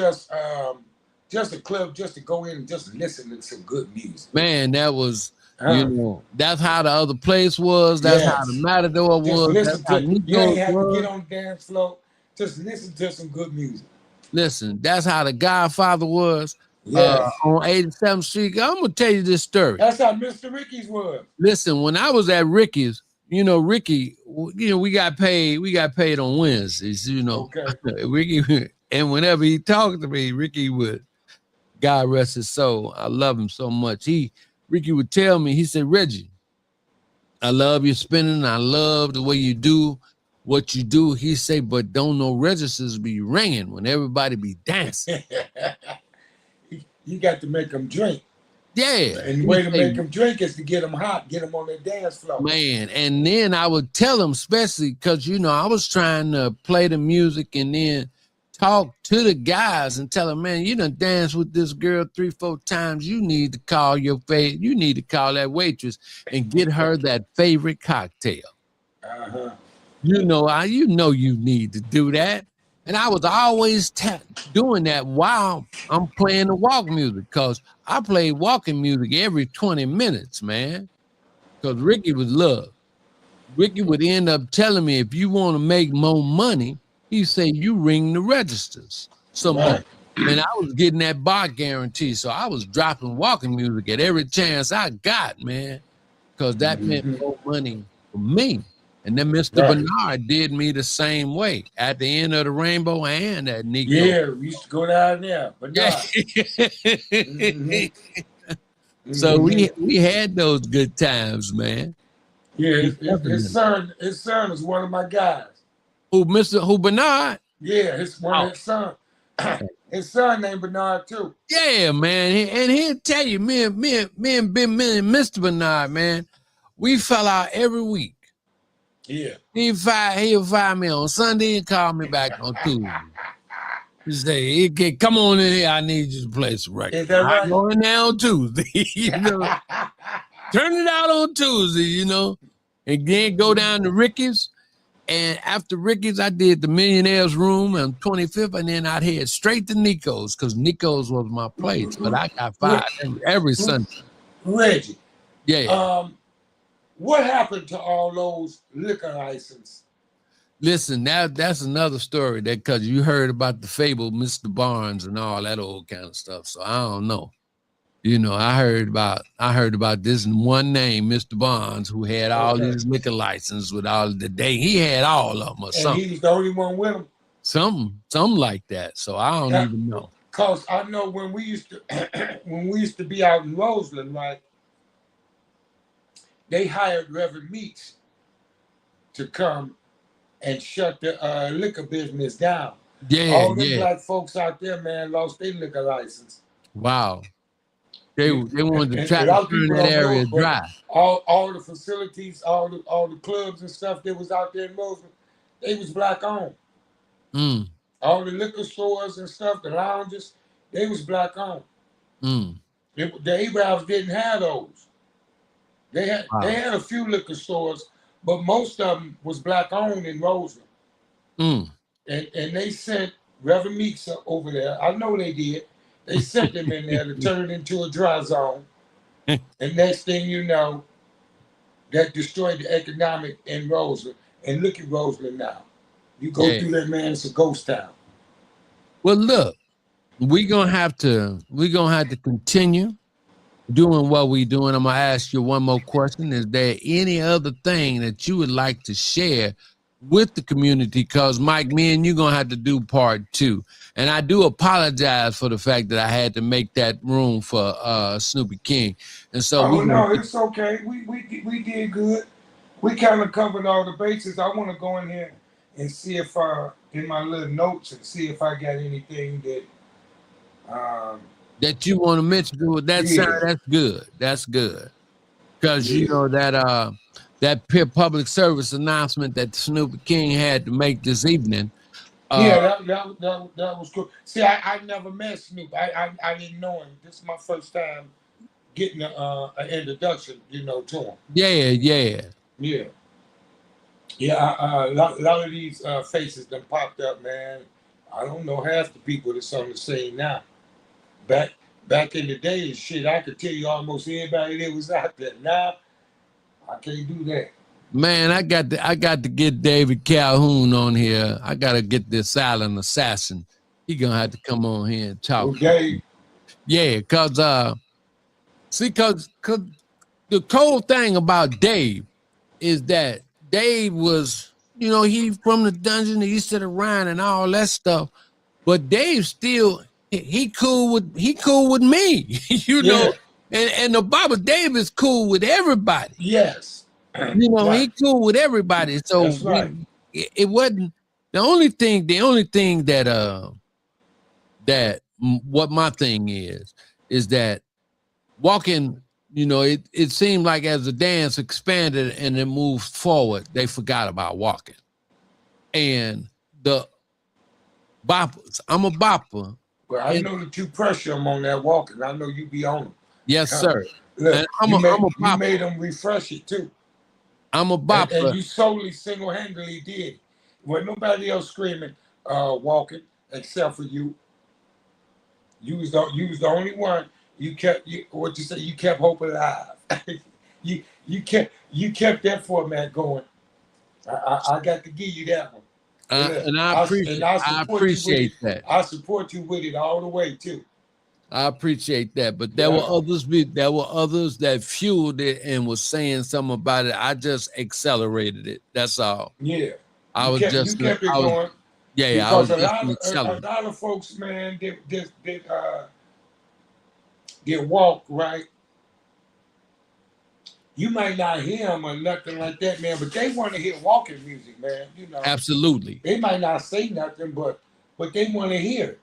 just a club just to go in and just listen to some good music. Man, that was you know, that's how the other place was. That's how the Matador was. That's how you ain't have to get on the dance floor. Just listen to some good music. Listen, that's how the Godfather was on 87th Street. I'm gonna tell you this story. That's how Mr. Ricky's was. Listen, when I was at Ricky's, you know, Ricky, you know, we got paid on Wednesdays, you know. Okay. Ricky, and whenever he talked to me, Ricky would, God rest his soul, I love him so much. Ricky would tell me, he said, Reggie, I love your spinning. I love the way you do what you do. He say, but don't no registers be ringing when everybody be dancing. You got to make them drink. Yeah. And the way to make them drink is to get them hot, get them on their dance floor. Man, and then I would tell them, especially because, you know, I was trying to play the music and then talk to the guys and tell them, man, you done dance with this girl 3-4 times. You need to call you need to call that waitress and get her that favorite cocktail. You know, you need to do that. And I was always doing that while I'm playing the walk music, because I played walking music every 20 minutes, man, because Ricky was love. Ricky would end up telling me, if you want to make more money, he say, you ring the registers. And I was getting that bar guarantee, so I was dropping walking music at every chance I got, man, because that meant more money for me. And then Mr. Bernard did me the same way at the end of the Rainbow and at Nico. Yeah, we used to go down there. Bernard. So we had those good times, man. Yeah, his son is one of my guys. Who Bernard? Yeah, his son. His son named Bernard too. Yeah, man. And he'll tell you, me and Mr. Bernard, man, we fell out every week. Yeah. He'll fire me on Sunday and call me back on Tuesday. He say, come on in here, I need you to play some records. Is that right? I'm going there on Tuesday. You know? Turn it out on Tuesday, you know. And then go down to Ricky's. And after Ricky's, I did the Millionaire's Room on 25th, and then I'd head straight to Nico's, because Nico's was my place. But I got fired every Sunday. Reggie. Yeah. What happened to all those liquor licenses? Listen, that's another story, that because you heard about the fable, Mr. Barnes and all that old kind of stuff. So I don't know. You know, I heard about this one name, Mr. Barnes, who had all these liquor licenses with all the day. He had all of them or something. And he was the only one with them. Something like that. So I don't even know. Cause I know when we used to be out in Roseland, right? They hired Reverend Meeks to come and shut the liquor business down. Yeah, all them black folks out there, man, lost their liquor license. Wow. They wanted to try to turn that area dry. All the facilities, all the clubs and stuff that was out there in Roseland, they was black owned. All the liquor stores and stuff, the lounges, they was black owned. The Arabs didn't have those. They had a few liquor stores, but most of them was black owned in Roseland. And they sent Reverend Meeks over there. I know they did. They sent them in there to turn it into a dry zone. And next thing you know, that destroyed the economic in Roseland. And look at Roseland now. You go Yeah. through that, man, it's a ghost town. Well, look, we're gonna have to continue doing what we're doing. I'm gonna ask you one more question. Is there any other thing that you would like to share with the community? Because Mike, me and you gonna have to do part 2. And I do apologize for the fact that I had to make that room for Snoopy King. And so Oh no, it's okay. We did good. We kind of covered all the bases. I want to go in here and see if in my little notes and see if I got anything that you want to mention to that yeah. side. That's good. That's good. Because you Yeah. know that peer public service announcement that Snoopy King had to make this evening. Yeah, that was cool. See, I never met Snoop. I didn't know him. This is my first time getting an introduction, to him. Yeah. Yeah. Yeah, a lot of these faces that popped up, man. I don't know half the people that's on the scene now. Back in the day, shit, I could tell you almost everybody that was out there. Now, I can't do that. Man, I got to get David Calhoun on here. I got to get this silent assassin. He gonna have to come on here and talk. Okay. Yeah, cause the cold thing about Dave is that Dave was, he from the dungeon, he used to the Rhine and all that stuff. But Dave still he cool with me, know. And the Bible, Dave is cool with everybody. Yes. Right. He cool with everybody. So that's right. It wasn't the only thing that what my thing is that walking, it seemed like as the dance expanded and it moved forward, they forgot about walking. And the boppers, I'm a bopper. Well, I know that you pressure them on that walking. I know you be on them. Yes, sir. Look, you made them refresh it too. I'm a bopper. And you solely single-handedly did it. When nobody else screaming, walking, except for you. You was the only one. You kept you kept hope alive. you kept that format going. I got to give you that one. And I appreciate that. I support you with it all the way too. I appreciate that, but there were others that fueled it and was saying something about it. I just accelerated it. That's all. Yeah, you kept it going. Yeah, because a lot of folks, man, get walk right. You might not hear them or nothing like that, man, but they want to hear walking music, man. Absolutely. They might not say nothing, but they want to hear it.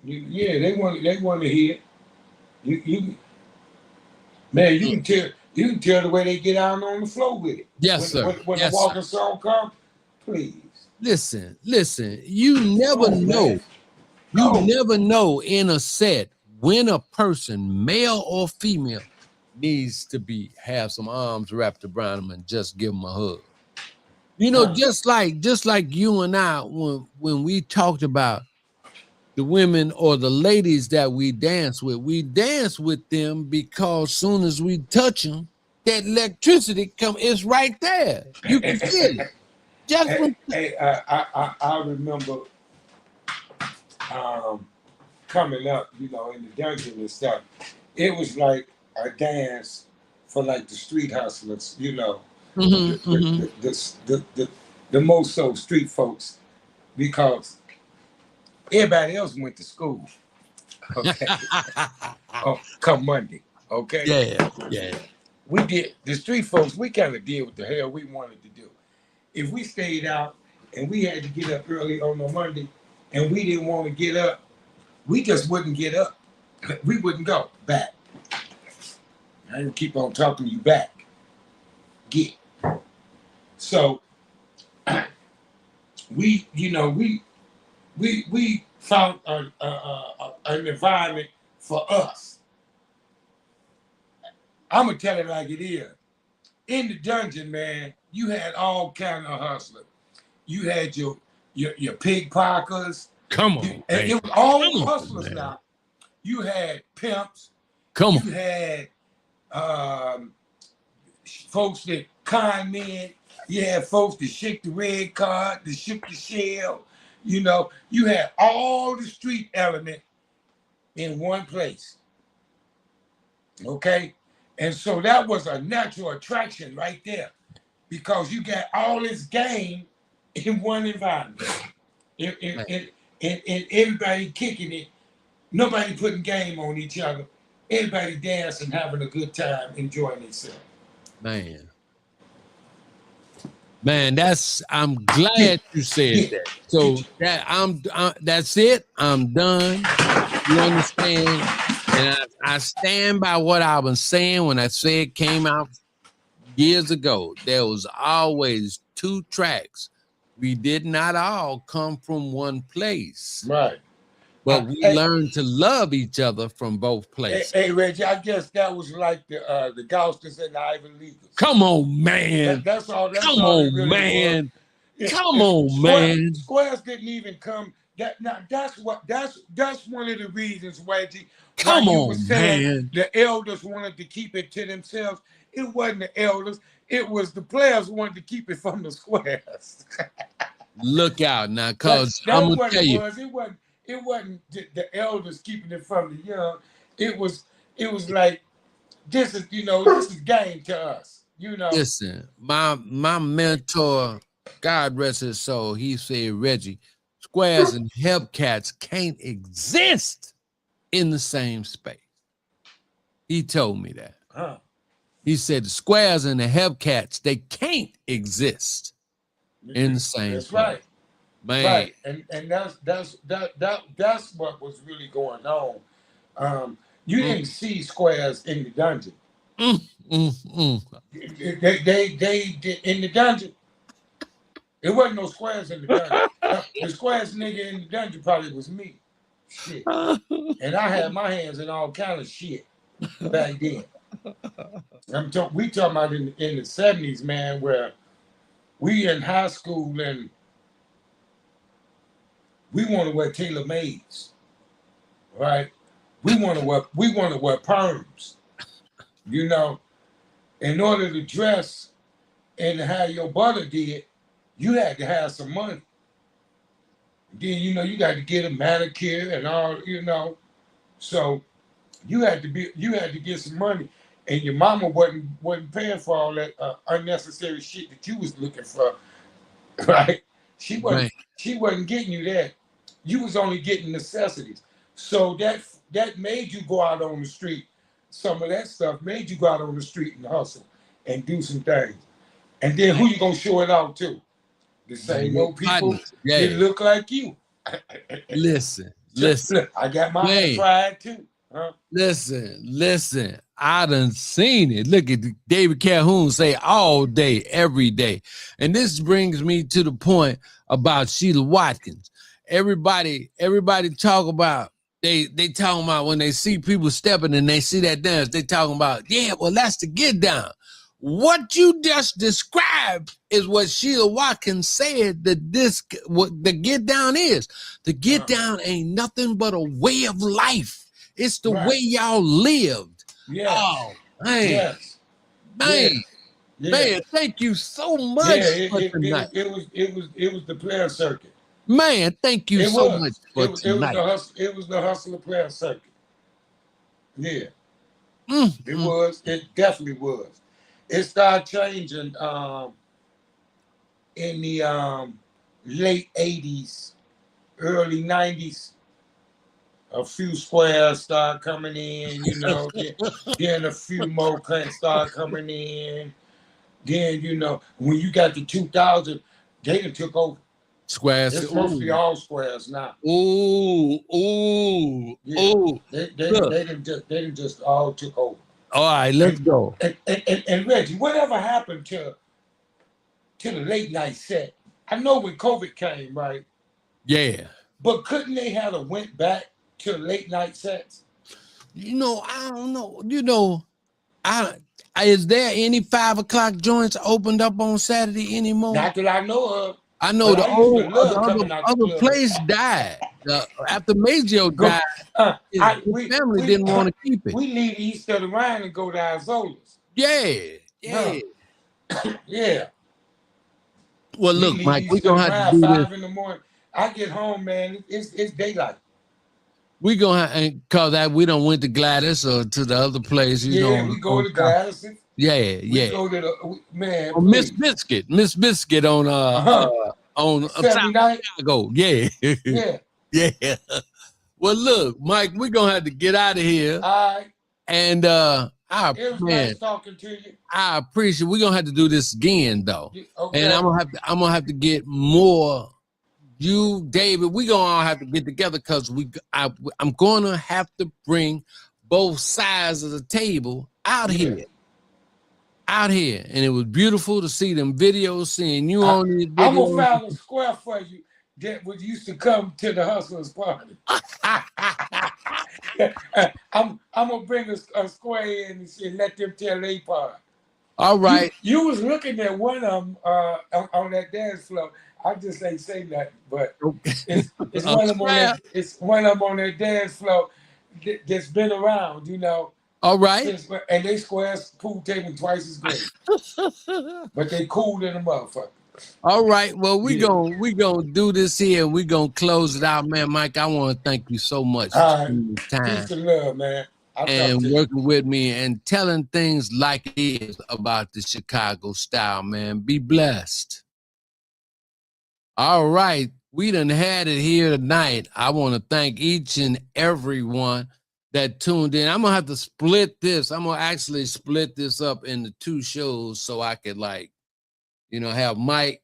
Yeah, they want to hear it. Man, you can tell the way they get out on the floor with it. Yes, sir. When the walking song comes, please. Listen. You never know. You never know in a set when a person, male or female, needs to have some arms wrapped around them and just give them a hug. Just like you and I, when we talked about the women or the ladies that we dance with them because soon as we touch them, that electricity it's right there. You can feel it. I remember coming up, in the dungeon and stuff. It was like a dance for like the street hustlers, the most so street folks, because everybody else went to school. Okay. Come Monday. Okay. Yeah. We did the street folks. We kind of did what the hell we wanted to do. If we stayed out and we had to get up early on a Monday, and we didn't want to get up, we just wouldn't get up. We wouldn't go back. I didn't keep on talking you back. Get. So we found an environment for us. I'm gonna tell it like it is. In the dungeon, man, you had all kind of hustlers. You had your your pickpockets. Come And on, man. it was all Come on, hustlers man. now. You had pimps. Come You on. had folks that con men. You had folks that shook the red card, that shook the shell. You know, you had all the street element in one place. Okay? And so that was a natural attraction right there because you got all this game in one environment. And everybody kicking it, nobody putting game on each other, everybody dancing, having a good time, enjoying themselves. Man, I'm glad you said that. So that's it. I'm done. You understand? And I stand by what I was saying when I said it came out years ago. There was always two tracks. We did not all come from one place. Right. But we learned to love each other from both places. Hey, Reggie, I guess that was like the Gausters and the Ivy Leaguers. Come on, man. That's all. Come on, really man. Was. Come on, man. Squares didn't even come. That's one of the reasons, Reggie. Come on, man. The elders wanted to keep it to themselves. It wasn't the elders. It was the players who wanted to keep it from the squares. Look out now, cause I'm gonna tell you. It wasn't the elders keeping it from the young. It was like this is game to us. Listen, my mentor, God rest his soul, he said, Reggie, squares and Hellcats can't exist in the same space. He told me that. Huh. He said the squares and the Hellcats, they can't exist in the same That's place. Right. Man. Right, and that's what was really going on. You didn't see squares in the dungeon. They in the dungeon. It wasn't no squares in the dungeon. The squares nigga in the dungeon probably was me. Shit, and I had my hands in all kind of shit back then. We talking about in the 70s, man, where we in high school and we want to wear tailor-mades, right? We want to wear perms, In order to dress and how your brother did, you had to have some money. Then you got to get a manicure and all, So you had to get some money, and your mama wasn't paying for all that unnecessary shit that you was looking for, right? She wasn't getting you that. You was only getting necessities. So that made you go out on the street. Some of that stuff made you go out on the street and hustle and do some things. And then who you gonna show it out to? The same old people that look like you. Listen. I got my hand fried too. Huh? Listen. I done seen it. Look at David Calhoun say all day, every day. And this brings me to the point about Sheila Watkins. Everybody talk about, they talking about when they see people stepping and they see that dance, they talking about, yeah, well, that's the get down. What you just described is what Sheila Watkins said what the get down is. The get down ain't nothing but a way of life. It's the way y'all lived. Yes. Oh, man. Yes. Man. Yes. Man, thank you so much for tonight. It was the player circuit. Man, thank you so much for tonight. It was the hustler player circuit. Yeah. It was. It definitely was. It started changing in the late 80s, early 90s. A few squares started coming in, then a few more started coming in. Then, when you got to 2000, they done took over. Squares. It's mostly all squares now. Ooh. They didn't just all took over. All right, let's go. And Reggie, whatever happened to the late night set? I know when COVID came, right? Yeah. But couldn't they have went back to late night sets? I don't know. Is there any 5 o'clock joints opened up on Saturday anymore? Not that I know of. I know But the I used to old love the coming out the other club. place died. After Major Go, died, his family didn't want to keep it. we leave east of the Rhine and go to Izola's. Yeah, Bro, yeah. Well, We look, leave Mike, we're east of gonna the have to Rhine do this. 5 in the morning. I get home, man. It's daylight. We're gonna have, cause we don't went to Gladys or to the other place, you know. Yeah, we go to Gladys. Yeah. We go to the man. Oh, Miss Biscuit on on 79. Chicago. Yeah. Yeah. Yeah. Well, look, Mike, we're gonna have to get out of here. All right. And It was nice talking to you. I appreciate. We're gonna have to do this again, though. Okay. And I'm gonna have to get more. You, David, we gonna all have to get together because I'm gonna have to bring both sides of the table out here. And it was beautiful to see them videos, seeing you on these videos. I'm gonna file a square for you that was used to come to the Hustlers party. I'm gonna bring a square in and let them tell their part. All right. You was looking at one of them on that dance floor. I just ain't say nothing, but it's one of them on that. It's one of them on that dance floor that's been around, you know. All right. And they squares pool table twice as great, but they cool in the motherfucker. All right. Well, we gonna do this here. And we gonna close it out, man. Mike, I want to thank you so much for this time. Peace and love, man. And working with me and telling things like it is about the Chicago style, man. Be blessed. All right. We done had it here tonight. I want to thank each and every one that tuned in. I'm going to have to split this. I'm going to actually split this up into 2 shows so I could, like, you know, have Mike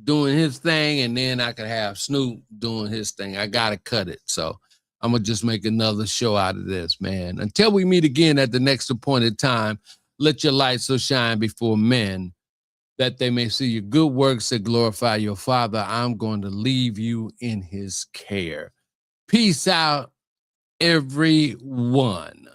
doing his thing and then I could have Snoop doing his thing. I got to cut it. So I'm going to just make another show out of this, man. Until we meet again at the next appointed time, let your light so shine before men that they may see your good works that glorify your Father. I'm going to leave you in his care. Peace out, everyone.